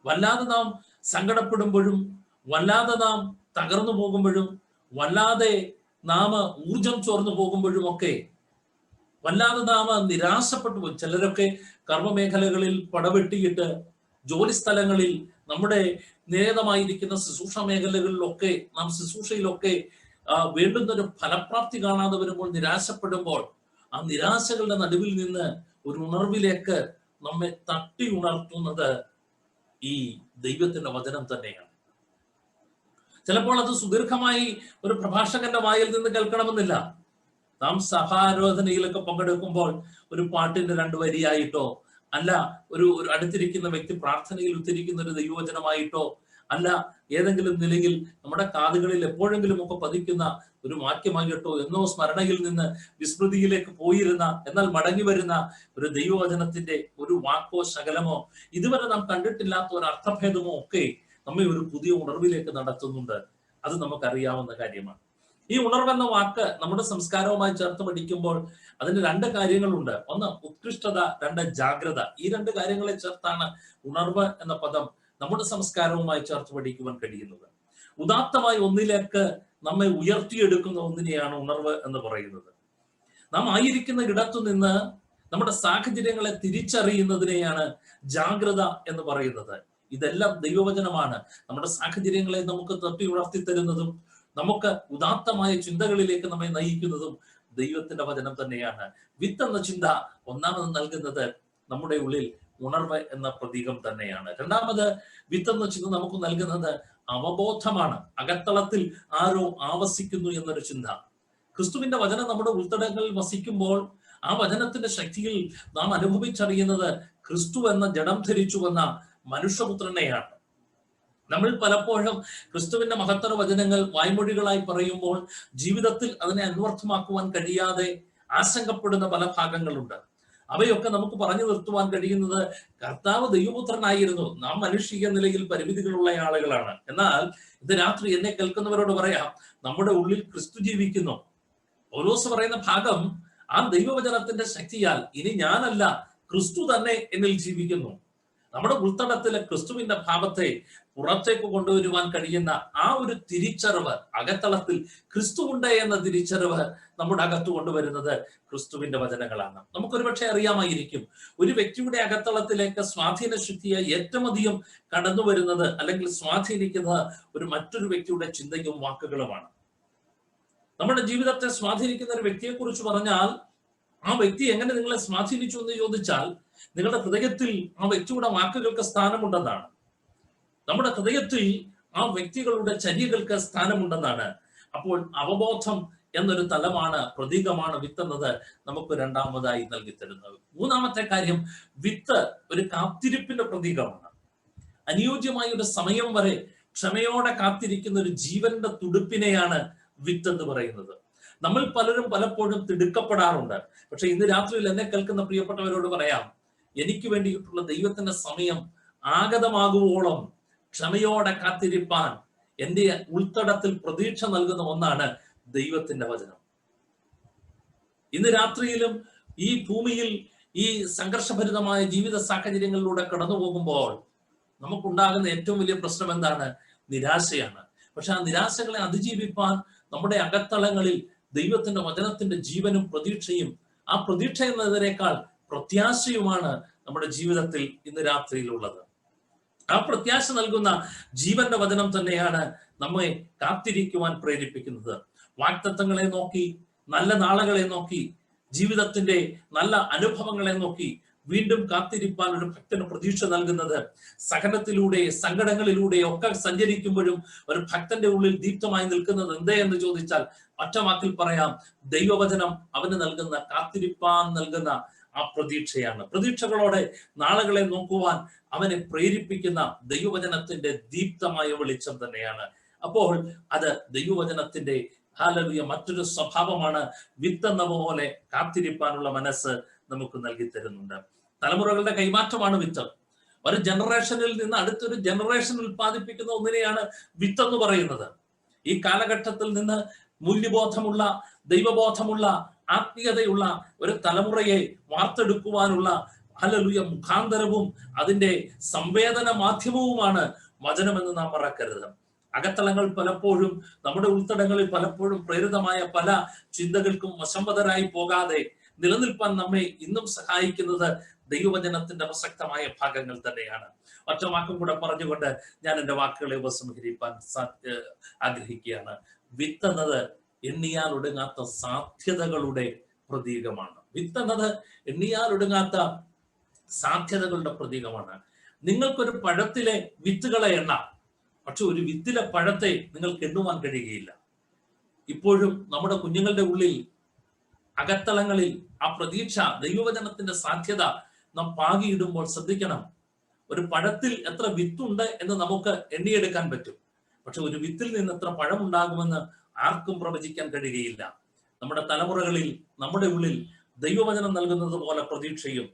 വല്ലാതെ നാം സങ്കടപ്പെടുമ്പോഴും, വല്ലാതെ നാം തകർന്നു പോകുമ്പോഴും, വല്ലാതെ നാം ഊർജം ചോർന്നു പോകുമ്പോഴും ഒക്കെ, വല്ലാതെ നാം നിരാശപ്പെട്ടു പോയി, ചിലരൊക്കെ കർമ്മമേഖലകളിൽ പടവെട്ടിയിട്ട് ജോലി സ്ഥലങ്ങളിൽ നമ്മുടെ നിരതമായിരിക്കുന്ന ശുശ്രൂഷ മേഖലകളിലൊക്കെ നാം ശുശ്രൂഷയിലൊക്കെ വേണ്ടുന്നൊരു ഫലപ്രാപ്തി കാണാതെ വരുമ്പോൾ നിരാശപ്പെടുമ്പോൾ, ആ നിരാശകളുടെ നടുവിൽ നിന്ന് ഒരു ഉണർവിലേക്ക് നമ്മെ തട്ടി ഉണർത്തുന്നത് ഈ ദൈവത്തിന്റെ വചനം തന്നെയാണ്. ചിലപ്പോൾ അത് സുദീർഘമായി ഒരു പ്രഭാഷകന്റെ വായിൽ നിന്ന് കേൾക്കണമെന്നില്ല. നാം സഭാരാധനയിലൊക്കെ പങ്കെടുക്കുമ്പോൾ ഒരു പാട്ടിന്റെ 2 വരിയായിട്ടോ, അല്ല ഒരു അടുത്തിരിക്കുന്ന വ്യക്തി പ്രാർത്ഥനയിൽ ഉദ്ധരിക്കുന്ന ഒരു ദൈവവചനമായിട്ടോ, അല്ല ഏതെങ്കിലും നിലയിൽ നമ്മുടെ കാതുകളിൽ എപ്പോഴെങ്കിലും ഒക്കെ പതിക്കുന്ന ഒരു വാക്യമായിട്ടോ, എന്നോ സ്മരണയിൽ നിന്ന് വിസ്മൃതിയിലേക്ക് പോയിരുന്ന എന്നാൽ മടങ്ങി വരുന്ന ഒരു ദൈവവചനത്തിന്റെ ഒരു വാക്കോ ശകലമോ, ഇതുവരെ നാം കണ്ടിട്ടില്ലാത്ത ഒരു അർത്ഥഭേദമോ ഒക്കെ നമ്മെ ഒരു പുതിയ ഉണർവിലേക്ക് നടത്തുന്നുണ്ട്. അത് നമുക്കറിയാവുന്ന കാര്യമാണ്. ഈ ഉണർവെന്ന വാക്ക് നമ്മുടെ സംസ്കാരവുമായി ചേർത്ത് പഠിക്കുമ്പോൾ അതിന് രണ്ട് കാര്യങ്ങളുണ്ട്. ഒന്ന് ഉത്കൃഷ്ടത, രണ്ട് ജാഗ്രത. ഈ രണ്ട് കാര്യങ്ങളെ ചേർത്താണ് ഉണർവ് എന്ന പദം നമ്മുടെ സംസ്കാരവുമായി ചേർത്ത് പഠിക്കുവാൻ കഴിയുന്നത്. ഉദാത്തമായി ഒന്നിലേക്ക് നമ്മെ ഉയർത്തിയെടുക്കുന്ന ഒന്നിനെയാണ് ഉണർവ് എന്ന് പറയുന്നത്. നാം ആയിരിക്കുന്ന ഇടത്തു നിന്ന് നമ്മുടെ സാഹചര്യങ്ങളെ തിരിച്ചറിയുന്നതിനെയാണ് ജാഗ്രത എന്ന് പറയുന്നത്. ഇതെല്ലാം ദൈവവചനമാണ്. നമ്മുടെ സാഹചര്യങ്ങളെ നമുക്ക് തട്ടി ഉണർത്തി തരുന്നതും നമുക്ക് ഉദാത്തമായ ചിന്തകളിലേക്ക് നമ്മെ നയിക്കുന്നതും ദൈവത്തിന്റെ വചനം തന്നെയാണ്. വിത്ത് എന്ന ചിന്ത ഒന്നാമത് നൽകുന്നത് നമ്മുടെ ഉള്ളിൽ ഉണർവ് എന്ന പ്രതീകം തന്നെയാണ്. രണ്ടാമത് വിത്ത് എന്ന ചിന്ത നമുക്ക് നൽകുന്നത് അവബോധമാണ്. അകത്തളത്തിൽ ആരോ ആവസിക്കുന്നു എന്നൊരു ചിന്ത. ക്രിസ്തുവിന്റെ വചനം നമ്മുടെ ഉൾത്തടങ്ങളിൽ വസിക്കുമ്പോൾ ആ വചനത്തിന്റെ ശക്തിയിൽ നാം അനുഭവിച്ചറിയുന്നത് ക്രിസ്തു എന്ന ജഡം ധരിച്ചു വന്ന മനുഷ്യപുത്രനെയാണ്. നമ്മൾ പലപ്പോഴും ക്രിസ്തുവിന്റെ മഹത്തര വചനങ്ങൾ വായ്മൊഴികളായി പറയുമ്പോൾ ജീവിതത്തിൽ അതിനെ അന്വർത്ഥമാക്കുവാൻ കഴിയാതെ ആശങ്കപ്പെടുന്ന പല ഭാഗങ്ങളുണ്ട്. അവയൊക്കെ നമുക്ക് പറഞ്ഞു നിർത്തുവാൻ കഴിയുന്നത് കർത്താവ് ദൈവപുത്രനായിരുന്നു, നാം മനുഷ്യ നിലയിൽ പരിമിതികളുള്ള ആളുകളാണ്. എന്നാൽ ഇത് രാത്രി എന്നെ കേൾക്കുന്നവരോട് പറയാം, നമ്മുടെ ഉള്ളിൽ ക്രിസ്തു ജീവിക്കുന്നു. പൗലോസ് പറയുന്ന ഭാഗം ആ ദൈവവചനത്തിന്റെ ശക്തിയാൽ ഇനി ഞാനല്ല, ക്രിസ്തു തന്നെ എന്നിൽ ജീവിക്കുന്നു. നമ്മുടെ ഉൾത്തടത്തിലെ ക്രിസ്തുവിന്റെ ഭാവത്തെ പുറത്തേക്ക് കൊണ്ടുവരുവാൻ കഴിയുന്ന ആ ഒരു തിരിച്ചറിവ്, അകത്തളത്തിൽ ക്രിസ്തുവുണ്ട് എന്ന തിരിച്ചറിവ് നമ്മുടെ അകത്ത് കൊണ്ടുവരുന്നത് ക്രിസ്തുവിന്റെ വചനങ്ങളാണ്. നമുക്കൊരു പക്ഷേ അറിയാമായിരിക്കും, ഒരു വ്യക്തിയുടെ അകത്തളത്തിലേക്ക് സ്വാധീന ശക്തിയെ ഏറ്റവും അധികം കടന്നു വരുന്നത് അല്ലെങ്കിൽ സ്വാധീനിക്കുന്നത് ഒരു മറ്റൊരു വ്യക്തിയുടെ ചിന്തയും വാക്കുകളുമാണ്. നമ്മുടെ ജീവിതത്തെ സ്വാധീനിക്കുന്ന ഒരു വ്യക്തിയെ കുറിച്ച് പറഞ്ഞാൽ ആ വ്യക്തി എങ്ങനെ നിങ്ങളെ സ്വാധീനിച്ചു എന്ന് ചോദിച്ചാൽ നിങ്ങളുടെ ഹൃദയത്തിൽ ആ വ്യക്തിയുടെ വാക്കുകൾക്ക് സ്ഥാനമുണ്ടെന്നാണ്. നമ്മുടെ ഹൃദയത്തിൽ ആ വ്യക്തികളുടെ ചര്യകൾക്ക് സ്ഥാനമുണ്ടെന്നാണ്. അപ്പോൾ അവബോധം എന്നൊരു തലമാണ്, പ്രതീകമാണ് വിത്ത് എന്നത് നമുക്ക് രണ്ടാമതായി നൽകി തരുന്നത്. മൂന്നാമത്തെ കാര്യം, വിത്ത് ഒരു കാത്തിരിപ്പിന്റെ പ്രതീകമാണ്. അനുയോജ്യമായ ഒരു സമയം വരെ ക്ഷമയോടെ കാത്തിരിക്കുന്ന ഒരു ജീവന്റെ തുടുപ്പിനെയാണ് വിത്ത് എന്ന് പറയുന്നത്. നമ്മൾ പലരും പലപ്പോഴും തിടുക്കപ്പെടാറുണ്ട്. പക്ഷെ ഇന്ന് രാത്രിയിൽ എന്നെ കേൾക്കുന്ന പ്രിയപ്പെട്ടവരോട് പറയാം, എനിക്ക് വേണ്ടിയിട്ടുള്ള ദൈവത്തിന്റെ സമയം ആഗതമാകുവോളം ക്ഷമയോടെ കാത്തിരിപ്പാൻ എന്റെ ഉൾത്തടത്തിൽ പ്രതീക്ഷ നൽകുന്ന ഒന്നാണ് ദൈവത്തിന്റെ വചനം. ഇന്ന് രാത്രിയിലും ഈ ഭൂമിയിൽ ഈ സംഘർഷഭരിതമായ ജീവിത സാഹചര്യങ്ങളിലൂടെ കടന്നു പോകുമ്പോൾ നമുക്കുണ്ടാകുന്ന ഏറ്റവും വലിയ പ്രശ്നം എന്താണ്? നിരാശയാണ്. പക്ഷെ ആ നിരാശകളെ അതിജീവിപ്പാൻ നമ്മുടെ അകത്തളങ്ങളിൽ ദൈവത്തിന്റെ വചനത്തിന്റെ ജീവനും പ്രതീക്ഷയും, ആ പ്രതീക്ഷ എന്നതിനേക്കാൾ പ്രത്യാശയുമാണ് നമ്മുടെ ജീവിതത്തിൽ ഇന്ന് രാത്രിയിലുള്ളത്. ആ പ്രത്യാശ നൽകുന്ന ജീവന്റെ വചനം തന്നെയാണ് നമ്മെ കാത്തിരിക്കുവാൻ പ്രേരിപ്പിക്കുന്നത്. വാഗ്ദത്തങ്ങളെ നോക്കി, നല്ല നാളുകളെ നോക്കി, ജീവിതത്തിന്റെ നല്ല അനുഭവങ്ങളെ നോക്കി വീണ്ടും കാത്തിരിപ്പാൻ ഒരു ഭക്തന് പ്രതീക്ഷ നൽകുന്നത്, സഹനത്തിലൂടെ സങ്കടങ്ങളിലൂടെ ഒക്കെ സഞ്ചരിക്കുമ്പോഴും ഒരു ഭക്തന്റെ ഉള്ളിൽ ദീപ്തമായി നിൽക്കുന്നത് എന്തേ എന്ന് ചോദിച്ചാൽ ഒറ്റ വാക്കിൽ പറയാം, ദൈവവചനം അവന് നൽകുന്ന, കാത്തിരിപ്പാൻ നൽകുന്ന ആ പ്രതീക്ഷയാണ്. പ്രതീക്ഷകളോടെ നാളുകളെ നോക്കുവാൻ അവനെ പ്രേരിപ്പിക്കുന്ന ദൈവവചനത്തിന്റെ ദീപ്തമായ വെളിച്ചം തന്നെയാണ്. അപ്പോൾ അത് ദൈവവചനത്തിന്റെ ഹല്ലേലൂയ മറ്റൊരു സ്വഭാവമാണ്. വിത്തെന്ന പോലെ കാത്തിരിപ്പാനുള്ള മനസ്സ് നമുക്ക് നൽകി തരുന്നുണ്ട്. തലമുറകളുടെ കൈമാറ്റമാണ് വിത്ത്. ഒരു ജനറേഷനിൽ നിന്ന് അടുത്തൊരു ജനറേഷൻ ഉൽപ്പാദിപ്പിക്കുന്ന ഒന്നിനെയാണ് വിത്ത് എന്ന് പറയുന്നത്. ഈ കാലഘട്ടത്തിൽ നിന്ന് മൂല്യബോധമുള്ള, ദൈവബോധമുള്ള, ആത്മീയതയുള്ള ഒരു തലമുറയെ വാർത്തെടുക്കുവാനുള്ള ഹല്ലേലൂയ മുഖാന്തരവും അതിന്റെ സംവേദന മാധ്യമവുമാണ് വചനമെന്ന് നാം മറക്കരുത്. അകത്തളങ്ങൾ പലപ്പോഴും, നമ്മുടെ ഉൾത്തടങ്ങളിൽ പലപ്പോഴും പ്രേരിതമായ പല ചിന്തകൾക്കും വശംവദരായി പോകാതെ നിലനിൽപ്പാൻ നമ്മെ ഇന്നും സഹായിക്കുന്നത് ദൈവവചനത്തിന്റെ പ്രസക്തമായ ഭാഗങ്ങൾ തന്നെയാണ്. ഒറ്റ വാക്കും കൂടെ പറഞ്ഞുകൊണ്ട് ഞാൻ എൻ്റെ വാക്കുകളെ ഉപസംഹരിപ്പാൻ ആഗ്രഹിക്കുകയാണ്. വിത്ത് എന്നത് എണ്ണിയാൽ ഒടുങ്ങാത്ത സാധ്യതകളുടെ പ്രതീകമാണ്. വിത്ത് എന്നത് എണ്ണിയാൽ ഒടുങ്ങാത്ത സാധ്യതകളുടെ പ്രതീകമാണ്. നിങ്ങൾക്കൊരു പഴത്തിലെ വിത്തുകളെ എണ്ണാം, പക്ഷെ ഒരു വിത്തിലെ പഴത്തെ നിങ്ങൾക്ക് എണ്ണുവാൻ കഴിയുകയില്ല. ഇപ്പോഴും നമ്മുടെ കുഞ്ഞുങ്ങളുടെ ഉള്ളിൽ അകത്തളങ്ങളിൽ ആ പ്രതീക്ഷ, ദൈവവചനത്തിന്റെ സാധ്യത നാം പാകിയിടുമ്പോൾ ശ്രദ്ധിക്കണം. ഒരു പഴത്തിൽ എത്ര വിത്തുണ്ട് എന്ന് നമുക്ക് എണ്ണിയെടുക്കാൻ പറ്റും, പക്ഷെ ഒരു വിത്തിൽ നിന്ന് എത്ര പഴം ഉണ്ടാകുമെന്ന് ആർക്കും പ്രവചിക്കാൻ കഴിയുകയില്ല. നമ്മുടെ തലമുറകളിൽ, നമ്മുടെ ഉള്ളിൽ ദൈവവചനം നൽകുന്നത് പോലെ പ്രതീക്ഷയും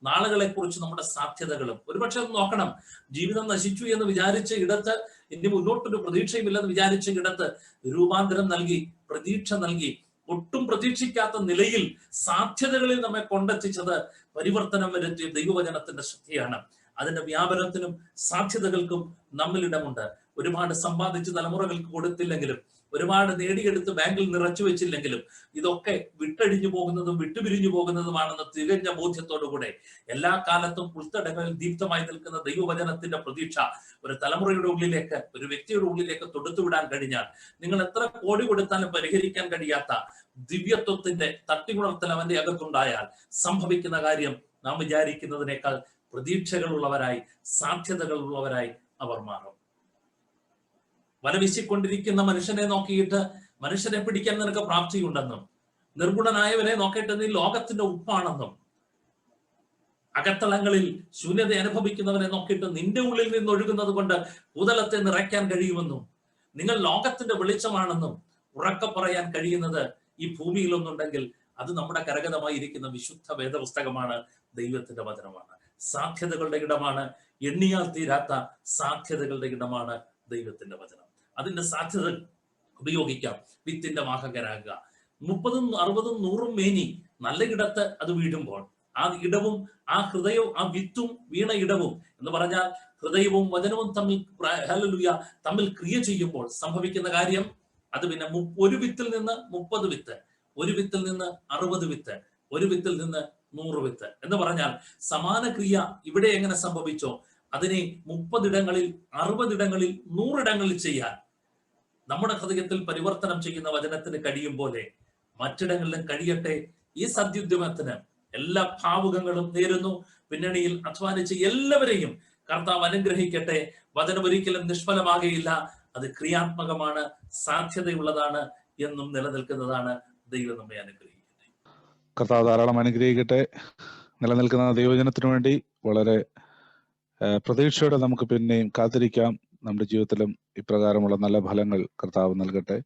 നാളുകളെക്കുറിച്ച് നമ്മുടെ സാധ്യതകളും. ഒരുപക്ഷെ ഒന്ന് നോക്കണം, ജീവിതം നശിച്ചു എന്ന് വിചാരിച്ച ഇടത്ത്, ഇനി മുന്നോട്ടൊരു പ്രതീക്ഷയുമില്ലെന്ന് വിചാരിച്ച ഇടത്ത് രൂപാന്തരം നൽകി, പ്രതീക്ഷ നൽകി, ഒട്ടും പ്രതീക്ഷിക്കാത്ത നിലയിൽ സാധ്യതകളിൽ നമ്മെ കൊണ്ടെത്തിച്ചത് പരിവർത്തനം വരുത്തിയ ദൈവവചനത്തിന്റെ ശക്തിയാണ്. അതിന്റെ വ്യാപനത്തിനും സാധ്യതകൾക്കും നമ്മളിടമുണ്ട്. ഒരുപാട് സമ്പാദിച്ച് തലമുറകൾക്ക് കൊടുത്തില്ലെങ്കിലും, ഒരുപാട് നേടിയെടുത്ത് ബാങ്കിൽ നിറച്ചു വെച്ചില്ലെങ്കിലും, ഇതൊക്കെ വിട്ടഴിഞ്ഞു പോകുന്നതും വിട്ടുപിരിഞ്ഞു പോകുന്നതുമാണെന്ന് തികഞ്ഞ ബോധ്യത്തോടുകൂടെ എല്ലാ കാലത്തും പുൽത്തടങ്ങളിൽ ദീപ്തമായി നിൽക്കുന്ന ദൈവവചനത്തിന്റെ പ്രതീക്ഷ ഒരു തലമുറയുടെ ഉള്ളിലേക്ക്, ഒരു വ്യക്തിയുടെ ഉള്ളിലേക്ക് തൊടുത്തുവിടാൻ കഴിഞ്ഞാൽ, നിങ്ങൾ എത്ര കോടി കൊടുത്താലും പരിഹരിക്കാൻ കഴിയാത്ത ദിവ്യത്വത്തിന്റെ തട്ടിമുണർത്തൽ അവന്റെ അകത്തുണ്ടായാൽ സംഭവിക്കുന്ന കാര്യം നാം വിചാരിക്കുന്നതിനേക്കാൾ പ്രതീക്ഷകളുള്ളവരായി, സാധ്യതകളുള്ളവരായി അവർ മാറും. വല വീശിക്കൊണ്ടിരിക്കുന്ന മനുഷ്യനെ നോക്കിയിട്ട് മനുഷ്യനെ പിടിക്കാൻ നിനക്ക് പ്രാപ്തിയുണ്ടെന്നും, നിർഗുണനായവനെ നോക്കിയിട്ട് നീ ലോകത്തിന്റെ ഉപ്പാണെന്നും, അകത്തളങ്ങളിൽ ശൂന്യത അനുഭവിക്കുന്നവനെ നോക്കിയിട്ട് നിന്റെ ഉള്ളിൽ നിന്ന് ഒഴുകുന്നത് കൊണ്ട് ഭൂതലത്തെ നിറയ്ക്കാൻ കഴിയുമെന്നും, നിങ്ങൾ ലോകത്തിന്റെ വെളിച്ചമാണെന്നും ഉറക്കെ പറയാൻ കഴിയുന്നത് ഈ ഭൂമിയിലൊന്നുണ്ടെങ്കിൽ അത് നമ്മുടെ കരഗതമായി ഇരിക്കുന്ന വിശുദ്ധ വേദപുസ്തകമാണ്, ദൈവത്തിന്റെ വചനമാണ്. സാധ്യതകളുടെ ഇടമാണ്, എണ്ണിയാൽ തീരാത്ത സാധ്യതകളുടെ ഇടമാണ് ദൈവത്തിന്റെ വചനം. അതിന്റെ സാധ്യത ഉപയോഗിക്കാം. വിത്തിന്റെ വാഹകരാകുക. 30, 60, 100 മേനി നല്ല ഇടത്ത് അത് വീഴുമ്പോൾ, ആ ഇടവും ആ ഹൃദയവും ആ വിത്തും വീണ ഇടവും എന്ന് പറഞ്ഞാൽ ഹൃദയവും വചനവും തമ്മിൽ ക്രിയ ചെയ്യുമ്പോൾ സംഭവിക്കുന്ന കാര്യം, അത് പിന്നെ ഒരു വിത്തിൽ നിന്ന് 30 വിത്ത്, ഒരു വിത്തിൽ നിന്ന് 60 വിത്ത്, ഒരു വിത്തിൽ നിന്ന് 100 വിത്ത് എന്ന് പറഞ്ഞാൽ സമാന ക്രിയ ഇവിടെ എങ്ങനെ സംഭവിച്ചോ അതിനെ 30 ഇടങ്ങളിൽ, 60 ഇടങ്ങളിൽ, 100 ഇടങ്ങളിൽ ചെയ്യാൻ നമ്മുടെ ഹൃദയത്തിൽ പരിവർത്തനം ചെയ്യുന്ന വചനത്തിന് കഴിയും പോലെ മറ്റിടങ്ങളിലും കഴിയട്ടെ. ഈ സദ്യുദ്യമത്തിന് എല്ലാ ഭാവുകങ്ങളും നേരുന്നു. പിന്നണിയിൽ അധ്വാനിച്ച് എല്ലാവരെയും കർത്താവ് അനുഗ്രഹിക്കട്ടെ. വചനം ഒരിക്കലും നിഷ്ഫലമാകുകയില്ല. അത് ക്രിയാത്മകമാണ്, സാധ്യതയുള്ളതാണ്, എന്നും നിലനിൽക്കുന്നതാണ്. ദൈവം നമ്മെ അനുഗ്രഹിക്കട്ടെ. കർത്താവ് ധാരാളം അനുഗ്രഹിക്കട്ടെ. നിലനിൽക്കുന്ന ദൈവജനത്തിനു വേണ്ടി വളരെ പ്രതീക്ഷയോടെ നമുക്ക് പിന്നെയും കാത്തിരിക്കാം. നമ്മുടെ ജീവിതത്തിലും ഇപ്രകാരമുള്ള നല്ല ഫലങ്ങൾ കർത്താവ് നൽകട്ടെ.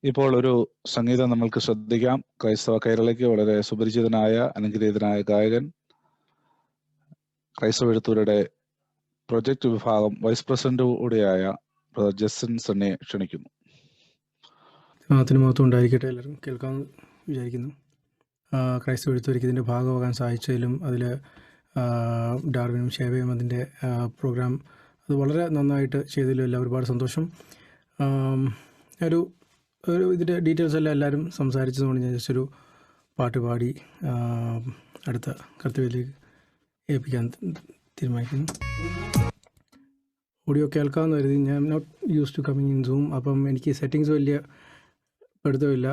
ഇപ്പോൾ ഒരു സംഗീതം നമ്മൾക്ക് ശ്രദ്ധിക്കാം. ക്രൈസ്തവ കേരളയ്ക്ക് വളരെ സുപരിചിതനായ അനുഗ്രഹീതനായ ഗായകൻ, ക്രൈസ്തവ എഴുത്തൂരുടെ പ്രൊജക്ട് വിഭാഗം വൈസ് പ്രസിഡന്റ് കൂടിയായ ബ്രദർ ജസ്റ്റിൻ സണ്ണിയെ ക്ഷണിക്കുന്നു. മഹത്വം ഉണ്ടായിരിക്കട്ടെ. എല്ലാവരും കേൾക്കാമെന്ന് വിചാരിക്കുന്നു. ക്രൈസ്തവ എഴുത്തൂർക്ക് ഇതിൻ്റെ ഭാഗമാകാൻ സാധിച്ചതിലും അതിൽ ഡാർവിനും ഷേവയും അതിൻ്റെ പ്രോഗ്രാം അത് വളരെ നന്നായിട്ട് ചെയ്തതിലും എല്ലാം ഒരുപാട് സന്തോഷം. ഒരു ഇതിൻ്റെ ഡീറ്റെയിൽസ് എല്ലാം എല്ലാവരും സംസാരിച്ചതുകൊണ്ട് ഞാൻ ജസ്റ്റ് ഒരു പാട്ട് പാടി അടുത്ത കർത്തവ്യത്തിലേക്ക് ഏൽപ്പിക്കാൻ തീരുമാനിക്കുന്നു. ഓഡിയോ കേൾക്കാമെന്ന് കരുതി. ഞാൻ not use to coming in Zoom, അപ്പം എനിക്ക് സെറ്റിങ്സ് വലിയ പിടുത്തമില്ല.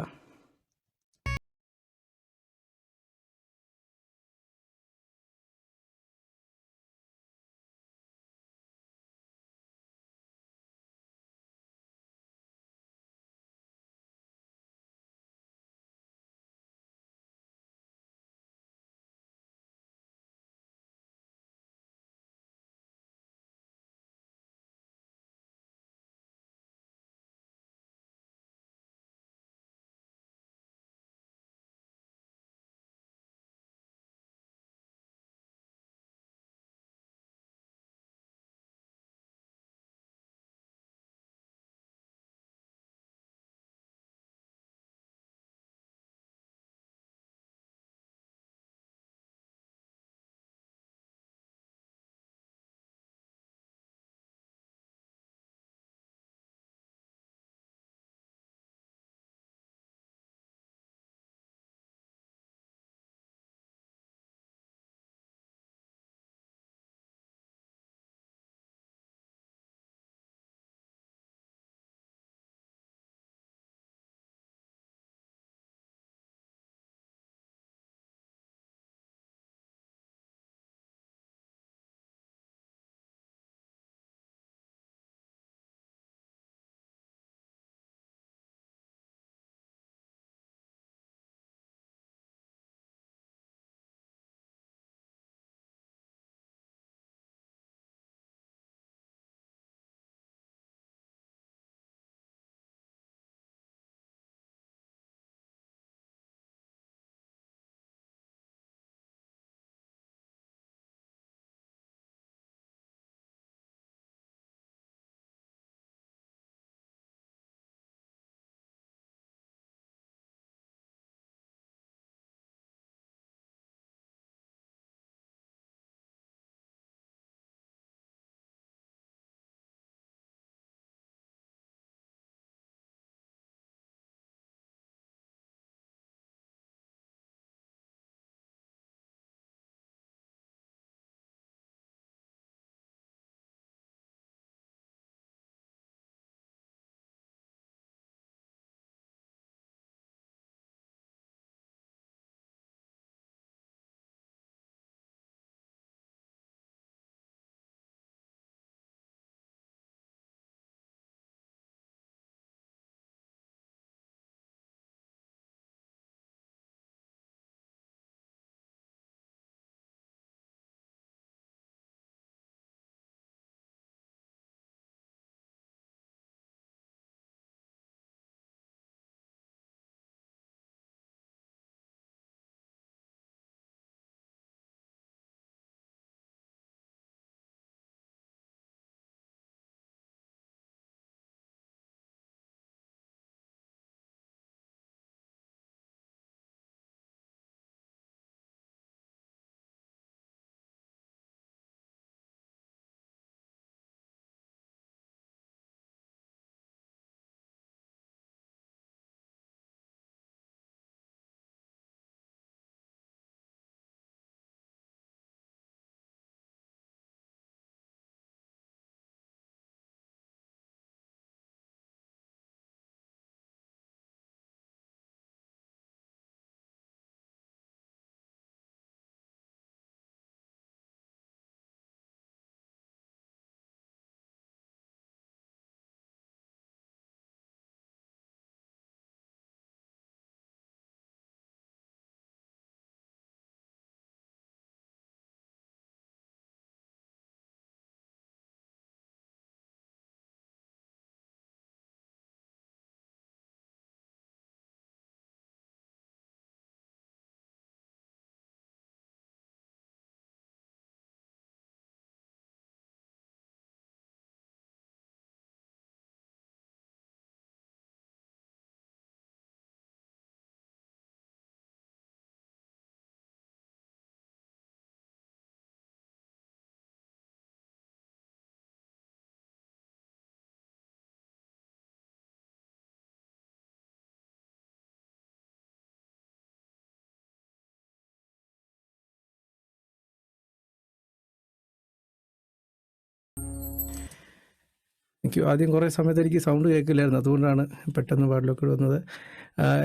എനിക്ക് ആദ്യം കുറേ സമയത്ത് എനിക്ക് സൗണ്ട് കേൾക്കില്ലായിരുന്നു, അതുകൊണ്ടാണ് പെട്ടെന്ന് പാട്ടിലൊക്കെ വന്നത്.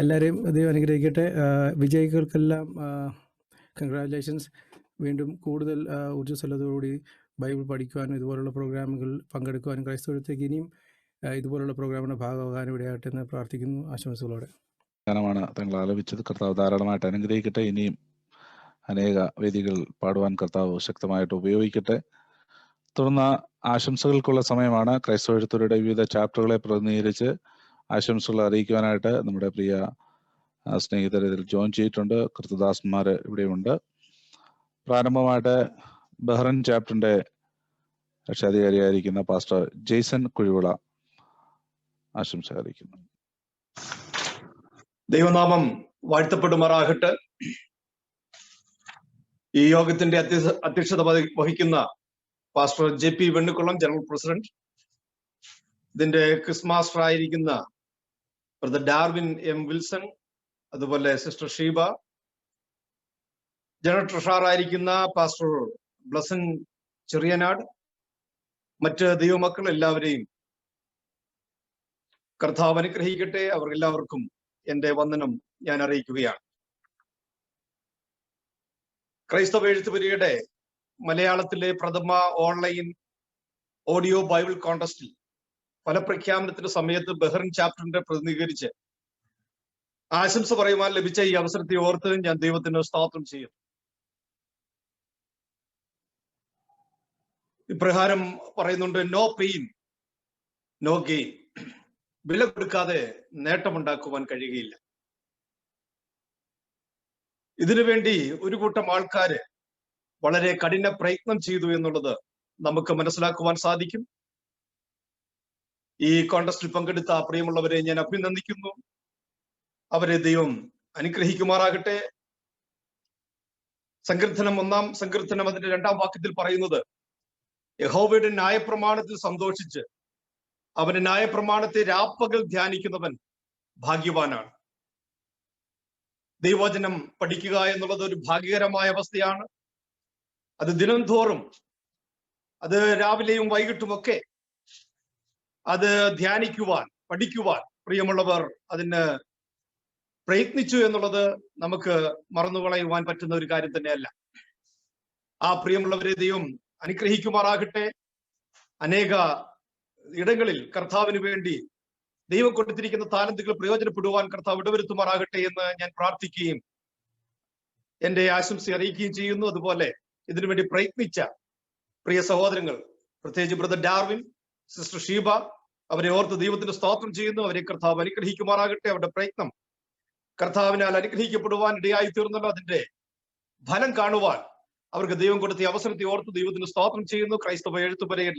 എല്ലാവരെയും ദൈവം അനുഗ്രഹിക്കട്ടെ. വിജയികൾക്കെല്ലാം കൺഗ്രാജുലേഷൻസ്. വീണ്ടും കൂടുതൽ ഊർജ്ജസ്വലതയോടുകൂടി ബൈബിൾ പഠിക്കുവാനും ഇതുപോലുള്ള പ്രോഗ്രാമുകളിൽ പങ്കെടുക്കുവാനും ക്രൈസ്തവത്തേക്ക് ഇനിയും ഇതുപോലുള്ള പ്രോഗ്രാമിൻ്റെ ഭാഗമാകാനും ഇടയാകട്ടെ എന്ന് പ്രാർത്ഥിക്കുന്നു. ആശംസകളോടെ. ഗാനമാണ് തങ്ങൾ ആലപിച്ചത്. കർത്താവ് ധാരാളമായിട്ട് അനുഗ്രഹിക്കട്ടെ. ഇനിയും അനേക വേദികൾ പാടുവാൻ കർത്താവ് ശക്തമായിട്ട് ഉപയോഗിക്കട്ടെ. തുടർന്ന് ആശംസകൾക്കുള്ള സമയമാണ്. ക്രൈസ്തവ എഴുത്തുകാരുടെ വിവിധ ചാപ്റ്ററുകളെ പ്രതിനിധീകരിച്ച് ആശംസകൾ അറിയിക്കുവാനായിട്ട് നമ്മുടെ പ്രിയ സ്നേഹിതർ ഇതിൽ ജോയിൻ ചെയ്തിട്ടുണ്ട്. കൃതദാസന്മാർ ഇവിടെയുണ്ട്. പ്രാരംഭമായിട്ട് ബഹ്റൈൻ ചാപ്റ്ററിന്റെ രക്ഷാധികാരിയായിരിക്കുന്ന പാസ്റ്റർ ജെയ്സൺ കുഴിവിള ആശംസ അറിയിക്കുന്നു. ദൈവനാമം വാഴ്ത്തപ്പെടുമാറാകട്ടെ. ഈ യോഗത്തിന്റെ അധ്യക്ഷത വഹിക്കുന്ന pastor JP Vennikulam, general president, ഇതിന്റെ ക്വിസ് മാസ്റ്റർ ആയിരിക്കുന്ന ബ്രദർ ഡാർവിൻ M. വിൽസൺ, അതുപോലെ സിസ്റ്റർ ഷീബ, ജനറൽ ട്രഷറർ ആയിരിക്കുന്ന പാസ്റ്റർ ബ്ലസൻ ചെറിയനാട്, മറ്റ് ദൈവമക്കൾ എല്ലാവരെയും കർത്താവ് അനുഗ്രഹിക്കട്ടെ. അവർ എല്ലാവർക്കും എന്റെ വന്ദനം ഞാൻ അറിയിക്കുകയാണ്. ക്രൈസ്തവ എഴുത്തുപുരിയുടെ മലയാളത്തിലെ പ്രഥമ ഓൺലൈൻ ഓഡിയോ ബൈബിൾ കോൺടെസ്റ്റിൽ ഫലപ്രഖ്യാപനത്തിന്റെ സമയത്ത് ബഹ്റൈൻ ചാപ്റ്ററിന്റെ പ്രതിനിധീകരിച്ച് ആശംസ പറയുവാൻ ലഭിച്ച ഈ അവസരത്തെ ഓർത്ത് ഞാൻ ദൈവത്തിന് സ്തോത്രം ചെയ്യുന്നു. ഇപ്രകാരം പറയുന്നുണ്ട്: നോ പെയിൻ നോ ഗെയിൻ. വില കൊടുക്കാതെ നേട്ടമുണ്ടാക്കുവാൻ കഴിയുകയില്ല. ഇതിനുവേണ്ടി ഒരു കൂട്ടം ആൾക്കാര് വളരെ കഠിന പ്രയത്നം ചെയ്തു എന്നുള്ളത് നമുക്ക് മനസ്സിലാക്കുവാൻ സാധിക്കും. ഈ കോൺടെസ്റ്റിൽ പങ്കെടുത്ത പ്രിയമുള്ളവരെ ഞാൻ അഭിനന്ദിക്കുന്നു. അവരെ ദൈവം അനുഗ്രഹിക്കുമാറാകട്ടെ. സങ്കീർത്തനം 1-ാം സങ്കീർത്തനം അതിന്റെ 2-ാം വാക്യത്തിൽ പറയുന്നത്, യഹോവയുടെ ന്യായപ്രമാണത്തിൽ സന്തോഷിച്ച് അവന്റെ ന്യായപ്രമാണത്തെ രാപ്പകൽ ധ്യാനിക്കുന്നവൻ ഭാഗ്യവാനാണ്. ദൈവവചനം പഠിക്കുക എന്നുള്ളത് ഒരു ഭാഗ്യകരമായ അവസ്ഥയാണ്. അത് ദിനംതോറും, അത് രാവിലെയും വൈകിട്ടുമൊക്കെ അത് ധ്യാനിക്കുവാൻ, പഠിക്കുവാൻ പ്രിയമുള്ളവർ അതിന് പ്രയത്നിച്ചു എന്നുള്ളത് നമുക്ക് മറന്നുകളയുവാൻ പറ്റുന്ന ഒരു കാര്യം തന്നെയല്ല. ആ പ്രിയമുള്ളവരെ ദൈവം അനുഗ്രഹിക്കുമാറാകട്ടെ. അനേക ഇടങ്ങളിൽ കർത്താവിന് വേണ്ടി ദൈവം കൊടുത്തിരിക്കുന്ന താലന്തുകൾ പ്രയോജനപ്പെടുവാൻ കർത്താവ് ഇടവരുത്തുമാറാകട്ടെ എന്ന് ഞാൻ പ്രാർത്ഥിക്കുകയും എന്റെ ആശംസ അറിയിക്കുകയും ചെയ്യുന്നു. അതുപോലെ ഇതിനുവേണ്ടി പ്രയത്നിച്ച പ്രിയ സഹോദരങ്ങൾ, പ്രത്യേകിച്ച് ബ്രദർ ഡാർവിൻ, സിസ്റ്റർ ഷീബ, അവരെ ഓർത്ത് ദൈവത്തിന് സ്തോത്രം ചെയ്യുന്നു. അവരെ കർത്താവ് അനുഗ്രഹിക്കുമാറാകട്ടെ. അവരുടെ പ്രയത്നം കർത്താവിനാൽ അനുഗ്രഹിക്കപ്പെടുവാൻ ഇടയായി തീർന്നല്ലോ. അതിന്റെ ഫലം കാണുവാൻ അവർക്ക് ദൈവം കൊടുത്ത അവസരത്തെ ഓർത്ത് ദൈവത്തിന് സ്തോത്രം ചെയ്യുന്നു. ക്രൈസ്തവ എഴുത്തുപുരയിൽ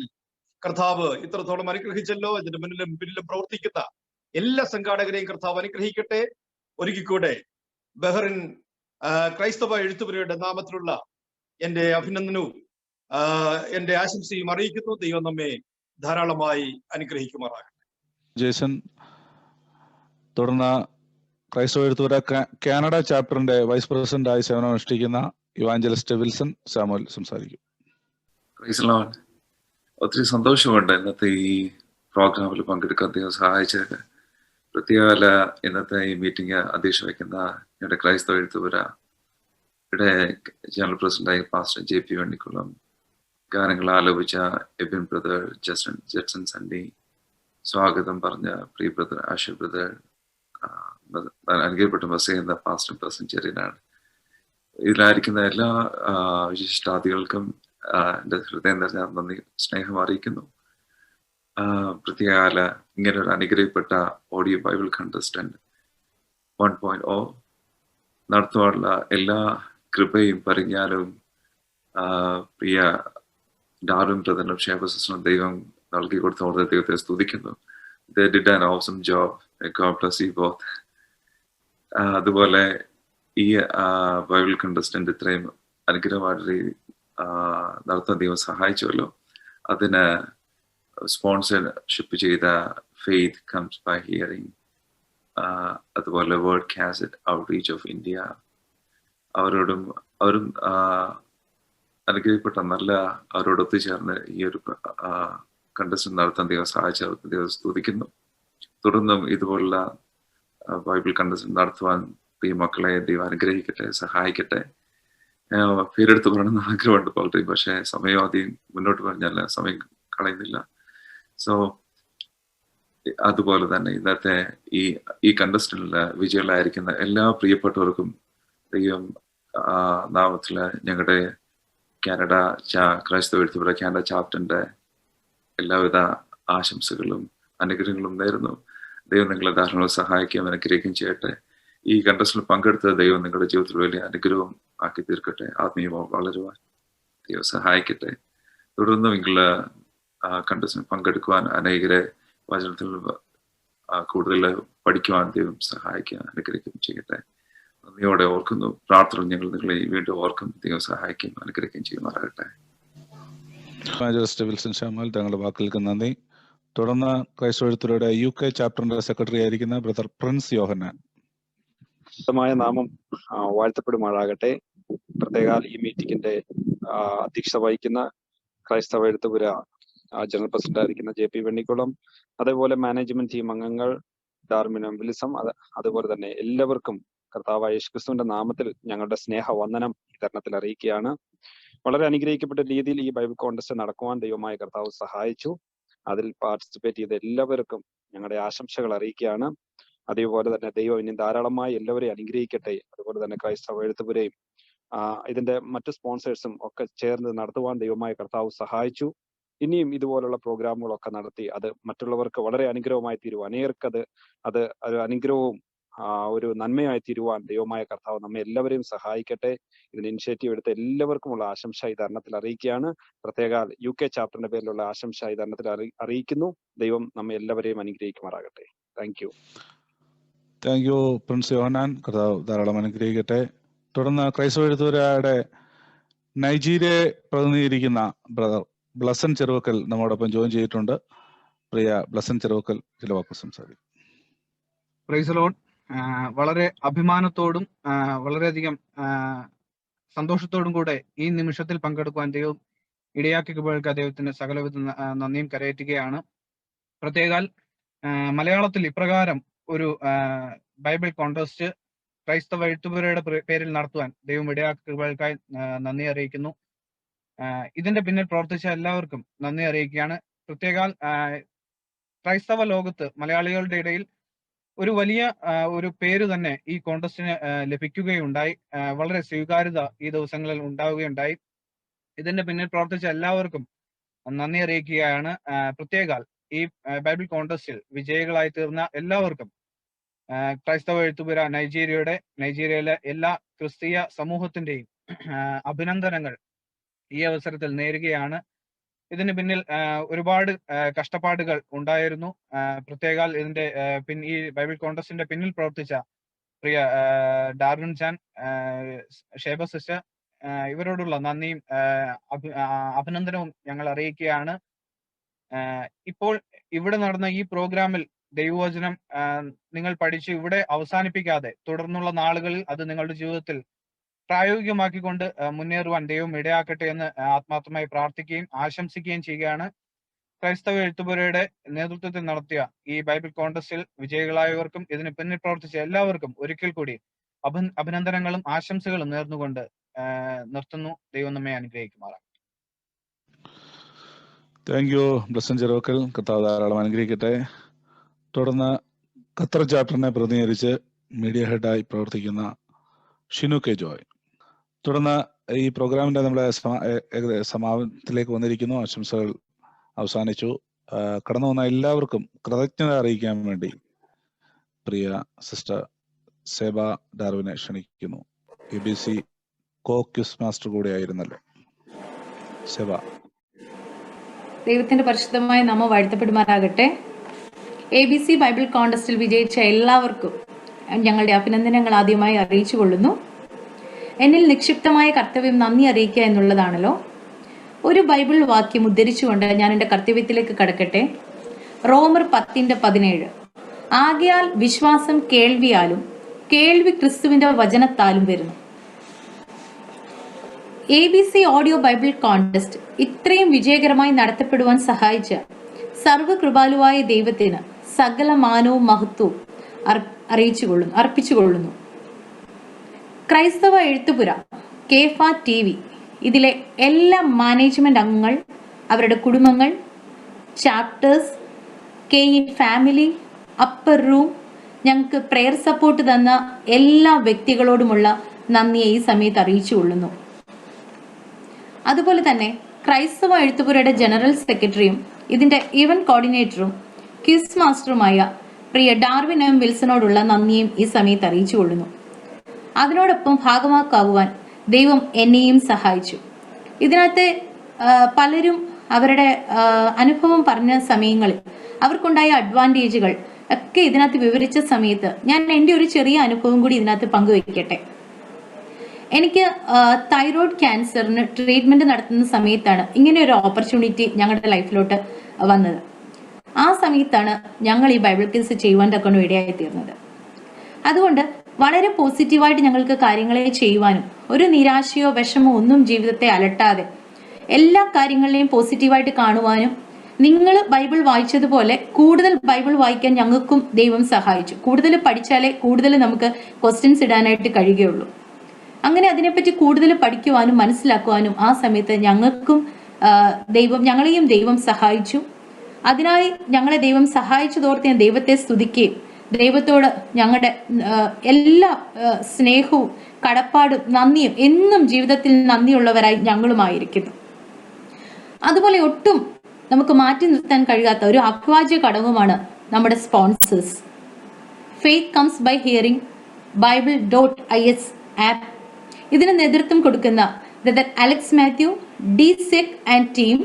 കർത്താവ് ഇത്രത്തോളം അനുഗ്രഹിച്ചല്ലോ. ഇതിന്റെ മുന്നിലും പിന്നിലും പ്രവർത്തിക്കുന്ന എല്ലാ സംഘാടകരെയും കർത്താവ് അനുഗ്രഹിക്കട്ടെ. ഒരിക്കൽ കൂടെ ബഹ്റൈൻ ക്രൈസ്തവ എഴുത്തുപുരയുടെ നാമത്തിലുള്ള എന്റെ അഭിനന്ദനവും എന്റെ ആശംസയും അറിയിക്കുന്നു. ദൈവം നമ്മെ ധാരാളമായി അനുഗ്രഹിക്കുമാറാകട്ടെ. ജേസൺ. തുടർന്ന് ക്രൈസ്തവ എഴുത്തുപുര കാനഡ ചാപ്റ്ററിന്റെ വൈസ് പ്രസിഡന്റായി സേവനമനുഷ്ഠിക്കുന്ന ഇവാഞ്ചലിസ്റ്റ് വിൽസൺ സാമുവൽ സംസാരിക്കും. ഒത്തിരി സന്തോഷമുണ്ട് ഇന്നത്തെ ഈ പ്രോഗ്രാമിൽ പങ്കെടുക്കാൻ ദൈവം സഹായിച്ചത്. പ്രത്യേക ഇന്നത്തെ ഈ മീറ്റിംഗ് അധ്യക്ഷ വയ്ക്കുന്ന ഞങ്ങളുടെ ക്രൈസ്തവ എഴുത്തുപുരയുടെ ജനറൽ പ്രസിഡന്റായി പാസ്റ്റർ JP വെണ്ണിക്കുളം, ഗാനങ്ങൾ ആലോപിച്ച എബിൻ ബ്രദർ, ജെറ്റ്സൺ സണ്ണി, സ്വാഗതം പറഞ്ഞ പ്രിയ ബ്രദർ ആഷർ ബ്രദർ, അനുഗ്രഹപ്പെട്ട മെസ്സേജ് എന്ന പാസ്റ്റർ ബ്ലസൻ ചെറിയനാട്, ഇതിലായിരിക്കുന്ന എല്ലാ വിശിഷ്ടാദികൾക്കും എൻ്റെ ഹൃദയം നിറഞ്ഞ നന്ദി, സ്നേഹം അറിയിക്കുന്നു. പ്രത്യേക ഇങ്ങനെ ഒരു അനുഗ്രഹിക്കപ്പെട്ട ഓഡിയോ ബൈബിൾ കണ്ടസ്റ്റന്റ് 1.0 നടത്തുവാനുള്ള എല്ലാ കൃപയും പരിജ്ഞാനവും പ്രിയ ഡാർവിൻ ബ്രദറിനും ഷേബ സിസ്റ്ററിനും ദൈവം നൽകി കൊടുത്ത ദൈവത്തെ സ്തുതിക്കുന്നു. They did an awesome job. God bless you both. അതുപോലെ ഈ ബൈബിൾ കണ്ടസ്റ്റന്റ് ഇത്രയും അനുഗ്രഹമായിട്ട് നടത്താൻ ദൈവം സഹായിച്ചുവല്ലോ. അതിന് സ്പോൺസർഷിപ്പ് ചെയ്ത ഫെയ്ത്ത് കംസ് ബൈ ഹിയറിംഗ്, അതുപോലെ word cassette Outreach of India, അവരും അനുഗ്രഹിക്കപ്പെട്ട അവരോട് ഒത്തുചേർന്ന് ഈ ഒരു കണ്ടസ്റ്റന്റ് നടത്താൻ ദൈവം സഹായിച്ച ദൈവം സ്തുതിക്കുന്നു. തുടർന്നും ഇതുപോലുള്ള ബൈബിൾ കണ്ടസ്റ്റന്റ് നടത്തുവാൻ ഈ മക്കളെ ദൈവം അനുഗ്രഹിക്കട്ടെ, സഹായിക്കട്ടെ. പേരെടുത്ത് പറയണമെന്ന് ആഗ്രഹമുണ്ട് പലരെയും, പക്ഷെ സമയം അധികം മുന്നോട്ട് പറഞ്ഞാൽ സമയം കളയുന്നില്ല. സോ അതുപോലെ തന്നെ ഇന്നത്തെ ഈ കണ്ടസ്റ്റന്റില് വിജയികളായിരിക്കുന്ന എല്ലാ പ്രിയപ്പെട്ടവർക്കും ദൈവം നാമത്തില് ഞങ്ങളുടെ കാനഡ ക്രൈസ്തവ എഴുത്തുപുര കാനഡ ചാപ്റ്ററിന്റെ എല്ലാവിധ ആശംസകളും അനുഗ്രഹങ്ങളും നേരുന്നു. ദൈവം നിങ്ങളെ ധാരാളം സഹായിക്കുകയും അനുഗ്രഹിക്കുകയും ചെയ്യട്ടെ. ഈ കണ്ടസ്റ്റിൽ പങ്കെടുത്ത ദൈവം നിങ്ങളുടെ ജീവിതത്തിൽ വലിയ അനുഗ്രഹവും ആക്കി തീർക്കട്ടെ. ആത്മീയമായി വളരുവാൻ ദൈവം സഹായിക്കട്ടെ. തുടർന്ന് നിങ്ങൾ കണ്ടസ്റ്റിൽ പങ്കെടുക്കുവാൻ, അനേകരെ വചനത്തിൽ കൂടുതൽ പഠിക്കുവാൻ ദൈവം സഹായിക്കുക അനുഗ്രഹിക്കുകയും ചെയ്യട്ടെ. നന്ദിയോടെ ഓർക്കുന്നു. പ്രാർത്ഥന ഞങ്ങൾ നിങ്ങളെ വീണ്ടും ഓർക്കും. ദൈവം സഹായിക്കുകയും അനുഗ്രഹിക്കുകയും ചെയ്യുമാറാകട്ടെ. വിൽസൺ ഷാമൽ, തങ്ങളുടെ വാക്കുകൾക്ക് നന്ദി. തുടർന്ന് ക്രൈസ്തവ എഴുത്തുപുരയുടെ UK ചാപ്റ്ററിന്റെ സെക്രട്ടറി ആയിരിക്കുന്ന ബ്രദർ പ്രിൻസ് യോഹന്നാൻ. നാമം വാഴ്ത്തപ്പെടുമാറാകട്ടെ. പ്രത്യേക ഈ മീറ്റിംഗിന്റെ അധ്യക്ഷത വഹിക്കുന്ന ക്രൈസ്തവ എഴുത്തുപുര ജനറൽ പ്രസിഡന്റ് ആയിരിക്കുന്ന JP വെണ്ണിക്കുളം, അതേപോലെ മാനേജ്മെന്റ് ടീം അംഗങ്ങൾ ഡാർമിനും വിലിസം, അതുപോലെ തന്നെ എല്ലാവർക്കും കർത്താവായ യേശുക്രിസ്തുവിന്റെ നാമത്തിൽ ഞങ്ങളുടെ സ്നേഹവന്ദനം ഈ തരുണത്തിൽ അറിയിക്കുകയാണ്. വളരെ അനുഗ്രഹിക്കപ്പെട്ട രീതിയിൽ ഈ ബൈബിൾ കോൺടെസ്റ്റ് നടക്കുവാൻ ദൈവമായ കർത്താവ് സഹായിച്ചു. അതിൽ പാർട്ടിസിപ്പേറ്റ് ചെയ്ത എല്ലാവർക്കും ഞങ്ങളുടെ ആശംസകൾ അറിയിക്കുകയാണ്. അതേപോലെ തന്നെ ദൈവം ഇനി ധാരാളമായി എല്ലാവരെയും അനുഗ്രഹിക്കട്ടെ. അതുപോലെ തന്നെ ക്രൈസ്തവ എഴുത്തുപുരയും ഇതിന്റെ മറ്റു സ്പോൺസേഴ്സും ഒക്കെ ചേർന്ന് നടത്തുവാൻ ദൈവമായ കർത്താവ് സഹായിച്ചു. ഇനിയും ഇതുപോലുള്ള പ്രോഗ്രാമുകളൊക്കെ നടത്തി അത് മറ്റുള്ളവർക്ക് വളരെ അനുഗ്രഹമായി തീരുവാൻ, അനേകർക്ക് അത് ഒരു അനുഗ്രഹവും ഒരു നന്മയായി തീരുവാൻ ദൈവമായ കർത്താവ് നമ്മെ എല്ലാവരെയും സഹായിക്കട്ടെ. ഇതിന് ഇനിഷ്യേറ്റീവ് എടുത്ത എല്ലാവർക്കുമുള്ള ആശംസ ഈ തരുണത്തിൽ അറിയിക്കുകയാണ്. പ്രത്യേക UK ചാപ്റ്ററിന്റെ പേരിലുള്ള ആശംസ ഈ തരുണത്തിൽ അറിയിക്കുന്നു. ദൈവം നമ്മെ എല്ലാവരെയും അനുഗ്രഹിക്കുമാറാകട്ടെ. താങ്ക് യു പ്രിൻസ് യോഹന്നാൻ. കർത്താവ് ധാരാളം അനുഗ്രഹിക്കട്ടെ. തുടർന്ന് ക്രൈസ്തവ എഴുത്തുപുരയുടെ നൈജീരിയയെ പ്രതിനിധീകരിക്കുന്ന ബ്രദർ ബ്ലസൻ ചെറുവക്കൽ നമ്മോടൊപ്പം ജോയിൻ ചെയ്തിട്ടുണ്ട്. പ്രിയ ബ്ലസൻ ചെറുവക്കൽ ചില വാക്ക് സംസാരിക്കും. Praise Lord. വളരെ അഭിമാനത്തോടും വളരെയധികം സന്തോഷത്തോടും കൂടെ ഈ നിമിഷത്തിൽ പങ്കെടുക്കുവാൻ ദൈവം ഇടയാക്കിയപ്പോഴേക്ക് ദൈവത്തിന് സകലവിധ നന്ദിയും കരയറ്റുകയാണ്. പ്രത്യേകാൽ മലയാളത്തിൽ ഇപ്രകാരം ഒരു ബൈബിൾ കോൺടെസ്റ്റ് ക്രൈസ്തവ എഴുത്തുപുരയുടെ പേരിൽ നടത്തുവാൻ ദൈവം ഇടയാക്കിയപ്പോഴേക്കായി നന്ദി അറിയിക്കുന്നു. ഇതിന്റെ പിന്നിൽ പ്രവർത്തിച്ച എല്ലാവർക്കും നന്ദി അറിയിക്കുകയാണ്. പ്രത്യേകാൽ ക്രൈസ്തവ ലോകത്ത് മലയാളികളുടെ ഇടയിൽ ഒരു വലിയ ഒരു പേര് തന്നെ ഈ കോൺടെസ്റ്റിന് ലഭിക്കുകയുണ്ടായി. വളരെ സ്വീകാര്യത ഈ ദിവസങ്ങളിൽ ഉണ്ടാവുകയുണ്ടായി. ഇതിന്റെ പിന്നിൽ പ്രവർത്തിച്ച എല്ലാവർക്കും നന്ദി അറിയിക്കുകയാണ്. പ്രത്യേകാൽ ഈ ബൈബിൾ കോൺടെസ്റ്റിൽ വിജയികളായി തീർന്ന എല്ലാവർക്കും ക്രൈസ്തവ എഴുത്തുപുര നൈജീരിയയിലെ എല്ലാ ക്രിസ്തീയ സമൂഹത്തിന്റെയും അഭിനന്ദനങ്ങൾ ഈ അവസരത്തിൽ നേരുകയാണ്. ഇതിന് പിന്നിൽ ഒരുപാട് കഷ്ടപ്പാടുകൾ ഉണ്ടായിരുന്നു. പ്രത്യേകാൽ ഇതിന്റെ ഈ ബൈബിൾ കോൺടെസ്റ്റിന്റെ പിന്നിൽ പ്രവർത്തിച്ച പ്രിയ ഡാർവിൻ ചാൻ, ഷേബ സിസ്റ്റർ, ഇവരോടുള്ള നന്ദിയും അഭിനന്ദനവും ഞങ്ങൾ അറിയിക്കുകയാണ്. ഇപ്പോൾ ഇവിടെ നടന്ന ഈ പ്രോഗ്രാമിൽ ദൈവവചനം നിങ്ങൾ പഠിച്ച് ഇവിടെ അവസാനിപ്പിക്കാതെ തുടർന്നുള്ള നാളുകളിൽ അത് നിങ്ങളുടെ ജീവിതത്തിൽ പ്രായോഗികമാക്കിക്കൊണ്ട് മുന്നേറുവാൻ ദൈവം ഇടയാക്കട്ടെ എന്ന് ആത്മാർത്ഥമായി പ്രാർത്ഥിക്കുകയും ആശംസിക്കുകയും ചെയ്യുകയാണ്. ക്രൈസ്തവ എഴുത്തുപുരയുടെ നേതൃത്വത്തിൽ നടത്തിയ ഈ ബൈബിൾ കോൺടെസ്റ്റിൽ വിജയികളായവർക്കും ഇതിന് പിന്നിൽ പ്രവർത്തിച്ച എല്ലാവർക്കും ഒരിക്കൽ കൂടി അഭിനന്ദനങ്ങളും ആശംസകളും നേർന്നുകൊണ്ട് നിർത്തുന്നു. ദൈവം നമ്മെ അനുഗ്രഹിക്കുമാറാകട്ടെ. Thank you Blessan Cheruvakkal. കർത്താവ് ധാരാളം അനുഗ്രഹിക്കട്ടെ. തുടർന്ന് ഖത്തർ ചാപ്റ്ററിനെ പ്രതിനിധീകരിച്ച് മീഡിയ ഹെഡായി പ്രവർത്തിക്കുന്ന ഷിനു കെ ജോയ്. തുടർന്ന് ഈ പ്രോഗ്രാമിന്റെ നമ്മുടെ സമാപനത്തിലേക്ക് വന്നിരിക്കുന്നു. ആശംസകൾ അവസാനിച്ചു. കടന്നു വന്ന എല്ലാവർക്കും കൃതജ്ഞത അറിയിക്കാൻ വേണ്ടി പ്രിയ സിസ്റ്റർ സേബ ഡാർവിനെ ക്ഷണിക്കുന്നു. ABC ക്വിസ് മാസ്റ്റർ കൂടെ ആയിരുന്നല്ലോ സേബ. ദൈവത്തിന്റെ പരിശുദ്ധമായ നാമം വാഴ്ത്തപ്പെടുമാറാകട്ടെ. ABC ബൈബിൾ കോൺടെസ്റ്റിൽ വിജയിച്ച എല്ലാവർക്കും ഞങ്ങളുടെ അഭിനന്ദനങ്ങൾ ആദ്യമായി അറിയിച്ചു കൊള്ളുന്നു. എന്നിൽ നിക്ഷിപ്തമായ കർത്തവ്യം നന്ദി അറിയിക്കുക എന്നുള്ളതാണല്ലോ. ഒരു ബൈബിൾ വാക്യം ഉദ്ധരിച്ചുകൊണ്ട് ഞാൻ എൻ്റെ കർത്തവ്യത്തിലേക്ക് കടക്കട്ടെ. റോമർ 10:17. ആകയാൽ വിശ്വാസം കേൾവിയാലും കേൾവി ക്രിസ്തുവിന്റെ വചനത്താലും വരുന്നു. ABC ഓഡിയോ ബൈബിൾ കോൺടെസ്റ്റ് ഇത്രയും വിജയകരമായി നടത്തപ്പെടുവാൻ സഹായിച്ച സർവകൃപാലുവായ ദൈവത്തിന് സകല മാനവും മഹത്വവും അർപ്പിച്ചുകൊള്ളുന്നു. ക്രൈസ്തവ എഴുത്തുപുര, കേഫ TV, ഇതിലെ എല്ലാ മാനേജ്മെന്റ് അംഗങ്ങൾ, അവരുടെ കുടുംബങ്ങൾ, chapters, KE family, upper room, ഞങ്ങൾക്ക് പ്രെയർ സപ്പോർട്ട് തന്ന എല്ലാ വ്യക്തികളോടുമുള്ള നന്ദിയെ ഈ സമയത്ത് അറിയിച്ചുകൊള്ളുന്നു. അതുപോലെ തന്നെ ക്രൈസ്തവ എഴുത്തുപുരയുടെ ജനറൽ സെക്രട്ടറിയും ഇതിന്റെ ഇവന്റ് കോർഡിനേറ്ററും ക്വിസ് മാസ്റ്ററുമായ പ്രിയ ഡാർവിൻ M. വിൽസനോടുള്ള നന്ദിയും ഈ സമയത്ത് അറിയിച്ചുകൊള്ളുന്നു. അതിനോടൊപ്പം ഭാഗമാക്കാകുവാൻ ദൈവം എന്നെയും സഹായിച്ചു. ഇതിനകത്തെ പലരും അവരുടെ അനുഭവം പറഞ്ഞ സമയങ്ങളിൽ അവർക്കുണ്ടായ അഡ്വാൻറ്റേജുകൾ ഒക്കെ ഇതിനകത്ത് വിവരിച്ച സമയത്ത് ഞാൻ എൻ്റെ ഒരു ചെറിയ അനുഭവം കൂടി ഇതിനകത്ത് പങ്കുവയ്ക്കട്ടെ. എനിക്ക് തൈറോയ്ഡ് ക്യാൻസറിന് ട്രീറ്റ്മെന്റ് നടത്തുന്ന സമയത്താണ് ഇങ്ങനെ ഒരു ഓപ്പർച്യൂണിറ്റി ഞങ്ങളുടെ ലൈഫിലോട്ട് വന്നത്. ആ സമയത്താണ് ഞങ്ങൾ ഈ ബൈബിൾ ക്വിസ് ചെയ്യുവാൻ തക്കൊണ്ട് ഇടയായി തീർന്നത്. അതുകൊണ്ട് വളരെ പോസിറ്റീവായിട്ട് ഞങ്ങൾക്ക് കാര്യങ്ങളെ ചെയ്യുവാനും ഒരു നിരാശയോ വിഷമോ ഒന്നും ജീവിതത്തെ അലട്ടാതെ എല്ലാ കാര്യങ്ങളിലെയും പോസിറ്റീവായിട്ട് കാണുവാനും നിങ്ങൾ ബൈബിൾ വായിച്ചതുപോലെ കൂടുതൽ ബൈബിൾ വായിക്കാൻ ഞങ്ങൾക്കും ദൈവം സഹായിച്ചു. കൂടുതൽ പഠിച്ചാലേ കൂടുതൽ നമുക്ക് ക്വസ്റ്റ്യൻസ് ഇടാനായിട്ട് കഴിയുകയുള്ളൂ. അങ്ങനെ അതിനെപ്പറ്റി കൂടുതൽ പഠിക്കുവാനും മനസ്സിലാക്കുവാനും ആ സമയത്ത് ഞങ്ങളെയും ദൈവം സഹായിച്ചു. അതിനായി ഞങ്ങളെ ദൈവം സഹായിച്ചതോർത്ത് ഞാൻ ദൈവത്തെ സ്തുതിക്കുകയും ദൈവത്തോട് ഞങ്ങളുടെ എല്ലാ സ്നേഹവും കടപ്പാടും നന്ദിയും എന്നും ജീവിതത്തിൽ നന്ദിയുള്ളവരായി ഞങ്ങളുമായിരിക്കുന്നു. അതുപോലെ ഒട്ടും നമുക്ക് മാറ്റി നിർത്താൻ കഴിയാത്ത ഒരു അഭിവാജ്യ ഘടകമാണ് നമ്മുടെ sponsors. Faith comes by hearing bible.is app. ഇതിന് നേതൃത്വം കൊടുക്കുന്ന brother Alex Mathew, DSEC and team,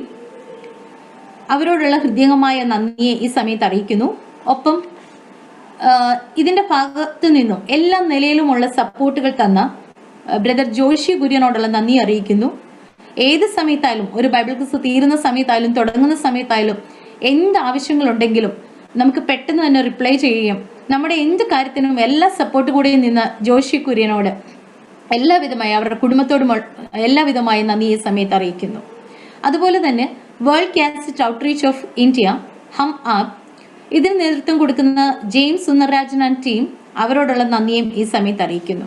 അവരോടുള്ള ഹൃദയമായ നന്ദിയെ ഈ സമയത്ത് അറിയിക്കുന്നു. ഒപ്പം ഇതിന്റെ ഭാഗത്തു നിന്നും എല്ലാ നിലയിലുമുള്ള സപ്പോർട്ടുകൾ തന്ന ബ്രദർ ജോഷി കുര്യനോടുള്ള നന്ദി അറിയിക്കുന്നു. ഏത് സമയത്തായാലും, ഒരു ബൈബിൾ ക്വിസ് തീരുന്ന സമയത്തായാലും തുടങ്ങുന്ന സമയത്തായാലും എന്ത് ആവശ്യങ്ങളുണ്ടെങ്കിലും നമുക്ക് പെട്ടെന്ന് തന്നെ റിപ്ലൈ ചെയ്യുകയും നമ്മുടെ എന്ത് കാര്യത്തിനും എല്ലാ സപ്പോർട്ട് കൂടി നിന്ന് ജോഷി കുര്യനോട് എല്ലാവിധമായി അവരുടെ കുടുംബത്തോടും എല്ലാവിധമായി നന്ദി ഈ സമയത്ത് അറിയിക്കുന്നു. അതുപോലെ തന്നെ World Cassette Outreach of India Hum app, ഇതിന് നേതൃത്വം കൊടുക്കുന്ന ജെയിംസ് സുന്ദർരാജൻ ആൻഡ് ടീം, അവരോടുള്ള നന്ദിയും ഈ സമയത്ത് അറിയിക്കുന്നു.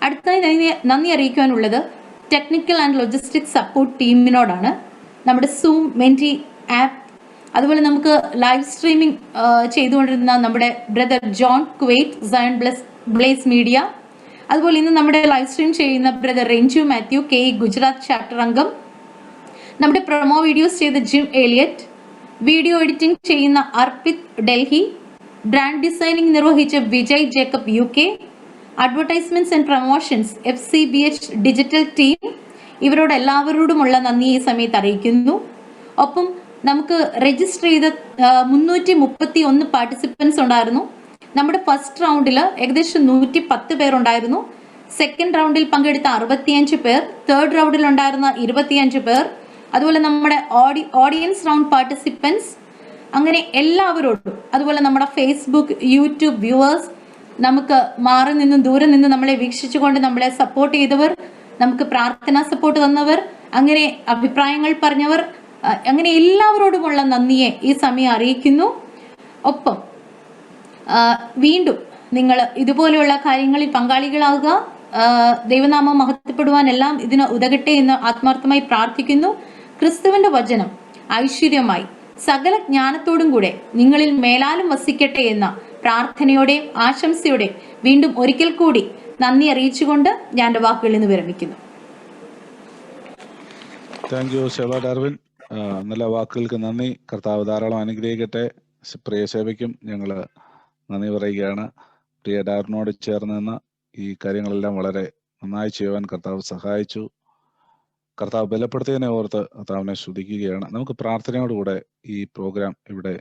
അടുത്തായി നന്ദി അറിയിക്കാനുള്ളത് ടെക്നിക്കൽ ആൻഡ് ലോജിസ്റ്റിക് സപ്പോർട്ട് ടീമിനോടാണ്. നമ്മുടെ സൂം മെന്റി ആപ്പ്, അതുപോലെ നമുക്ക് ലൈവ് സ്ട്രീമിംഗ് ചെയ്തുകൊണ്ടിരുന്ന നമ്മുടെ brother John Kuwait, Zion Blaze Media, അതുപോലെ ഇന്ന് നമ്മുടെ ലൈവ് സ്ട്രീം ചെയ്യുന്ന brother Ranju Mathew, KE Gujarat chapter അംഗം, നമ്മുടെ പ്രൊമോ വീഡിയോസ് ചെയ്ത ജിം എലിയറ്റ്, വീഡിയോ എഡിറ്റിംഗ് ചെയ്യുന്ന അർപ്പിത് ഡൽഹി, ബ്രാൻഡ് ഡിസൈനിങ് നിർവഹിച്ച Vijay Jacob UK, advertisements and promotions FCBH digital team, ഇവരോട് എല്ലാവരോടുമുള്ള നന്ദി ഈ സമയത്ത് അറിയിക്കുന്നു. ഒപ്പം നമുക്ക് രജിസ്റ്റർ ചെയ്ത 331 പാർട്ടിസിപ്പൻസ് ഉണ്ടായിരുന്നു. നമ്മുടെ ഫസ്റ്റ് റൗണ്ടിൽ ഏകദേശം 110 പേരുണ്ടായിരുന്നു. സെക്കൻഡ് റൗണ്ടിൽ പങ്കെടുത്ത 65 പേർ, തേർഡ് റൗണ്ടിൽ ഉണ്ടായിരുന്ന 25 പേർ, അതുപോലെ നമ്മുടെ ഓഡിയൻസ് റൗണ്ട് പാർട്ടിസിപ്പൻസ്, അങ്ങനെ എല്ലാവരോടും, അതുപോലെ നമ്മുടെ ഫേസ്ബുക്ക് യൂട്യൂബ് വ്യൂവേഴ്സ്, നമുക്ക് മാറി നിന്നും ദൂരെ നിന്നും നമ്മളെ വീക്ഷിച്ചുകൊണ്ട് നമ്മളെ സപ്പോർട്ട് ചെയ്തവർ, നമുക്ക് പ്രാർത്ഥനാ സപ്പോർട്ട് തന്നവർ, അങ്ങനെ അഭിപ്രായങ്ങൾ പറഞ്ഞവർ, അങ്ങനെ എല്ലാവരോടുമുള്ള നന്ദിയെ ഈ സമയം അറിയിക്കുന്നു. ഒപ്പം വീണ്ടും നിങ്ങൾ ഇതുപോലെയുള്ള കാര്യങ്ങളിൽ പങ്കാളികളാവുക, ദൈവനാമം മഹത്വപ്പെടുവാൻ എല്ലാം ഇതിന് ഉതകട്ടെ എന്ന് ആത്മാർത്ഥമായി പ്രാർത്ഥിക്കുന്നു. ക്രിസ്തുവിന്റെ വചനം ഐശ്വര്യമായി സകല ജ്ഞാനത്തോടും കൂടെ നിങ്ങളിൽ മേലാലും വസിക്കട്ടെ എന്ന പ്രാർത്ഥനയോടെയും ആശംസയോടെയും വീണ്ടും ഒരിക്കൽ കൂടി നന്ദി അറിയിച്ചുകൊണ്ട് ഞാൻ എൻ്റെ വാക്കുകളിൽ നിന്ന് വിരമിക്കുന്നു. Thank you Shobha Darwin. നല്ല വാക്കുകൾക്ക് നന്ദി. കർത്താവ് ധാരാളം അനുഗ്രഹിക്കട്ടെ. പ്രിയ സേവയ്ക്കും ഞങ്ങൾ നന്ദി പറയുകയാണ്. പ്രിയ ഡാർവിനോട് ചേർന്ന് നിന്ന് ഈ കാര്യങ്ങളെല്ലാം വളരെ നന്നായി ചെയ്യുവാൻ കർത്താവ് സഹായിച്ചു. കർത്താവ് ബലപ്പെടുത്തിയതിനെ ഓർത്ത് കർത്താവിനെ സ്തുതിക്കുകയാണ്. നമുക്ക് പ്രാർത്ഥനയോടുകൂടെ ഈ പ്രോഗ്രാം ഇവിടെ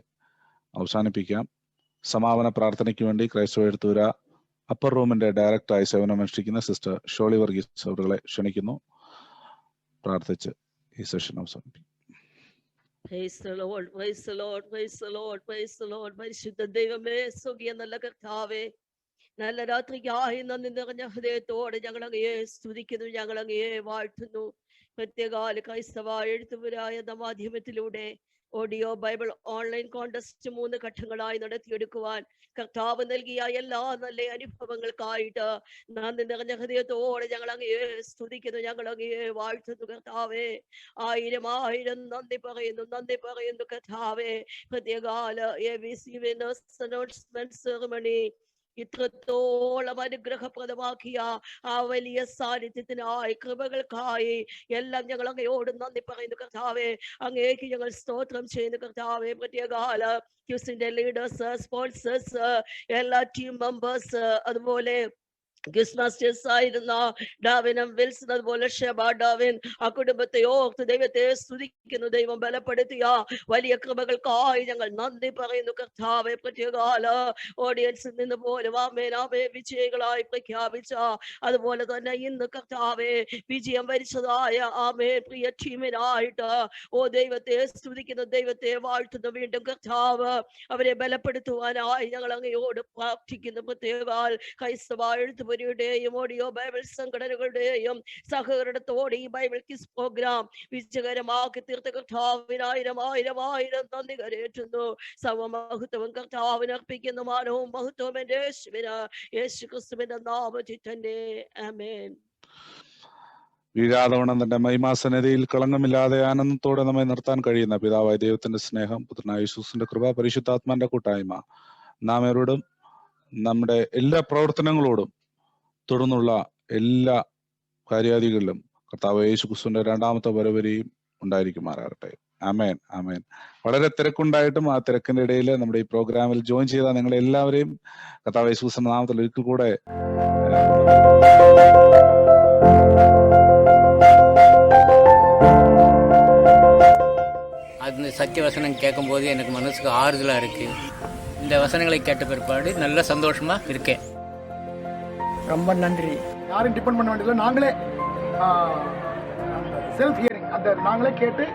അവസാനിപ്പിക്കാം. സമാപന പ്രാർത്ഥനയ്ക്ക് വേണ്ടി ക്രൈസ്തവ എഴുത്തൂര അപ്പർ റൂമിന്റെ ഡയറക്ടറായി സേവനമനുഷ്ഠിക്കുന്ന സിസ്റ്റർ ഷോളി വർഗീസ് അവരുകളെ ക്ഷണിക്കുന്നു. പ്രാർത്ഥിച്ച് ഈ സെഷൻ അവസാനിപ്പിക്കും. പരിശുദ്ധ ദൈവമേ, സ്വർഗീയ നല്ല കർത്താവേ, നല്ല രാത്രിക്കായി നന്ദി നിറഞ്ഞ ഹൃദയത്തോടെ ഞങ്ങൾ അങ്ങയെ സ്തുതിക്കുന്നു, ഞങ്ങൾ അങ്ങയെ വാഴ്ത്തുന്നു. പ്രത്യേകാല ക്രൈസ്തവ എഴുത്തുപുര എന്ന മാധ്യമത്തിലൂടെ ഓഡിയോ ബൈബിൾ ഓൺലൈൻ കോൺടെസ്റ്റ് 3 ഘട്ടങ്ങളായി നടത്തിയെടുക്കുവാൻ കർത്താവ് നൽകിയ എല്ലാ നല്ല അനുഭവങ്ങൾക്കായിട്ട് നന്ദി നിറഞ്ഞ ഹൃദയത്തോടെ ഞങ്ങൾ അങ്ങയെ സ്തുതിക്കുന്നു, ഞങ്ങൾ അങ്ങയെ വാഴ്ത്തുന്നു കർത്താവേ. 1000 നന്ദി പറയുന്നു കർത്താവേ. പ്രത്യേകാല ABC വിന്നേഴ്സ് അനൗൺസ്മെന്റ് സെറിമണി ഇത്രത്തോളം അനുഗ്രഹപ്രദമാക്കിയ ആ വലിയ സാന്നിധ്യത്തിനായി, കൃപകൾക്കായി എല്ലാം ഞങ്ങൾ അങ്ങയോട് നന്ദി പറയുന്നു കർത്താവേ. അങ്ങേക്ക് ഞങ്ങൾ സ്തോത്രം ചെയ്യുന്നു കർത്താവേ. പ്രത്യേകാല ക്യൂസിന്റെ ലീഡേഴ്സ്, സ്പോൺസേഴ്സ്, എല്ലാ ടീം മെമ്പേഴ്സ്, അതുപോലെ ക്വിസ് മാസ്റ്റേഴ്സ് ആയിരുന്ന ഡാവിനും വിൽസൺ, അതുപോലെ ഷെബ ഡാവിൻ, ആ കുടുംബത്തെ ഓർത്ത് ദൈവത്തെ സ്തുതിക്കുന്നു. ദൈവം ബലപ്പെടുത്തിയ വലിയ കൃപകൾക്കായി ഞങ്ങൾ നന്ദി പറയുന്നു കർത്താവെ. പ്രത്യേകാല ഓഡിയൻസിൽ നിന്ന് പോലും ആമേനാമേ വിജയികളായി പ്രഖ്യാപിച്ച, അതുപോലെ തന്നെ ഇന്ന് കർത്താവെ വിജയം വരിച്ചതായ ആമേ പ്രിയ ടീമിനായിട്ട് ദൈവത്തെ സ്തുതിക്കുന്നു, ദൈവത്തെ വാഴ്ത്തുന്നു. വീണ്ടും കർത്താവ് അവരെ ബലപ്പെടുത്തുവാനായി ഞങ്ങൾ അങ്ങയോട് പ്രാർത്ഥിക്കുന്നു. പ്രത്യേകാൽ ക്രൈസ്തവ എഴുത്തുപുരിയുടെയും ഓഡിയോ ബൈബിൾ സംഘടനകളുടെയും സഹകരണത്തോടെ ഈ ബൈബിൾ ക്വിസ് പ്രോഗ്രാം വിജയകരമാക്കി തീർത്ത കർത്താവിന് ആയിരം നന്ദി കരേറ്റുന്നു. സർവമഹത്വവും കർത്താവിന് അർപ്പിക്കുന്നു. മാനവും മഹത്വവും എൻ്റെ യേശുവിന്, യേശു ക്രിസ്തുവിന്റെ നാമത്തിൽ തന്നെ. ആമേൻ. വീഴാതവണ്ണം തന്റെ മഹിമാസന്നതിയിൽ കളങ്കമില്ലാതെ ആനന്ദത്തോടെ നമ്മെ നിർത്താൻ കഴിയുന്ന പിതാവായ ദൈവത്തിന്റെ സ്നേഹം, പുത്രനായ യേശുവിന്റെ കൃപ, പരിശുദ്ധാത്മാന്റെ കൂട്ടായ്മ നാം അവരോടും നമ്മുടെ എല്ലാ പ്രവർത്തനങ്ങളോടും തുടർന്നുള്ള എല്ലാ കാര്യാദികളിലും കർത്താവ് യേശു ക്രിസ്തുവിന്റെ രണ്ടാമത്തെ വരവരെയും ഉണ്ടായിരിക്കുമാറാകട്ടെ. ആമേൻ, ആമേൻ. വളരെ തിരക്കുണ്ടായിട്ടും ആ തിരക്കിന്റെ ഇടയിൽ നമ്മുടെ ഈ പ്രോഗ്രാമിൽ ജോയിൻ ചെയ്ത നിങ്ങളെ എല്ലാവരെയും കർത്താവ് യേശു ക്രിസ്തുവിന്റെ നാമത്തിൽ ഒരിക്കൽ കൂടെ அந்த சத்திய வசனம் கேட்கும்போது எனக்கு மனசுக்கு ஆறுதலாக இருக்குது. இந்த வசனங்களை கேட்ட பிற்பாடு நல்ல சந்தோஷமாக இருக்கேன். ரொம்ப நன்றி. யாரும் டிபெண்ட் பண்ண வேண்டியதில்லை, நாங்களே செல்ஃப் ஹியரிங் அந்த நாங்களே கேட்டு